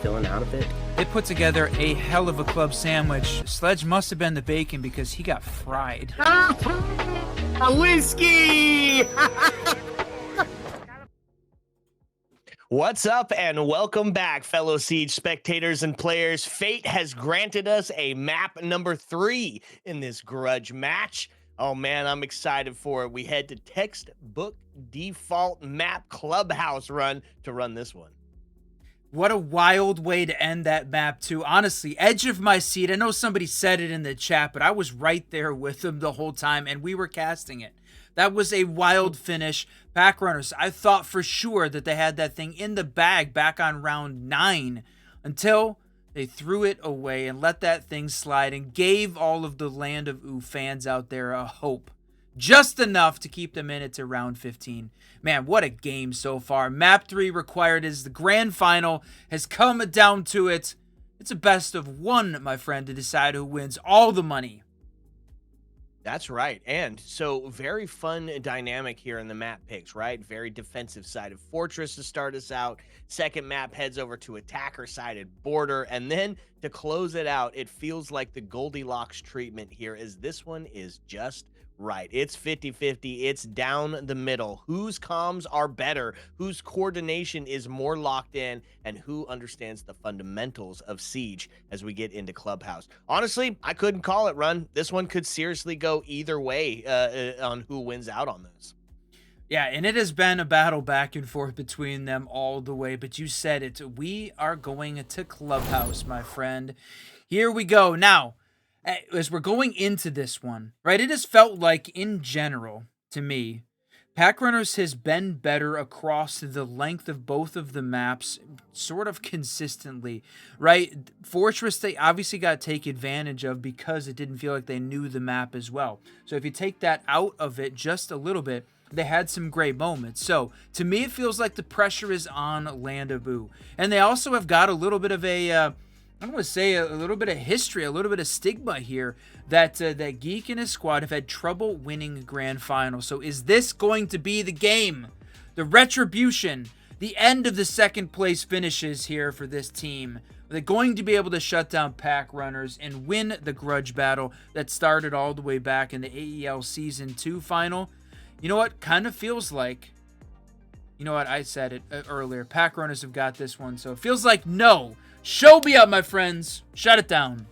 filling out of it. They put together a hell of a club sandwich. Sledge must have been the bacon because he got fried. A whiskey! What's up and welcome back, fellow Siege spectators and players. Fate has granted us a map number 3 in this grudge match. Oh man, I'm excited for it. We head to textbook default map clubhouse run to run this one. What a wild way to end that map, too. Honestly, edge of my seat. I know somebody said it in the chat, but I was right there with them the whole time, and we were casting it. That was a wild finish. PACKRUNNERS, I thought for sure that they had that thing in the bag back on round 9 until they threw it away and let that thing slide and gave all of the Land of OOO fans out there a hope. Just enough to keep them in it to round 15. Man, what a game so far. Map 3 required as the grand final has come down to it. It's a best of 1, my friend, to decide who wins all the money. That's right. And so very fun dynamic here in the map picks, right? Very defensive sided fortress to start us out. Second map heads over to attacker sided border. And then to close it out, it feels like the Goldilocks treatment here is this one is just right. It's 50-50. It's down the middle. Whose comms are better? Whose coordination is more locked in? And who understands the fundamentals of Siege as we get into Clubhouse? Honestly, I couldn't call it, Run. This one could seriously go either way on who wins out on this. Yeah, and it has been a battle back and forth between them all the way, but you said it. We are going to Clubhouse, my friend. Here we go. Now, as we're going into this one, right, it has felt like, in general, to me, PACKRUNNERS has been better across the length of both of the maps, sort of consistently, right? Fortress, they obviously got to take advantage of because it didn't feel like they knew the map as well. So if you take that out of it just a little bit, they had some great moments. So to me, it feels like the pressure is on Land of OOO. And they also have got a little bit of a... I want to say a little bit of history, a little bit of stigma here that that Geek and his squad have had trouble winning grand finals. So is this going to be the game? The retribution, the end of the second place finishes here for this team. Are they going to be able to shut down PACKRUNNERS and win the grudge battle that started all the way back in the AEL Season 2 final? You know what? Kind of feels like, you know what? I said it earlier. PACKRUNNERS have got this one. So it feels like no. Show me up, my friends. Shut it down.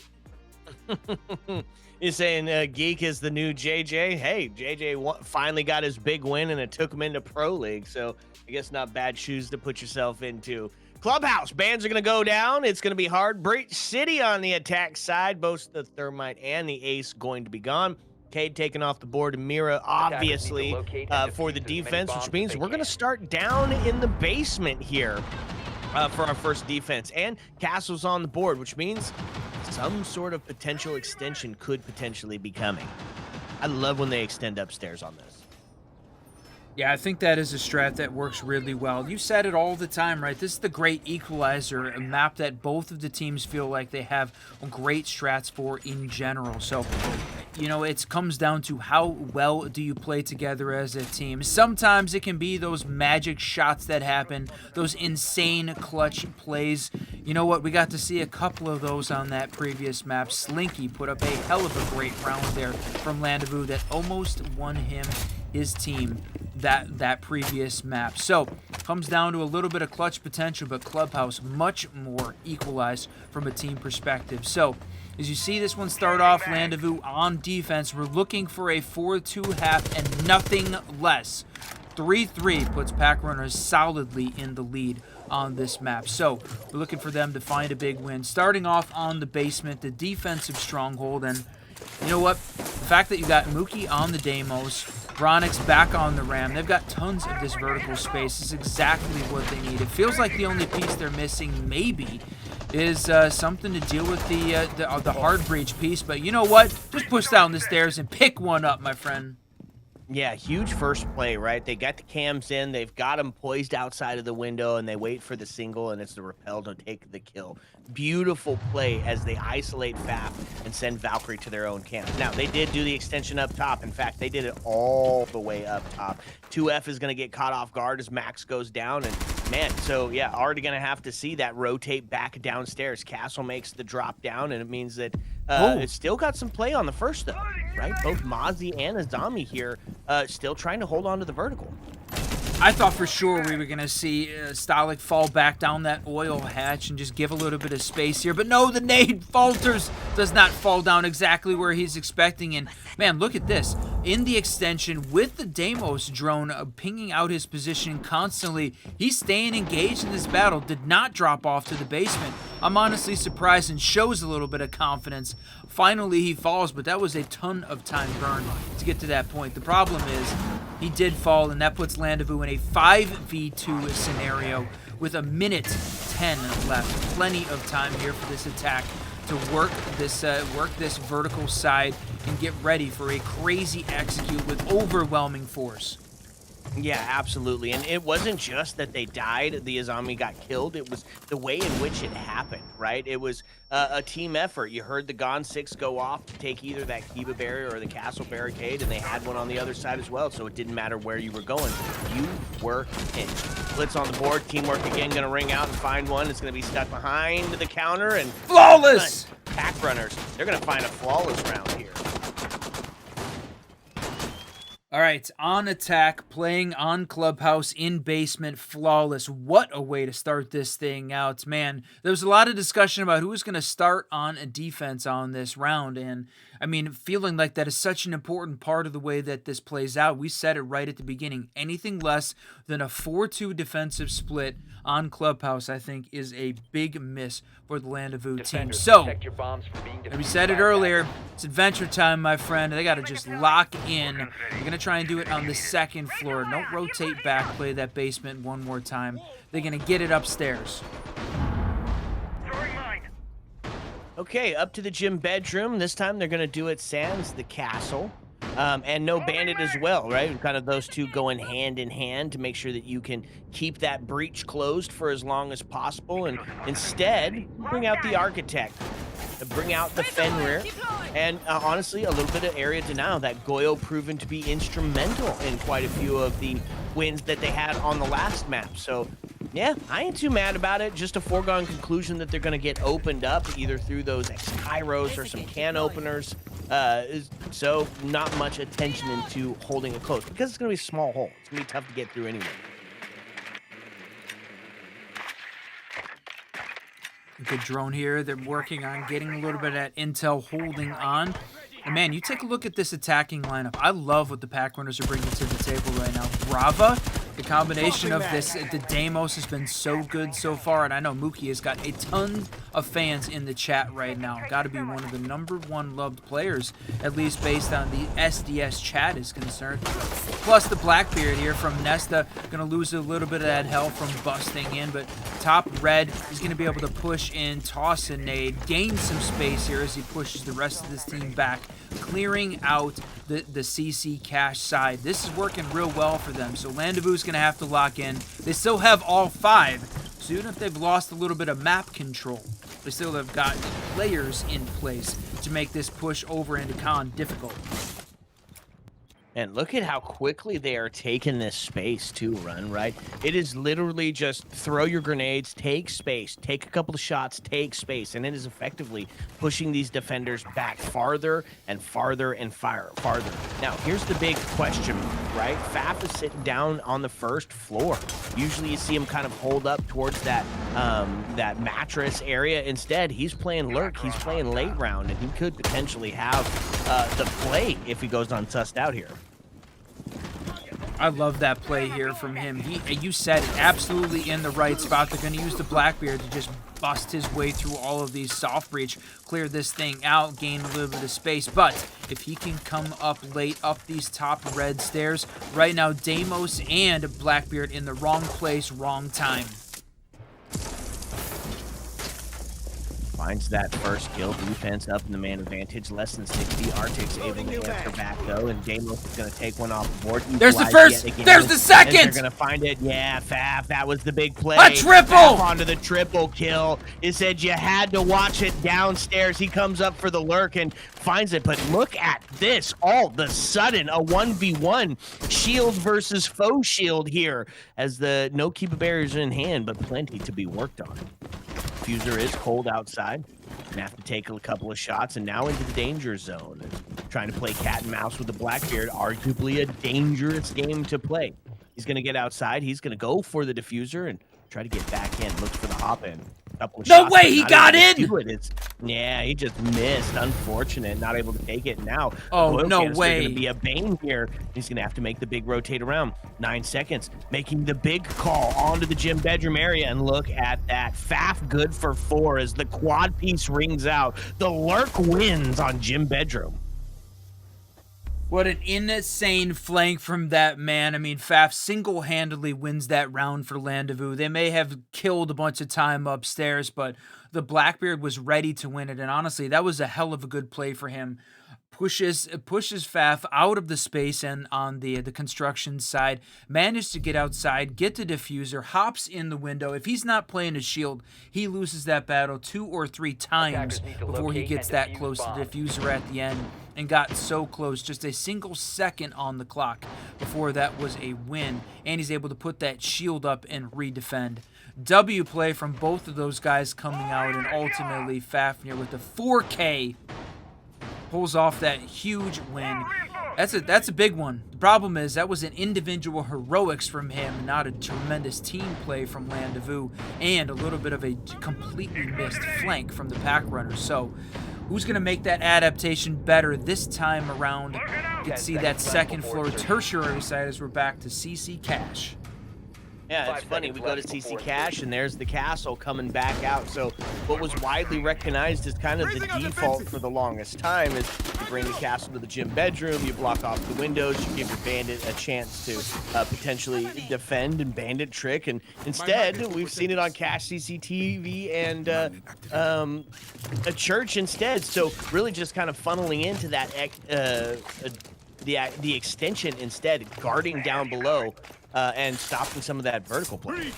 You're saying Geek is the new JJ? Hey, JJ finally got his big win, and it took him into Pro League. So I guess not bad shoes to put yourself into. Clubhouse, bands are going to go down. It's going to be hard. Breach City on the attack side. Both the Thermite and the Ace going to be gone. Cade taking off the board. Mira, obviously, for the defense, which means we're going to start down in the basement here. For our first defense, and Castle's on the board, which means some sort of potential extension could potentially be coming. I love when they extend upstairs on this. Yeah, I think that is a strat that works really well. You said it all the time, right? This is the great equalizer, a map that both of the teams feel like they have great strats for in general. So, you know, it comes down to how well do you play together as a team. Sometimes it can be those magic shots that happen, those insane clutch plays. You know what? We got to see a couple of those on that previous map. Slinky put up a hell of a great round there from Land of OOO that almost won his team that previous map. So comes down to a little bit of clutch potential, but Clubhouse much more equalized from a team perspective. So as you see this one start off, Land of OOO on defense, we're looking for a 4-2 half and nothing less. 3-3 puts PACKRUNNERS solidly in the lead on this map. So we're looking for them to find a big win. Starting off on the basement, the defensive stronghold, and you know what? The fact that you got Mookie on the Deimos, Bronix back on the Ram, they've got tons of this vertical space. This is exactly what they need. It feels like the only piece they're missing, maybe, is something to deal with the hard breach piece. But you know what? Just push down the stairs and pick one up, my friend. Yeah, huge first play, right? They got the cams in, they've got them poised outside of the window, and they wait for the single, and it's the rappel to take the kill. Beautiful play as they isolate FAF and send Valkyrie to their own camp. Now, they did do the extension up top. In fact, they did it all the way up top. 2F is going to get caught off guard as Max goes down, and Man, so yeah, already gonna have to see that rotate back downstairs. Castle makes the drop down, and it means that it's still got some play on the first though, right? Both Mozzie and Azami here still trying to hold on to the vertical. I thought for sure we were going to see Stalik fall back down that oil hatch and just give a little bit of space here. But no, the nade falters, does not fall down exactly where he's expecting. And man, look at this. In the extension with the Deimos drone pinging out his position constantly, he's staying engaged in this battle, did not drop off to the basement. I'm honestly surprised and shows a little bit of confidence. Finally, he falls, but that was a ton of time burned to get to that point. The problem is he did fall, and that puts Landavou in a 5v2 scenario with 1:10 left. Plenty of time here for this attack to work this vertical side and get ready for a crazy execute with overwhelming force. Yeah, absolutely. And it wasn't just that they died, the Azami got killed. It was the way in which it happened, right? It was a team effort. You heard the Gon 6 go off to take either that Kiba barrier or the castle barricade, and they had one on the other side as well, so it didn't matter where you were going. You were pinched. Blitz on the board. Teamwork again going to ring out and find one. It's going to be stuck behind the counter. And flawless! Pack runners. They're going to find a flawless round here. All right, on attack, playing on Clubhouse, in basement, flawless. What a way to start this thing out. Man, there was a lot of discussion about who was going to start on a defense on this round. And, I mean, feeling like that is such an important part of the way that this plays out. We said it right at the beginning. Anything less than a 4-2 defensive split on Clubhouse, I think, is a big miss for the Landavou team. So, we said it earlier, it's adventure time, my friend. They got to just lock in. They're going to try and do it on the second floor. Don't rotate back, play that basement one more time. They're going to get it upstairs. Okay, up to the gym bedroom. This time they're going to do it sans the castle. And no bandit as well, right? Kind of those two going hand in hand to make sure that you can keep that breach closed for as long as possible. And instead, bring out the architect, bring out the Fenrir, and honestly, a little bit of area denial. That Goyo proven to be instrumental in quite a few of the wins that they had on the last map. So yeah, I ain't too mad about it. Just a foregone conclusion that they're going to get opened up either through those Kairos or some can openers. So not much attention into holding it close because it's going to be a small hole. It's going to be tough to get through anyway. Good drone here. They're working on getting a little bit of that intel, holding on. And man, you take a look at this attacking lineup. I love what the pack runners are bringing to the table right now. Brava, the combination of this, the Deimos has been so good so far, and I know Mookie has got a ton of fans in the chat right now. Got to be one of the #1 loved players, at least based on the SDS chat is concerned. Plus the Blackbeard here from Nesta, going to lose a little bit of that health from busting in, but top red is going to be able to push in, toss a nade, gain some space here as he pushes the rest of this team back, clearing out the CC cache side. This is working real well for them, so Landavou's going to have to lock in. They still have all 5, so even if they've lost a little bit of map control, they still have got players in place to make this push over into Khan difficult. And look at how quickly they are taking this space too, Run, right? It is literally just throw your grenades, take space, take a couple of shots, take space, and it is effectively pushing these defenders back farther and farther and farther. Now, here's the big question, right? Faf is sitting down on the first floor. Usually you see him kind of hold up towards that that mattress area. Instead, he's playing lurk, he's playing late round, and he could potentially have the play if he goes unsussed out here. I love that play here from him. You said it, absolutely in the right spot. They're going to use the Blackbeard to just bust his way through all of these soft breach, clear this thing out, gain a little bit of space. But if he can come up late, up these top red stairs, right now Deimos and Blackbeard in the wrong place, wrong time. Finds that first kill. Defense up in the man advantage. Less than 60. Arctic's able to answer back, though, and Damos is going to take one off the board. There's the first. There's the second. They're going to find it. Yeah, Faf, that was the big play. A triple. Faf onto the triple kill. It said you had to watch it downstairs. He comes up for the lurk and finds it. But look at this. All of a sudden, a 1v1 shield versus faux shield here, as the no keeper barriers in hand, but plenty to be worked on. Diffuser is cold outside. Gonna have to take a couple of shots, and now into the danger zone. Trying to play cat and mouse with the Blackbeard, arguably a dangerous game to play. He's gonna get outside. He's gonna go for the diffuser and try to get back in. Looks for the hop in. Couple of No shots, way, but he not got able to in! do it. Yeah, he just missed. Unfortunate, not able to take it. Now, Oh, the no canister way. Gonna be a bane here. He's gonna have to make the big rotate around. 9 seconds, making the big call onto the gym bedroom area, and look at that. Faf good for 4 as the quad piece rings out. The lurk wins on gym bedroom. What an insane flank from that man. I mean, Faf single-handedly wins that round for Landezvous. They may have killed a bunch of time upstairs, but the Blackbeard was ready to win it. And honestly, that was a hell of a good play for him. Pushes Faf out of the space and on the construction side, managed to get outside, get the diffuser, hops in the window. If he's not playing a shield, he loses that battle 2 or 3 times before he gets that close to the diffuser at the end, and got so close, just a single second on the clock before that was a win, and he's able to put that shield up and redefend. W play from both of those guys coming out, and ultimately Fafnir with the 4K pulls off that huge win. That's a big one. The problem is that was an individual heroics from him, not a tremendous team play from Landezvous, and a little bit of a completely missed flank from the PACKRUNNERS. So who's going to make that adaptation better this time around? You can see that second floor tertiary side as we're back to CC Cash. Yeah, it's funny. We go to CC Cash, and there's the castle coming back out. So what was widely recognized as kind of the default for the longest time is you bring the castle to the gym bedroom, you block off the windows, you give your bandit a chance to potentially defend and bandit trick. And instead, we've seen it on Cash CCTV and a church instead. So really just kind of funneling into that the extension instead, guarding down below. And stopping some of that vertical play.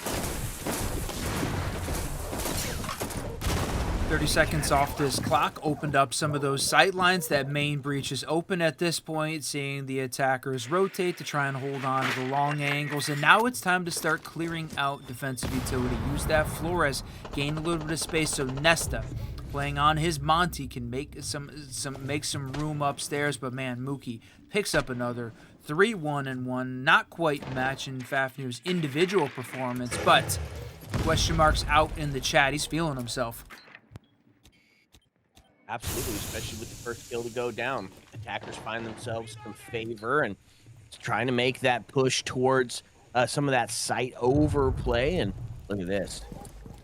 30 seconds off this clock opened up some of those sight lines. That main breach is open at this point, seeing the attackers rotate to try and hold on to the long angles. And now it's time to start clearing out defensive utility. Use that Flores, gain a little bit of space so Nesta, playing on his Monty, can make some room upstairs. But man, Mookie picks up another 3-1-1, not quite matching Fafnir's individual performance, but question marks out in the chat. He's feeling himself. Absolutely, especially with the first kill to go down. Attackers find themselves some favor and trying to make that push towards some of that sight overplay. And look at this.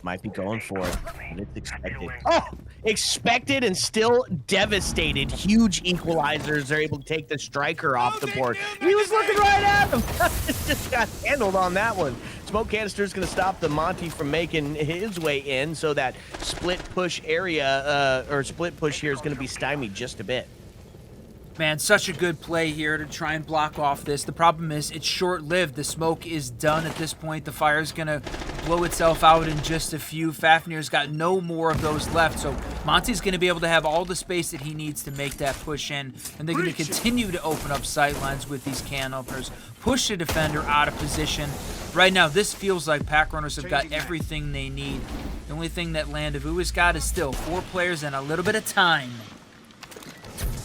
Might be going for it, and it's expected. Oh, expected and still devastated. Huge equalizers. They're able to take the striker off the board. He was looking right at him. Just got handled on that one. Smoke canister is going to stop the Monty from making his way in, so that split push area, or split push here is going to be stymied just a bit. Man, such a good play here to try and block off this. The problem is it's short-lived. The smoke is done at this point. The fire's going to blow itself out in just a few. Fafnir's got no more of those left, so Monty's going to be able to have all the space that he needs to make that push in, and they're going to continue to open up sight lines with these can openers, push the defender out of position. Right now, this feels like PACKRUNNERS have got everything they need. The only thing that Landezvous has got is still 4 players and a little bit of time.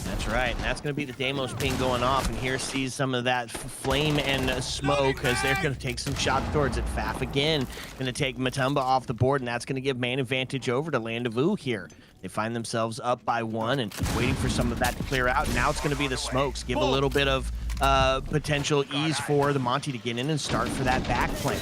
That's right, and that's going to be the Deimos ping going off, and here sees some of that flame and smoke as they're going to take some shots towards it. Faf again going to take Matumba off the board, and that's going to give man advantage over to Landezvous here. They find themselves up by 1 and waiting for some of that to clear out. Now it's going to be the smokes. Give a little bit of potential ease for the Monty to get in and start for that back plan.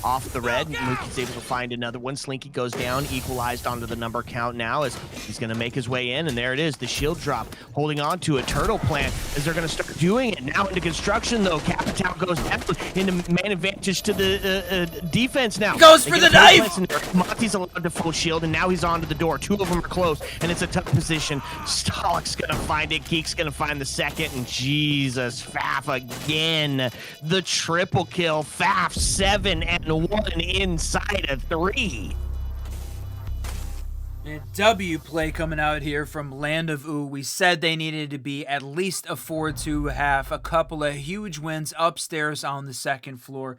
off the red. Mookie's able to find another one. Slinky goes down, equalized onto the number count now as he's going to make his way in, and there it is, the shield drop, holding on to a turtle plant as they're going to start doing it. Now into construction, though. Capital goes down into man advantage to the defense now. Goes for the knife! Monty's allowed to full shield, and now he's onto the door. Two of them are close, and it's a tough position. Stolic's going to find it. Geek's going to find the second, and Jesus, Faf again. The triple kill. Faf 7 and 1 inside of 3. And W play coming out here from Land of OOO. We said they needed to be at least a 4-2 half. A couple of huge wins upstairs on the second floor.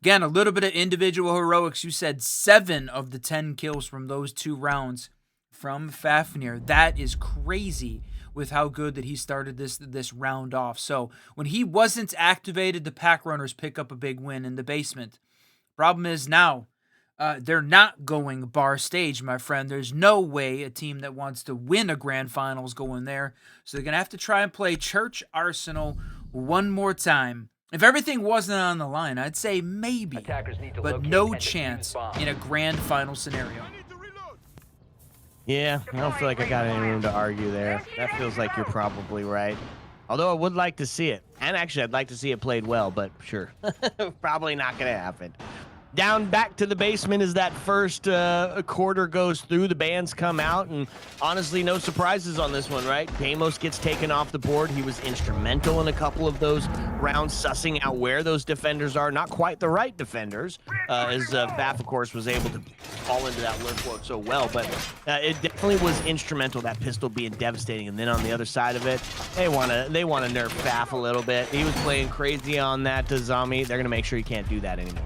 Again, a little bit of individual heroics. You said 7 of the 10 kills from those 2 rounds from Fafnir. That is crazy with how good that he started this round off. So when he wasn't activated, the Pack Runners pick up a big win in the basement. Problem is now, they're not going bar stage, my friend. There's no way a team that wants to win a grand finals going there. So they're going to have to try and play Church Arsenal one more time. If everything wasn't on the line, I'd say maybe, but no chance in a grand final scenario. Yeah, I don't feel like I got any room to argue there. That feels like you're probably right. Although I would like to see it. And actually, I'd like to see it played well, but sure. Probably not going to happen. Down back to the basement as that first quarter goes through. The bands come out, and honestly, no surprises on this one, right? Deimos gets taken off the board. He was instrumental in a couple of those rounds, sussing out where those defenders are. Not quite the right defenders, as Faf, of course, was able to fall into that lurk work so well. But it definitely was instrumental, that pistol being devastating. And then on the other side of it, they want to nerf Faf a little bit. He was playing crazy on that to Zombie. They're going to make sure he can't do that anymore.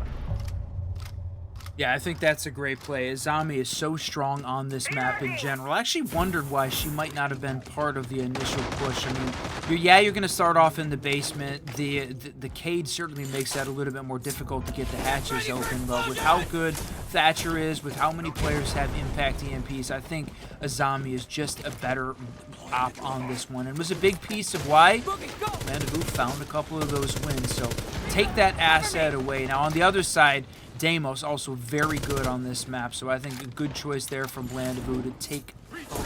Yeah, I think that's a great play. Azami is so strong on this map in general. I actually wondered why she might not have been part of the initial push. I mean, you're going to start off in the basement. The Cade certainly makes that a little bit more difficult to get the hatches open, but with how good Thatcher is, with how many players have impact EMPs, I think Azami is just a better op on this one, and was a big piece of why Land of OOO found a couple of those wins. So take that asset away. Now on the other side, Deimos also very good on this map, so I think a good choice there from Land of OOO to take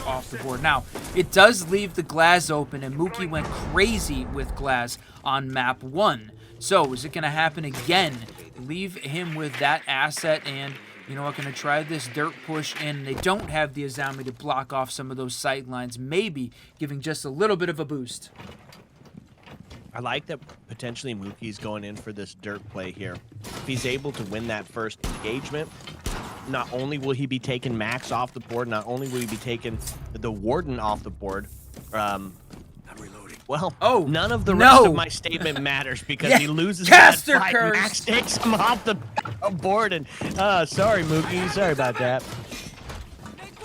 off the board. Now, it does leave the glass open, and Mookie went crazy with glass on map 1. So, is it going to happen again? Leave him with that asset, and, you know, we're going to try this dirt push in. They don't have the Azami to block off some of those sight lines, maybe giving just a little bit of a boost. I like that potentially Mookie's going in for this dirt play here. If he's able to win that first engagement, not only will he be taking Max off the board, not only will he be taking the Warden off the board, well, none of the rest of my statement matters because he loses that fight. Max takes him off the board, and sorry, Mookie, sorry about that.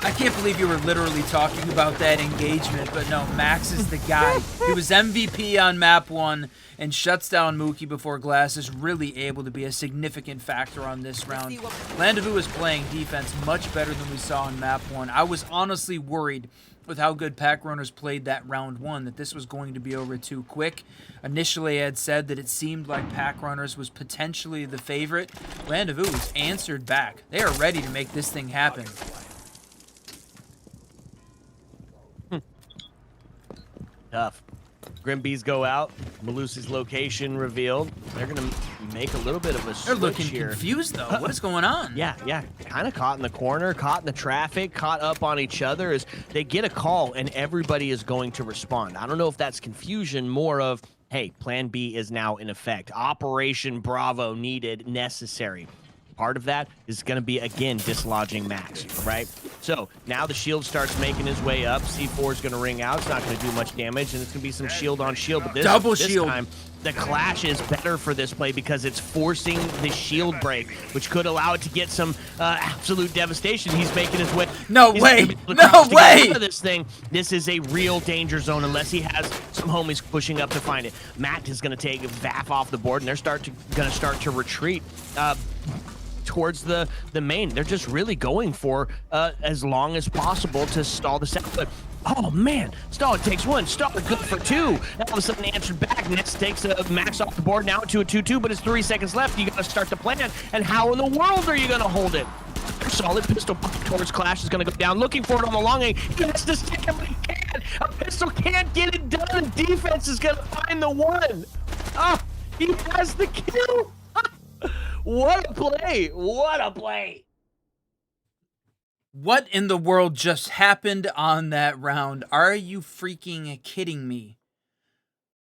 I can't believe you were literally talking about that engagement, but no, Max is the guy. He was MVP on map 1 and shuts down Mookie before Glass is really able to be a significant factor on this round. Land of OOO is playing defense much better than we saw on map 1. I was honestly worried with how good Pack Runners played that round 1 that this was going to be over too quick. Initially, I had said that it seemed like Pack Runners was potentially the favorite. Land of OOO has answered back. They are ready to make this thing happen. Tough. Grimbees go out. Malusi's location revealed. They're going to make a little bit of a switch. They're looking here. confused, though. What is going on? Yeah. Kind of caught in the corner, caught in the traffic, caught up on each other as they get a call and everybody is going to respond. I don't know if that's confusion, more of, hey, plan B is now in effect. Operation Bravo needed, necessary. Part of that is going to be, again, dislodging Max, right? So now the shield starts making his way up. C4 is going to ring out. It's not going to do much damage, and it's going to be some shield on shield. But this time, the clash is better for this play because it's forcing the shield break, which could allow it to get some absolute devastation. He's making his way. No way! Out of this thing. This is a real danger zone unless he has some homies pushing up to find it. Matt is going to take Vaf off the board, and they're going to start to retreat. towards the main. They're just really going for as long as possible to stall this out. But oh man, Stall takes one, Stall good for two. And all of a sudden answered back. Nets takes a Max off the board now to a 2-2, but it's 3 seconds left. You gotta start the plan. And how in the world are you gonna hold it? Solid pistol towards Clash is gonna go down, looking for it on the long end. He has to stick it, but he can't. A pistol can't get it done. Defense is gonna find the one. Oh, he has the kill. What a play! What a play! What in the world just happened on that round? Are you freaking kidding me?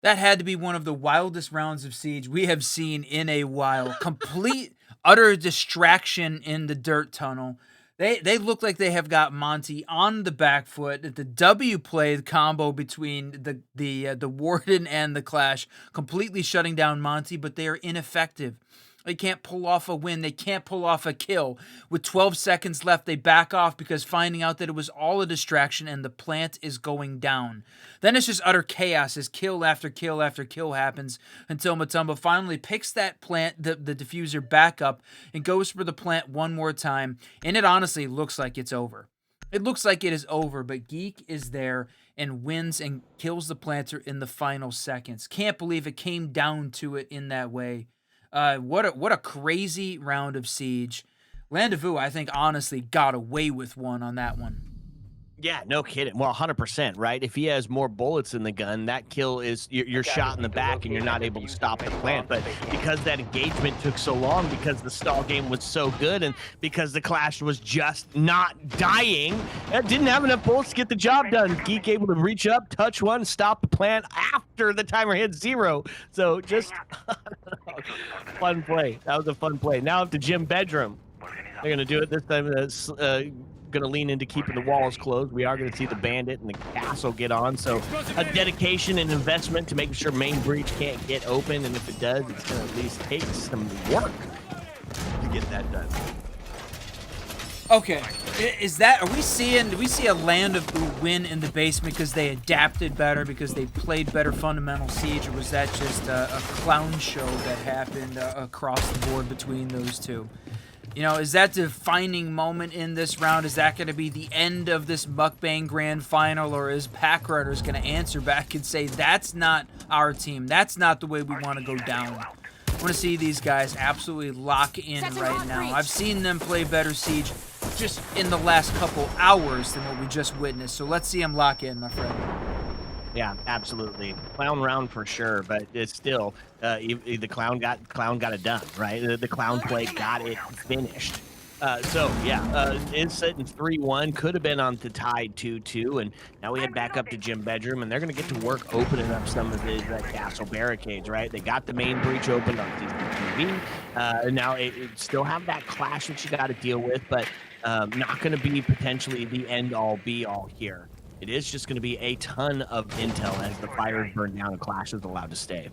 That had to be one of the wildest rounds of Siege we have seen in a while. Complete, utter distraction in the dirt tunnel. They look like they have got Monty on the back foot. The W play combo between the Warden and the Clash, completely shutting down Monty, but they are ineffective. They can't pull off a win. They can't pull off a kill. With 12 seconds left, they back off because finding out that it was all a distraction and the plant is going down. Then it's just utter chaos as kill after kill after kill happens until Mutombo finally picks that plant, the diffuser back up and goes for the plant one more time. And it honestly looks like it's over. It looks like it is over, but Geek is there and wins and kills the planter in the final seconds. Can't believe it came down to it in that way. What a crazy round of Siege. Land of OOO, I think, honestly got away with one on that one. Yeah, no kidding. Well, 100%, right? If he has more bullets in the gun, that kill is you're shot in the back and you're not able to stop the plant. But because that engagement took so long, because the stall game was so good, and because the Clash was just not dying, it didn't have enough bullets to get the job done. Geek able to reach up, touch one, stop the plant after the timer hit 0. So just fun play. That was a fun play. Now up to Gym Bedroom. They're going to do it this time. Going to lean into keeping the walls closed. We are going to see the Bandit and the Castle get on. So a dedication and investment to making sure main breach can't get open. And if it does, it's going to at least take some work to get that done. Okay, do we see a Land of OOO win in the basement because they adapted better, because they played better fundamental Siege, or was that just a clown show that happened across the board between those two? You know, is that the defining moment in this round? Is that going to be the end of this Mukbang Grand Final, or is PACKRUNNERS going to answer back and say, that's not our team, that's not the way we want to go down? I want to see these guys absolutely lock in right now. I've seen them play better Siege just in the last couple hours than what we just witnessed, so let's see them lock in, my friend. Yeah, absolutely. Clown round for sure, but it's still the clown got it done, right? The clown play got it finished. So yeah, it's sitting 3-1. Could have been on the tied 2-2, and now we head back up to Gym Bedroom, and they're going to get to work opening up some of the castle barricades, right? They got the main breach opened on CCTV. Now it still have that clash that you got to deal with, but not going to be potentially the end-all, be-all here. It is just going to be a ton of intel as the fires burn down and Clash is allowed to stay.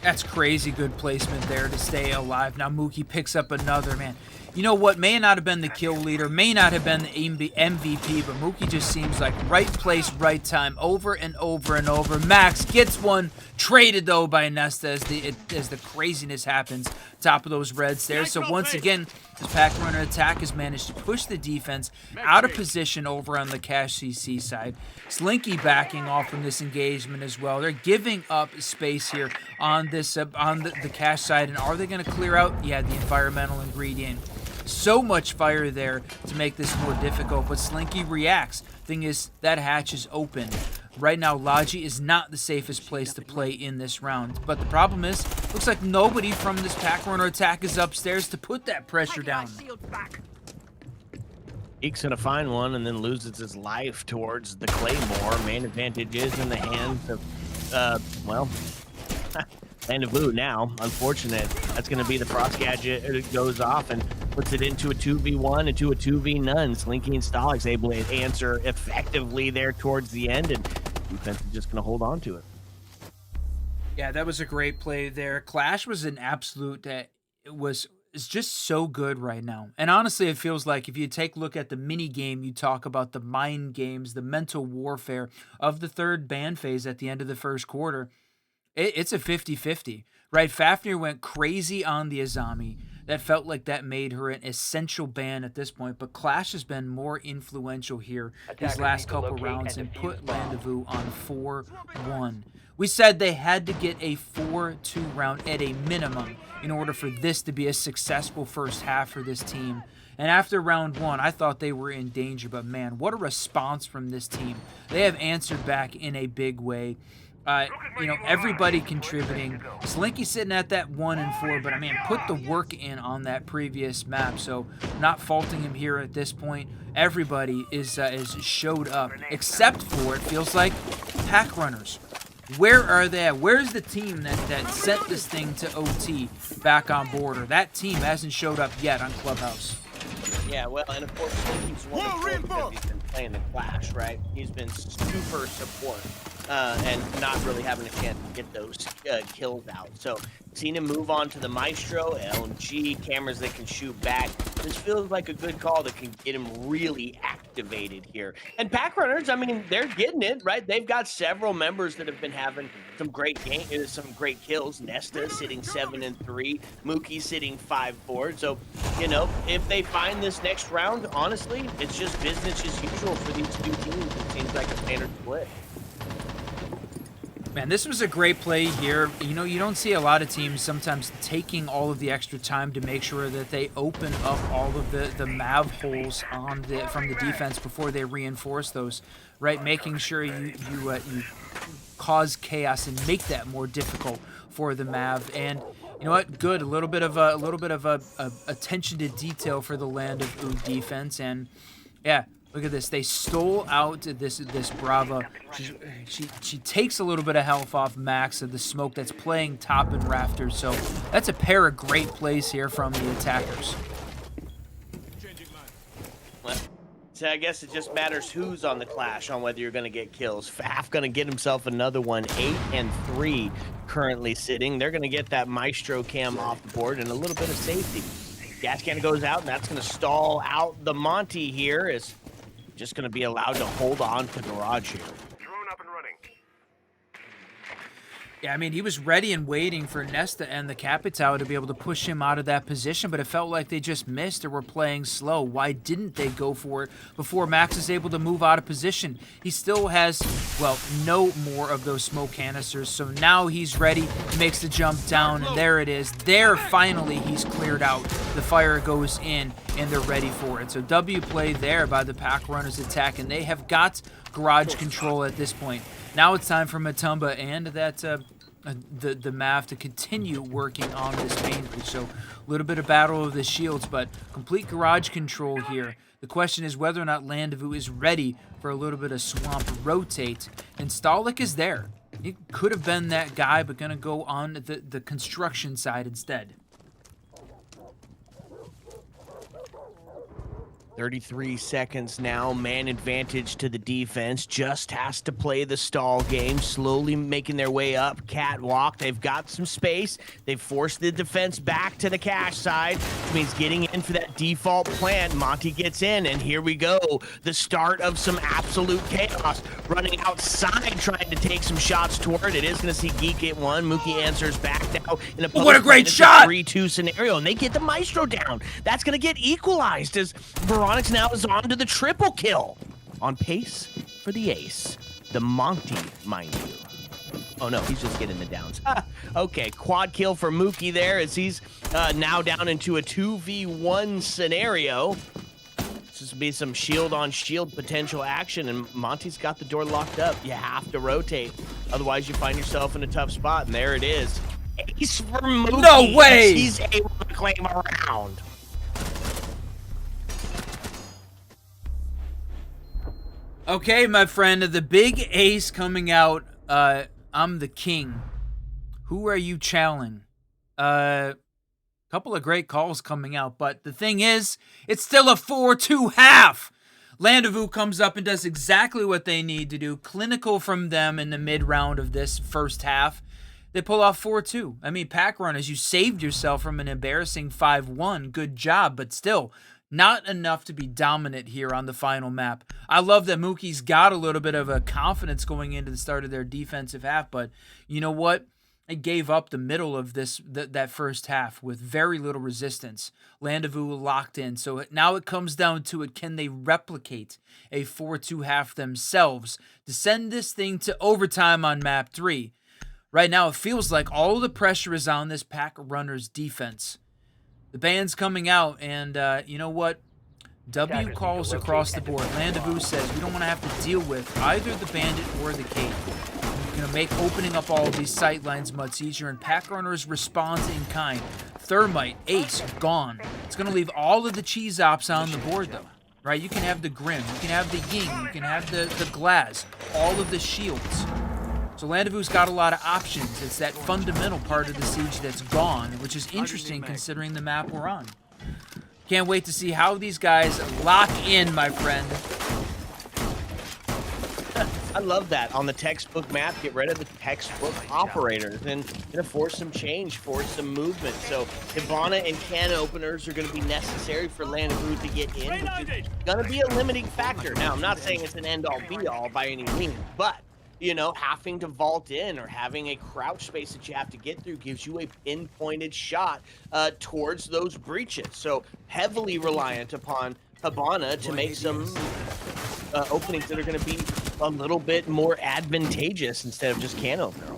That's crazy good placement there to stay alive. Now Mookie picks up another, man. You know what? May not have been the kill leader, may not have been the MVP, but Mookie just seems like right place, right time, over and over and over. Max gets one, traded though by Nesta as the craziness happens top of those red stairs. So once again, this PACKRUNNER attack has managed to push the defense out of position over on the Cash CC side. Slinky backing off from this engagement as well. They're giving up space here on this on the Cash side, and are they going to clear out? Yeah, the environmental ingredient. So much fire there to make this more difficult, but Slinky reacts. Thing is, that hatch is open. Right now, Logi is not the safest place to play in this round. But the problem is, looks like nobody from this PACKRUNNER attack is upstairs to put that pressure down. Geek's gonna find one and then loses his life towards the Claymore. Main advantage is in the hands of, well, Land of OOO now. Unfortunate. That's gonna be the Frost Gadget. It goes off and puts it into a 2v1, into a 2v none. Slinky and Stalik's able to answer effectively there towards the end, and defense is just gonna hold on to it. Yeah, that was a great play there. Clash was an absolute, it's just so good right now. And honestly, it feels like if you take a look at the mini game, you talk about the mind games, the mental warfare of the third ban phase at the end of the first quarter. It's a 50-50, right? Fafnir went crazy on the Azami. that felt like that made her an essential ban at this point. But Clash has been more influential here these Attackers last need to couple locate rounds and and defuse put the bomb. Landezvous on 4-1. We said they had to get a 4-2 round at a minimum in order for this to be a successful first half for this team. And after round 1, I thought they were in danger, but man, what a response from this team. They have answered back in a big way. Everybody contributing. Slinky sitting at that 1 and 4, but I mean, put the work in on that previous map. So not faulting him here at this point. Everybody is showed up, except for, it feels like, PACKRUNNERS. Where are they at? Where's the team that sent this thing to OT back on board? Or that team hasn't showed up yet on Clubhouse. Yeah, well, and of course, Slinky's wonderful because he's been playing the Clash, right? He's been super support and not really having a chance to get those kills out. So, seen him move on to the Maestro, LMG, cameras that can shoot back. This feels like a good call that can get him really activated here. And PACKRUNNERS, I mean, they're getting it, right? They've got several members that have been having some great some great kills. Nesta sitting 7 and 3, Mookie sitting 5-4. So, you know, if they find this next round, honestly, it's just business as usual for these two teams. It seems like a standard split. Man, this was a great play here. You know, you don't see a lot of teams sometimes taking all of the extra time to make sure that they open up all of the MAV holes on from the defense before they reinforce those, right? Making sure you cause chaos and make that more difficult for the MAV. And you know what? Good. A little bit of a attention to detail for the Landezvous defense. And yeah. Look at this. They stole out this Brava. She takes a little bit of health off Max of the smoke that's playing top and rafters. So that's a pair of great plays here from the attackers. Well, so I guess it just matters who's on the Clash on whether you're going to get kills. Faf going to get himself another one. 8 and 3 currently sitting. They're going to get that Maestro cam off the board and a little bit of safety. Gas can goes out, and that's going to stall out the Monty here. Is just going to be allowed to hold on to Garage here. Drone up and running. Yeah, I mean, he was ready and waiting for Nesta and the Capitao to be able to push him out of that position, but it felt like they just missed or were playing slow. Why didn't they go for it before Max is able to move out of position? He still has, well, no more of those smoke canisters, so now he's ready. He makes the jump down, and there it is. There, finally, he's cleared out. The fire goes in, and they're ready for it. So W play there by the PACKRUNNERS attack, and they have got garage control at this point. Now it's time for Matumba and that the MAV to continue working on this main bridge. So a little bit of battle of the shields, but complete garage control here. The question is whether or not Landezvous is ready for a little bit of swamp rotate. And Stalik is there. He could have been that guy, but going to go on the construction side instead. 33 seconds now, man advantage to the defense, just has to play the stall game, slowly making their way up, catwalk, they've got some space, they've forced the defense back to the cash side, which means getting in for that default plant. Monty gets in, and here we go, the start of some absolute chaos, running outside, trying to take some shots toward it. Is going to see Geek at 1, Mookie answers back now in a what a great shot! 3-2 scenario, and they get the Maestro down. That's going to get equalized as Veronix now is on to the triple kill. On pace for the ace. The Monty, mind you. Oh no, he's just getting the downs. Okay, quad kill for Mookie there as he's now down into a 2v1 scenario. This will be some shield on shield potential action, and Monty's got the door locked up. You have to rotate, otherwise you find yourself in a tough spot, and there it is. Ace for Mookie. No way! He's able to claim a round. Okay, my friend, the big ace coming out. I'm the king. Who are you challenging? Couple of great calls coming out, but the thing is, it's still a 4-2 half. Landezvous comes up and does exactly what they need to do. Clinical from them in the mid-round of this first half. They pull off 4-2. I mean, PACKRUNNERS, you saved yourself from an embarrassing 5-1. Good job, but still, not enough to be dominant here on the final map. I love that Mookie's got a little bit of a confidence going into the start of their defensive half, but you know what? It gave up the middle of that first half with very little resistance. Landezvous locked in. So now it comes down to it. Can they replicate a 4-2 half themselves to send this thing to overtime on map 3? Right now, it feels like all the pressure is on this PACKRUNNERS defense. The band's coming out, and you know what? W calls across the board. Landezvous says we don't want to have to deal with either the bandit or the cave. Going to make opening up all of these sight lines much easier, and PACKRUNNERS responds in kind. Thermite, Ace, gone. It's going to leave all of the cheese ops on the board, though. Right? You can have the Grim, you can have the Ying, you can have the Glass, all of the shields. So Landezvous's got a lot of options. It's that fundamental part of the siege that's gone, which is interesting considering the map we're on. Can't wait to see how these guys lock in, my friend. I love that. On the textbook map, get rid of the textbook operators and gonna force some change, force some movement. So Hibana and can openers are gonna be necessary for Landezvous to get in, which is gonna be a limiting factor. Now, I'm not saying it's an end-all be-all by any means, but you know, having to vault in or having a crouch space that you have to get through gives you a pinpointed shot towards those breaches. So heavily reliant upon Hibana to make some openings that are going to be a little bit more advantageous instead of just can opener.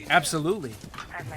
Absolutely.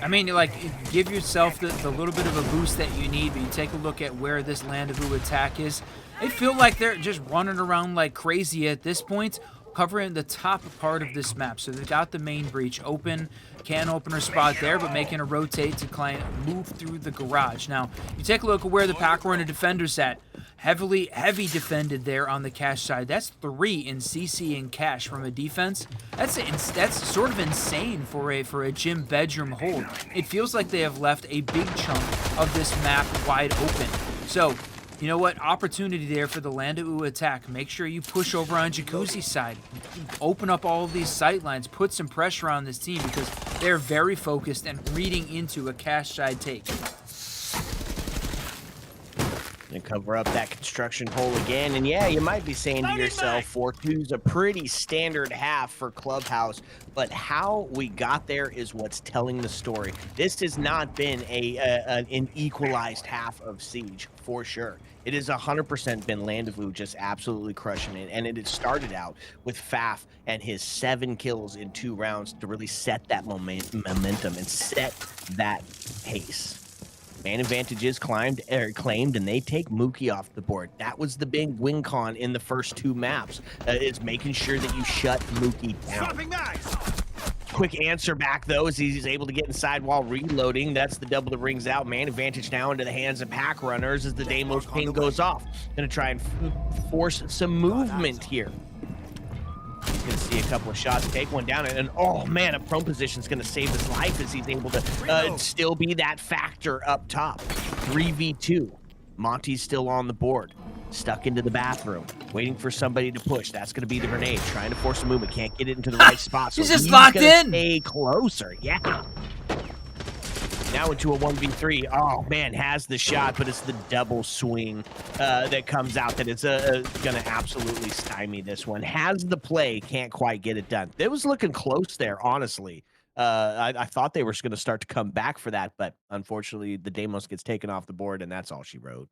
I mean, like, give yourself the little bit of a boost that you need, but you take a look at where this Landezvous attack is. They feel like they're just running around like crazy at this point, covering the top part of this map. So they've got the main breach open, can opener spot there, but making a rotate to client move through the garage. Now, you take a look at where the PACKRUNNER defender's at. Heavy defended there on the cash side. That's 3 in CC and cash from a defense. That's sort of insane for a gym bedroom hold. It feels like they have left a big chunk of this map wide open. So, you know what? Opportunity there for the Landezvous attack. Make sure you push over on Jacuzzi's side. Open up all of these sight lines. Put some pressure on this team because they're very focused and reading into a cash side take. And cover up that construction hole again. And yeah, you might be saying to yourself, 4-2's a pretty standard half for Clubhouse, but how we got there is what's telling the story. This has not been an equalized half of Siege, for sure. It has 100% been Landezvous just absolutely crushing it. And it had started out with Faf and his 7 kills in 2 rounds to really set that momentum and set that pace. Man advantage is claimed, and they take Mookie off the board. That was the big win con in the first 2 maps. Is making sure that you shut Mookie down. Quick answer back, though, as he's able to get inside while reloading. That's the double that rings out. Man advantage now into the hands of PACKRUNNERS as the Deimos ping goes off. Going to try and force some movement here. He's going to see a couple of shots, take one down, and oh man, a prone position is going to save his life as he's able to still be that factor up top. 3v2. Monty's still on the board, stuck into the bathroom, waiting for somebody to push. That's going to be the grenade, trying to force a movement, can't get it into the right spot. So he's just locked in. Stay closer, yeah. Now into a 1v3. Oh, man, has the shot, but it's the double swing that comes out that it's going to absolutely stymie this one. Has the play, can't quite get it done. It was looking close there, honestly. I thought they were going to start to come back for that, but unfortunately, the Deimos gets taken off the board, and that's all she wrote.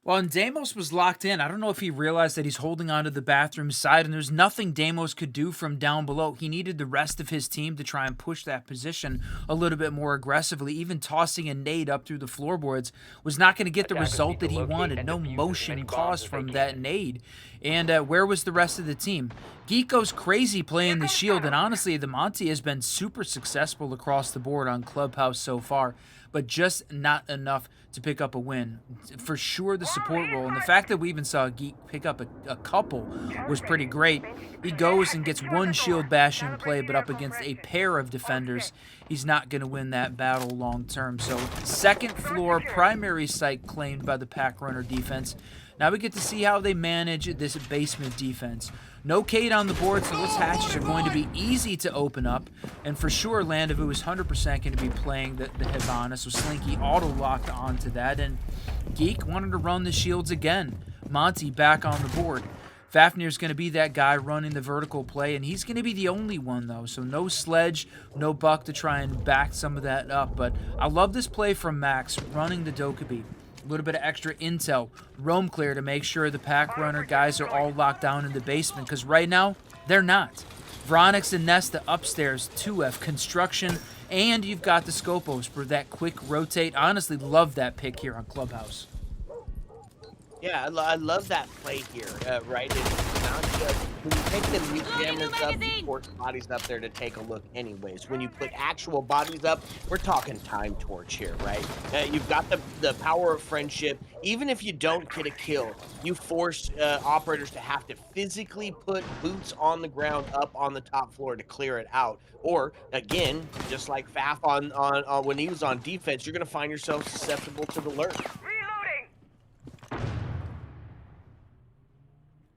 Well, and Deimos was locked in. I don't know if he realized that he's holding onto the bathroom side, and there's nothing Deimos could do from down below. He needed the rest of his team to try and push that position a little bit more aggressively. Even tossing a nade up through the floorboards was not going to get the result that he wanted. No motion caused from that nade. And where was the rest of the team? Geek goes crazy playing the shield, and honestly, the Monty has been super successful across the board on Clubhouse so far, but just not enough to pick up a win. For sure, the support role, and the fact that we even saw Geek pick up a couple was pretty great. He goes and gets 1 shield bash in play, but up against a pair of defenders, he's not going to win that battle long term. So, second floor primary site claimed by the PACKRUNNER defense. Now we get to see how they manage this basement defense. No Kate on the board, so those hatches are going to be easy to open up. And for sure, Landezvous is 100% going to be playing the Hibana, so Slinky auto-locked onto that. And Geek wanted to run the shields again. Monty back on the board. Fafnir's going to be that guy running the vertical play, and he's going to be the only one, though. So no Sledge, no Buck to try and back some of that up. But I love this play from Max, running the Dokkaebi. A little bit of extra intel. Roam clear to make sure the pack runner guys are all locked down in the basement, because right now, they're not. Vronix and Nesta upstairs, 2F, construction, and you've got the Scopos for that quick rotate. Honestly, love that pick here on Clubhouse. Yeah, I love that play here, right? It's not just when you take the mute cameras up, you force bodies up there to take a look anyways. When you put actual bodies up, we're talking time torch here, right? You've got the power of friendship. Even if you don't get a kill, you force operators to have to physically put boots on the ground up on the top floor to clear it out. Or, again, just like Faf on when he was on defense, you're going to find yourself susceptible to the lurk.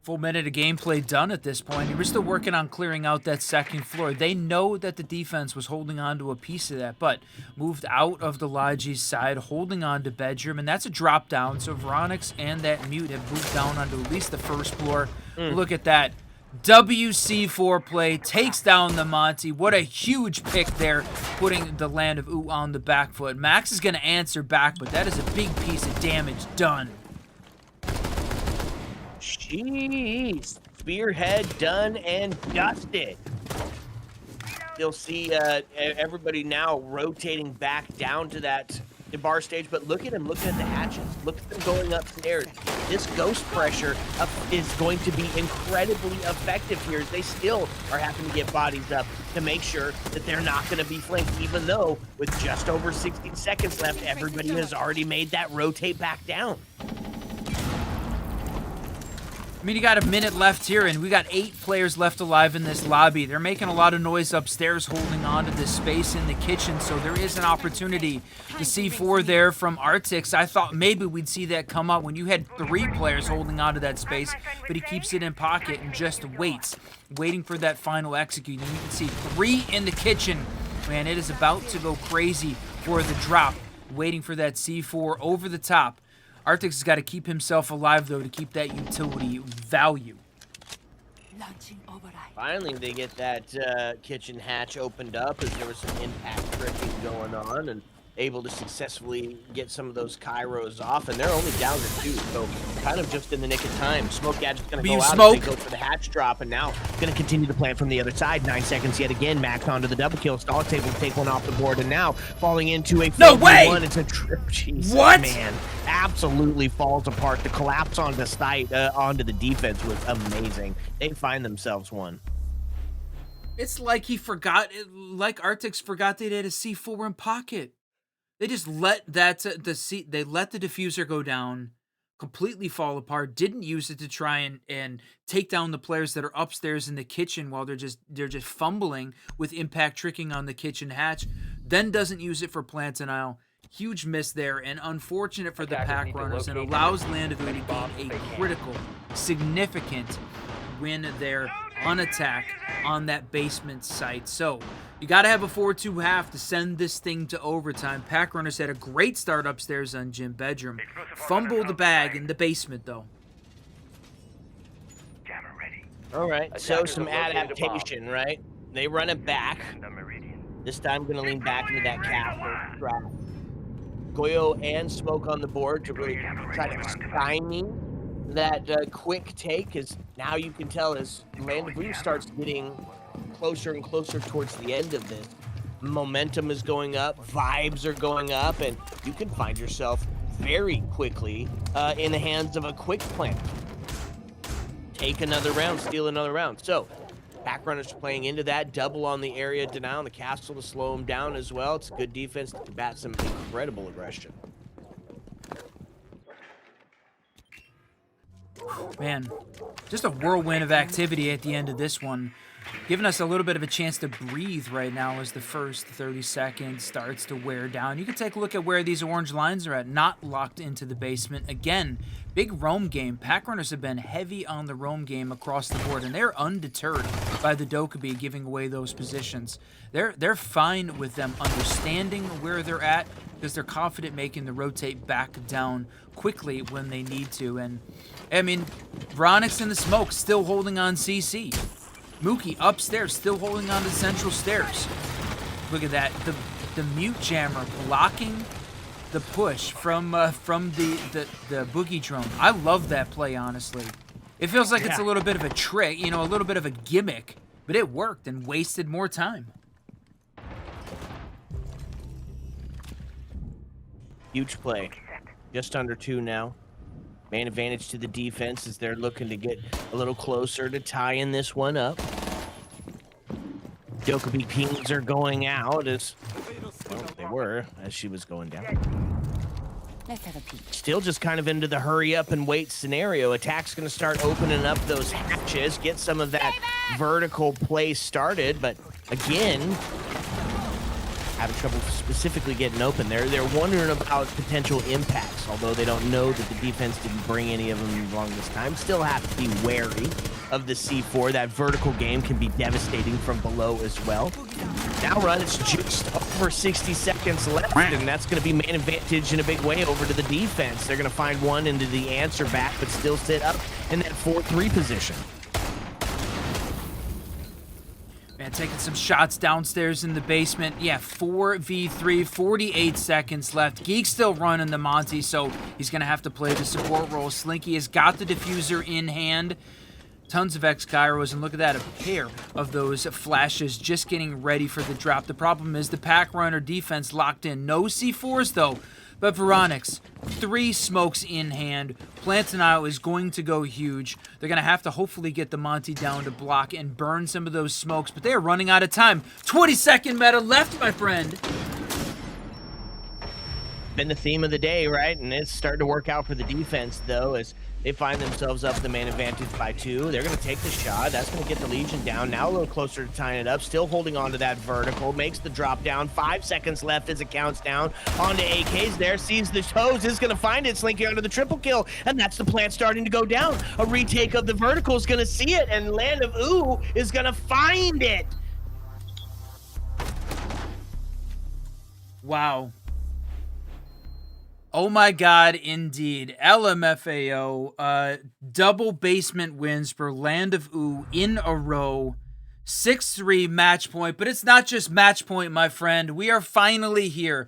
Full minute of gameplay done at this point. We're still working on clearing out that second floor. They know that the defense was holding on to a piece of that, but moved out of the Logi's side, holding on to bedroom, and that's a drop down. So Vronix and that mute have moved down onto at least the first floor. Look at that. WC4 play takes down the Monty. What a huge pick there, putting the land of OOO on the back foot. Max is going to answer back, but that is a big piece of damage done. Jeez. Spearhead done and dusted. You'll see everybody now rotating back down to that bar stage, but look at him looking at the hatches. Look at them going upstairs. This ghost pressure is going to be incredibly effective here as they still are having to get bodies up to make sure that they're not going to be flanked, even though with just over 60 seconds left, everybody has already made that rotate back down. I mean, you got a minute left here, and we got 8 players left alive in this lobby. They're making a lot of noise upstairs, holding on to this space in the kitchen, so there is an opportunity to see 4 there from Artix. I thought maybe we'd see that come up when you had 3 players holding on to that space, but he keeps it in pocket and just waits, waiting for that final execute. And you can see 3 in the kitchen. Man, it is about to go crazy for the drop, waiting for that C4 over the top. Artix has got to keep himself alive, though, to keep that utility value. Finally, they get that kitchen hatch opened up as there was some impact tricking going on and able to successfully get some of those Kairos off. And they're only down to 2, so kind of just in the nick of time. Smoke Gadget's going to go out as they go for the hatch drop, and now going to continue to plan from the other side. 9 seconds yet again. Max onto the double kill. Stall's able to take one off the board, and now falling into a 4v1. It's a trip. Jesus, what? Man, absolutely falls apart. The collapse onto the site, onto the defense was amazing. They find themselves one. It's like he forgot, like Artix forgot they had a C4 in pocket. They just let that they let the diffuser go down, completely fall apart. Didn't use it to try and take down the players that are upstairs in the kitchen while they're just fumbling with impact tricking on the kitchen hatch. Then doesn't use it for plant denial. Huge miss there, and unfortunate for the pack runners, and allows Land of OOO to gain a critical, significant win there on attack on that basement site. So you got to have a 4-2 half to send this thing to overtime. Pack runners had a great start upstairs on Gym Bedroom. Fumbled the bag in the basement, though. All right, so some adaptation, right? They run it back. This time going to lean back into that castle. Goyo and Smoke on the board to really try to stymie that quick take, as now you can tell as Land of OOO starts getting closer and closer towards the end of this. Momentum is going up, vibes are going up, and you can find yourself very quickly in the hands of a quick plan. Take another round, steal another round. So, Backrunners playing into that, double on the area denial, the castle to slow them down as well. It's good defense to combat some incredible aggression. Man, just a whirlwind of activity at the end of this one. giving us a little bit of a chance to breathe right now as the first 30 seconds starts to wear down. You can take a look at where these orange lines are at, not locked into the basement. Again, big roam game. Packrunners have been heavy on the roam game across the board, and they're undeterred by the Dokkaebi giving away those positions. They're fine with them understanding where they're at because they're confident making the rotate back down quickly when they need to. And, I mean, Veronix in the smoke still holding on CC. Mookie upstairs, still holding on to the central stairs. Look at that. The mute jammer blocking the push from the boogie drone. I love that play, honestly. It feels like it's a little bit of a trick, you know, a little bit of a gimmick, but it worked and wasted more time. Huge play. Just under 2 now. Man advantage to the defense as they're looking to get a little closer to tying this one up. Dokkaebi pings are going out as well, they were as she was going down. Let's have a peek. Still just kind of into the hurry up and wait scenario. Attack's going to start opening up those hatches, get some of that vertical play started, but again, having trouble specifically getting open. They're wondering about potential impacts, although they don't know that the defense didn't bring any of them along this time. Still have to be wary of the C4. That vertical game can be devastating from below as well. Now run, it's just over 60 seconds left, and that's going to be man advantage in a big way over to the defense. They're going to find one into the answer back, but still sit up in that 4-3 position. Man, taking some shots downstairs in the basement. Yeah, 4v3, 48 seconds left. Geek's still running the Monty, so he's going to have to play the support role. Slinky has got the diffuser in hand. Tons of X-Gyros, and look at that, a pair of those flashes just getting ready for the drop. The problem is the pack runner defense locked in. No C4s, though. But Veronix, 3 smokes in hand. Plantanile is going to go huge. They're going to have to hopefully get the Monty down to block and burn some of those smokes, but they are running out of time. 20-second meta left, my friend. Been the theme of the day, right? And it's starting to work out for the defense, though, as they find themselves up the man advantage by 2. They're going to take the shot. That's going to get the Legion down. Now a little closer to tying it up. Still holding on to that vertical. Makes the drop down. 5 seconds left as it counts down. Onto AKs there. Sees the toes. Is going to find it. Slinky onto the triple kill. And that's the plant starting to go down. A retake of the vertical is going to see it. And Land of OOO is going to find it. Wow. Oh my God, indeed. LMFAO, double basement wins for Land of OOO in a row. 6-3 match point, but it's not just match point, my friend. We are finally here.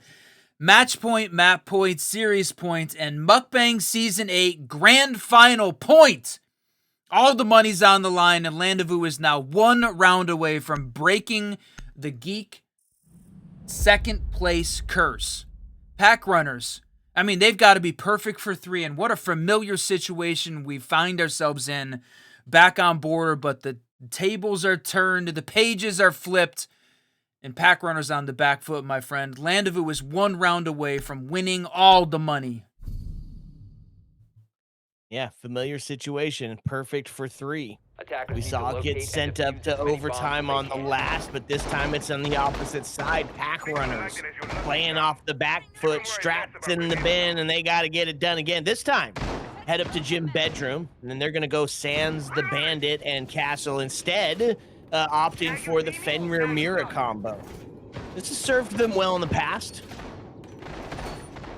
Match point, map point, series point, and MUKBANG Season 8 Grand Final point. All the money's on the line, and Land of OOO is now 1 round away from breaking the Geek second place curse. PACKRUNNERS, I mean, they've got to be perfect for 3, and what a familiar situation we find ourselves in back on border, but the tables are turned, the pages are flipped, and PACKRUNNERS on the back foot, my friend. Land of OOO is 1 round away from winning all the money. Yeah, familiar situation. Perfect for 3. Attackers We need to saw it locate get and sent up defuse to as many overtime bombs on as the they can. last, but this time it's on the opposite side. PACKRUNNERS playing off the back foot, straps in the bin, and they got to get it done again. This time, head up to Gym Bedroom, and then they're going to go Sans the Bandit and Castle instead, opting for the Fenrir Mira combo. This has served them well in the past.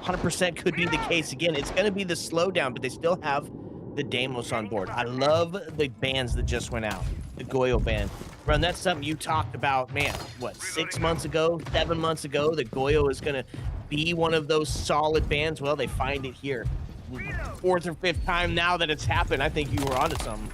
100% could be the case again. It's going to be the slowdown, but they still have the Deimos on board. I love the bands that just went out. The Goyo band. Run, that's something you talked about, man, what, 6 months ago, 7 months ago, that Goyo is going to be one of those solid bands. Well, they find it here. 4th or 5th time now that it's happened. I think you were onto something.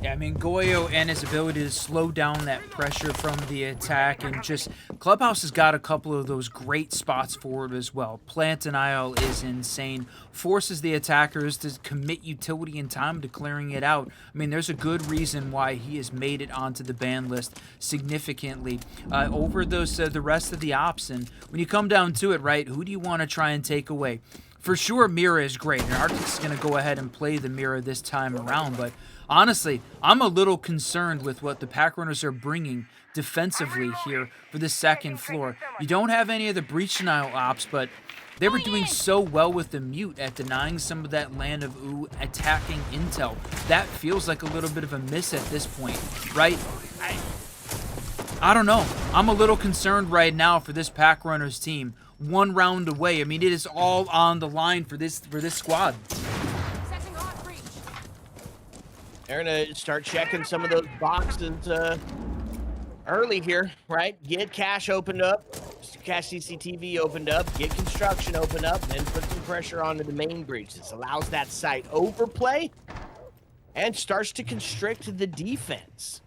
Yeah, I mean, Goyo and his ability to slow down that pressure from the attack, and just Clubhouse has got a couple of those great spots forward as well. Plantanile is insane, forces the attackers to commit utility and time to clearing it out. I mean, there's a good reason why he has made it onto the ban list significantly over those the rest of the ops. And when you come down to it, right, who do you want to try and take away? For sure, Mira is great, and Arctic's going to go ahead and play the Mira this time around, but honestly, I'm a little concerned with what the Packrunners are bringing defensively here for the second floor. You don't have any of the breach denial ops, but they were doing so well with the mute at denying some of that Land of OOO attacking intel. That feels like a little bit of a miss at this point, right? I don't know. I'm a little concerned right now for this Packrunners team. 1 round away. I mean, it is all on the line for this squad. They're gonna start checking some of those boxes early here, right? Get cache opened up, cache CCTV opened up, get construction opened up, and then put some pressure onto the main breach. This allows that site overplay and starts to constrict the defense.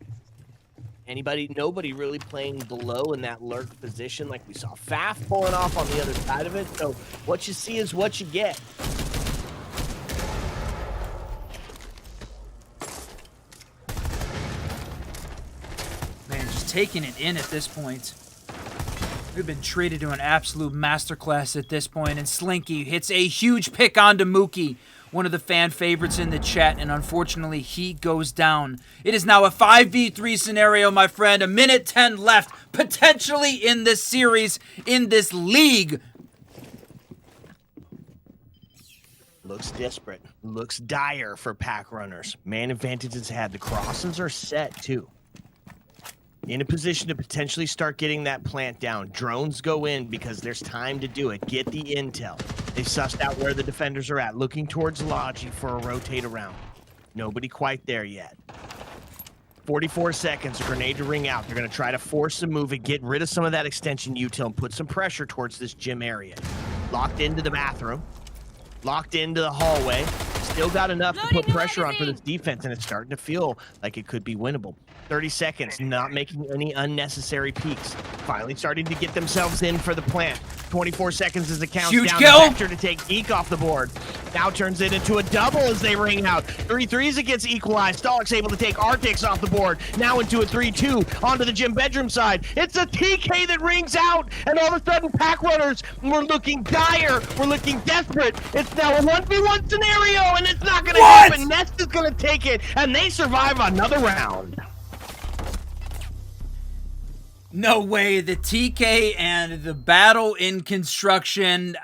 Nobody really playing below in that lurk position like we saw Faf pulling off on the other side of it. So what you see is what you get. Man, just taking it in at this point. We've been treated to an absolute masterclass at this point, and Slinky hits a huge pick onto Mookie, one of the fan favorites in the chat, and unfortunately he goes down. It is now a 5v3 scenario, my friend. 1:10 left, potentially in this series, in this league. Looks desperate. Looks dire for Packrunners. Man advantage is had. The crosses are set too. In a position to potentially start getting that plant down. Drones go in because there's time to do it. Get the intel. They've sussed out where the defenders are at, looking towards Logi for a rotate around. Nobody quite there yet. 44 seconds, a grenade to ring out. They're going to try to force the move and get rid of some of that extension util and put some pressure towards this gym area. Locked into the bathroom. Locked into the hallway. Still got enough to put pressure on for this defense, and it's starting to feel like it could be winnable. 30 seconds, not making any unnecessary peeks. Finally starting to get themselves in for the plant. 24 seconds as the countdown. Huge kill! Vector to take Geek off the board. Now turns it into a double as they ring out. 3 threes it gets equalized. Stolic's able to take Arctics off the board. Now into a 3-2 onto the gym bedroom side. It's a TK that rings out, and all of a sudden Packrunners, we're looking dire. We're looking desperate. It's now a 1v1 scenario, and it's not going to happen. Nest is going to take it, and they survive another round. No way. The TK and the battle in construction.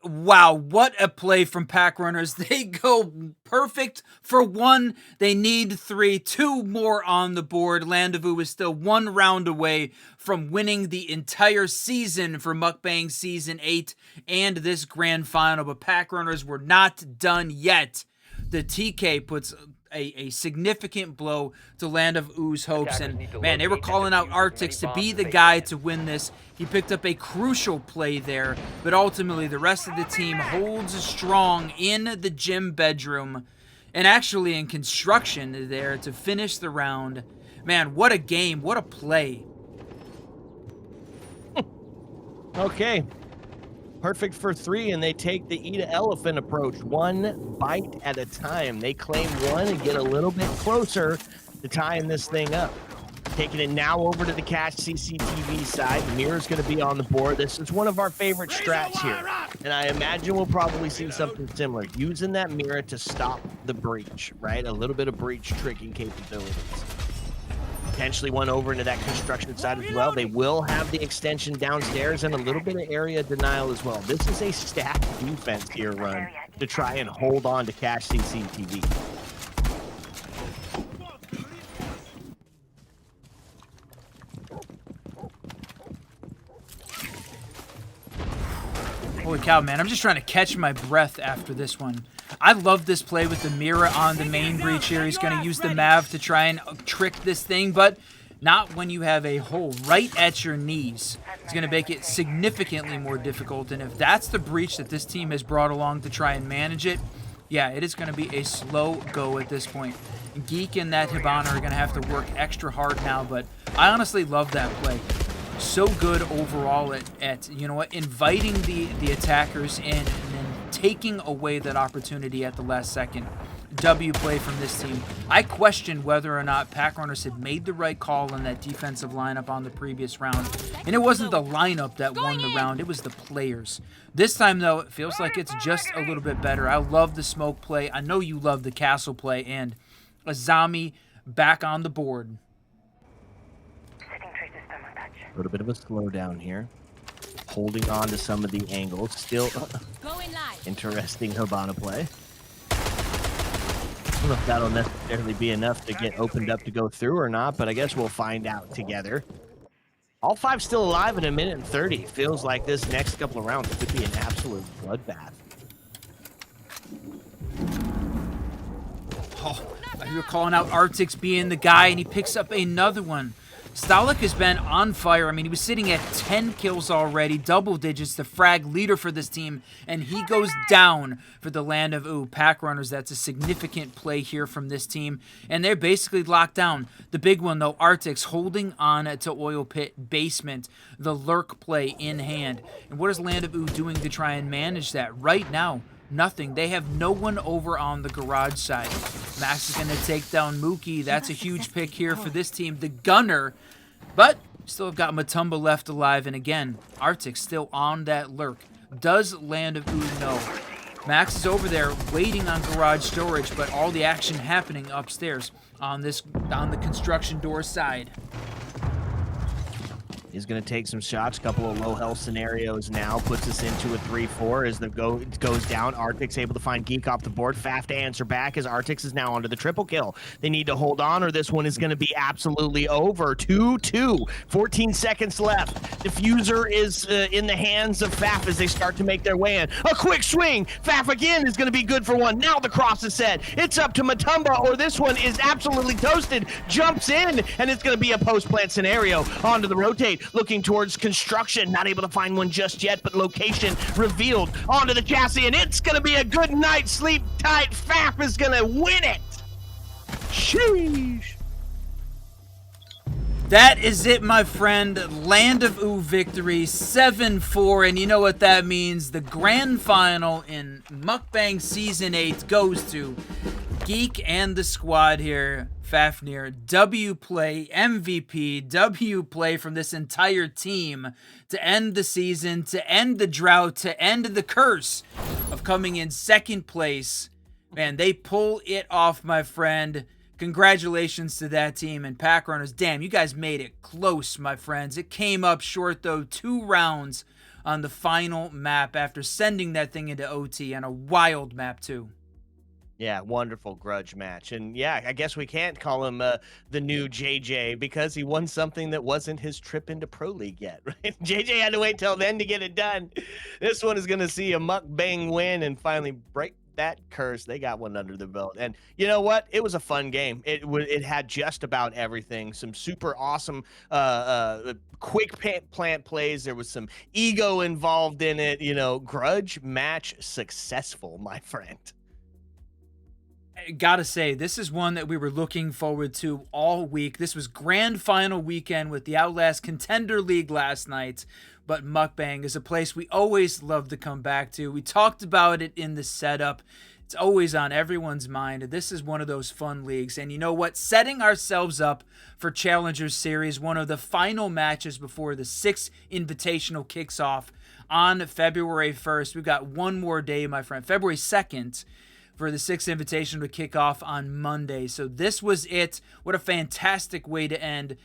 Wow, what a play from Packrunners. They go perfect for 1. They need 3. 2 more on the board. Land of OOO is still 1 round away from winning the entire season for MUKBANG Season 8 and this grand final. But Packrunners were not done yet. The TK puts a significant blow to Land of OOO's hopes, and man, they were calling out Arctics to be the guy to win this. He picked up a crucial play there, but ultimately the rest of the team holds strong in the gym bedroom and actually in construction there to finish the round. Man, what a game, what a play. Okay. Perfect for 3, and they take the eat an elephant approach. 1 bite at a time. They claim 1 and get a little bit closer to tying this thing up. Taking it now over to the cache CCTV side. The mirror's going to be on the board. This is one of our favorite strats here, and I imagine we'll probably see something similar. Using that mirror to stop the breach, right? A little bit of breach tricking capabilities. Potentially one over into that construction side as well. They will have the extension downstairs and a little bit of area denial as well. This is a stacked defense here run to try and hold on to cache CCTV. Holy cow, man. I'm just trying to catch my breath after this one. I love this play with the mirror on the main breach here. He's going to use the Mav to try and trick this thing, but not when you have a hole right at your knees. It's going to make it significantly more difficult, and if that's the breach that this team has brought along to try and manage it, yeah, it is going to be a slow go at this point. Geek and that Hibana are going to have to work extra hard now, but I honestly love that play. So good overall at you know what, inviting the attackers in and then taking away that opportunity at the last second. W play from this team. I questioned whether or not Packrunners had made the right call on that defensive lineup on the previous round. And it wasn't the lineup that won the round, it was the players. This time, though, it feels like it's just a little bit better. I love the smoke play. I know you love the castle play, and Azami back on the board. Setting traces thermal touch. A little bit of a slowdown here. Holding on to some of the angles. Still Going live. interesting Hibana play. I don't know if that'll necessarily be enough to get opened up to go through or not, but I guess we'll find out together. All 5 still alive in 1:30. Feels like this next couple of rounds could be an absolute bloodbath. Oh, you're calling out Arctics being the guy, and he picks up another one. Stalik has been on fire. I mean, he was sitting at 10 kills already, double digits, the frag leader for this team, and he goes down for the land of OOO. PACKRUNNERS, that's a significant play here from this team, and they're basically locked down. The big one, though, Arctics holding on to Oil Pit Basement, the lurk play in hand. And what is land of OOO doing to try and manage that right now? Nothing. They have no one over on the garage side. Max is going to take down Mookie. That's a huge pick here for this team. The gunner. But still have got Matumba left alive. And again, Arctic still on that lurk. Does land of OOO know? Max is over there waiting on garage storage, but all the action happening upstairs on the construction door side. He's going to take some shots, couple of low health scenarios now, puts us into a 3-4 as it goes down. Arctic's able to find Geek off the board. Faf to answer back as Arctics is now onto the triple kill. They need to hold on or this one is going to be absolutely over. 2-2, 14 seconds left. Diffuser is in the hands of Faf as they start to make their way in. A quick swing. Faf again is going to be good for one. Now the cross is set. It's up to Matumba or this one is absolutely toasted. Jumps in and it's going to be a post-plant scenario. Onto the rotate. Looking towards construction, not able to find one just yet, but location revealed onto the chassis, and it's going to be a good night. Sleep tight. Faf is going to win it. Sheesh. That is it, my friend. Land of OOO victory, 7-4, and you know what that means. The grand final in Mukbang Season 8 goes to Geek and the squad here. Fafnir, W play, MVP, W play from this entire team to end the season, to end the drought, to end the curse of coming in second place. Man, they pull it off, my friend. Congratulations to that team and PACKRUNNERS. Damn, you guys made it close, my friends. It came up short, though. 2 rounds on the final map after sending that thing into OT on a wild map, too. Yeah, wonderful grudge match. And yeah, I guess we can't call him the new JJ because he won something that wasn't his trip into Pro League yet, right? JJ had to wait till then to get it done. This one is going to see a Mukbang win and finally break that curse. They got one under the belt. And you know what? It was a fun game. It had just about everything. Some super awesome quick plant plays. There was some ego involved in it. You know, grudge match successful, my friend. Gotta say, this is one that we were looking forward to all week. This was grand final weekend with the Outlast Contender League last night, but Mukbang is a place we always love to come back to. We talked about it in the setup. It's always on everyone's mind. This is one of those fun leagues. And you know what? Setting ourselves up for Challengers Series, one of the final matches before the 6th Invitational kicks off on February 1st. We've got one more day, my friend. February 2nd. For the 6th invitation to kick off on Monday. So this was it. What a fantastic way to end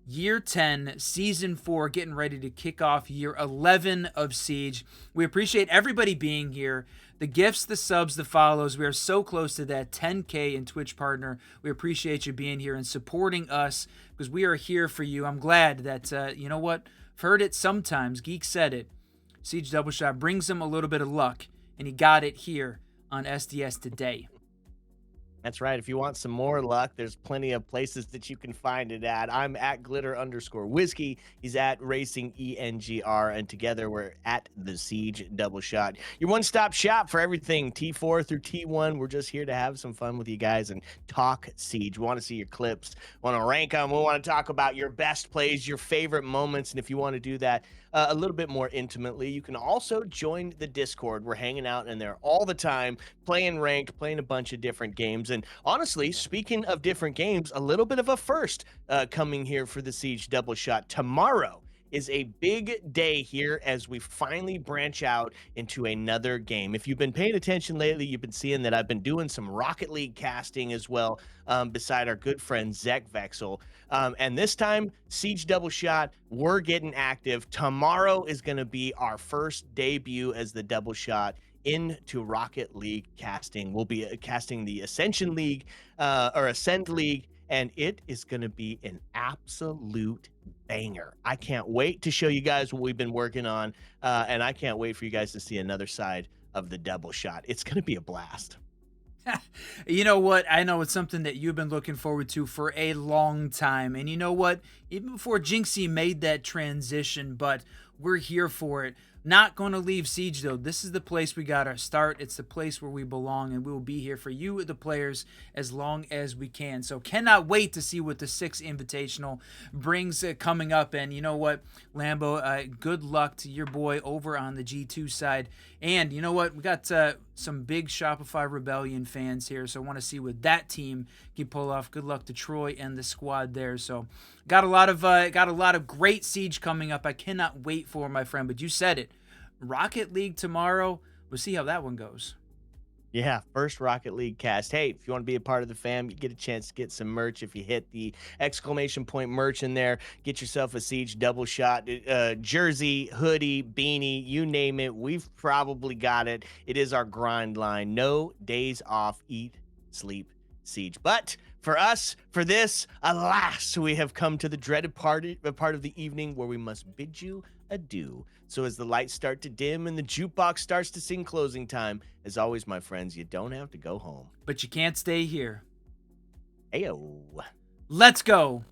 Year 10, Season 4, getting ready to kick off Year 11 of Siege. We appreciate everybody being here. The gifts, the subs, the follows. We are so close to that 10K in Twitch partner. We appreciate you being here and supporting us because we are here for you. I'm glad that, you know what? I've heard it sometimes. Geek said it. Siege Double Shot brings him a little bit of luck, and he got it here on SDS today. That's right. If you want some more luck, there's plenty of places that you can find it at. I'm at glitter_whiskey. He's at racing ENGR, and together we're at the Siege Double Shot. Your one-stop shop for everything T4 through T1. We're just here to have some fun with you guys and talk Siege. We want to see your clips, want to rank them. We want to talk about your best plays, your favorite moments, and if you want to do that a little bit more intimately, you can also join the Discord. We're hanging out in there all the time, playing ranked, playing a bunch of different games. And honestly, speaking of different games, a little bit of a first coming here for the Siege Double Shot tomorrow. is a big day here as we finally branch out into another game. If you've been paying attention lately, you've been seeing that I've been doing some Rocket League casting as well, beside our good friend Zek Vexel. And this time, Siege Double Shot, we're getting active. Tomorrow is going to be our first debut as the Double Shot into Rocket League casting. We'll be casting the Ascension League, or Ascend League, and it is going to be an absolute banger. I can't wait to show you guys what we've been working on, and I can't wait for you guys to see another side of the Double Shot. It's going to be a blast. You know what? I know it's something that you've been looking forward to for a long time. And you know what? Even before Jinxie made that transition, but we're here for it. Not going to leave Siege, though. This is the place we got to start. It's the place where we belong, and we will be here for you, the players, as long as we can. So cannot wait to see what the 6th Invitational brings coming up. And you know what, Lambo, good luck to your boy over on the G2 side. And you know what, we got some big Shopify Rebellion fans here, so I want to see what that team can pull off. Good luck to Troy and the squad there. So got a lot of great Siege coming up. I cannot wait for, my friend. But you said it, Rocket League tomorrow. We'll see how that one goes. Yeah, first Rocket League cast. Hey, if you want to be a part of the fam, you get a chance to get some merch. If you hit the exclamation point merch in there, get yourself a Siege Double Shot jersey, hoodie, beanie, you name it. We've probably got it. It is our grind line. No days off. Eat, sleep, Siege. But for us, for this, alas, we have come to the dreaded part of the evening where we must bid you adieu. So as the lights start to dim and the jukebox starts to sing closing time, as always, my friends, you don't have to go home. But you can't stay here. Ayo. Let's go.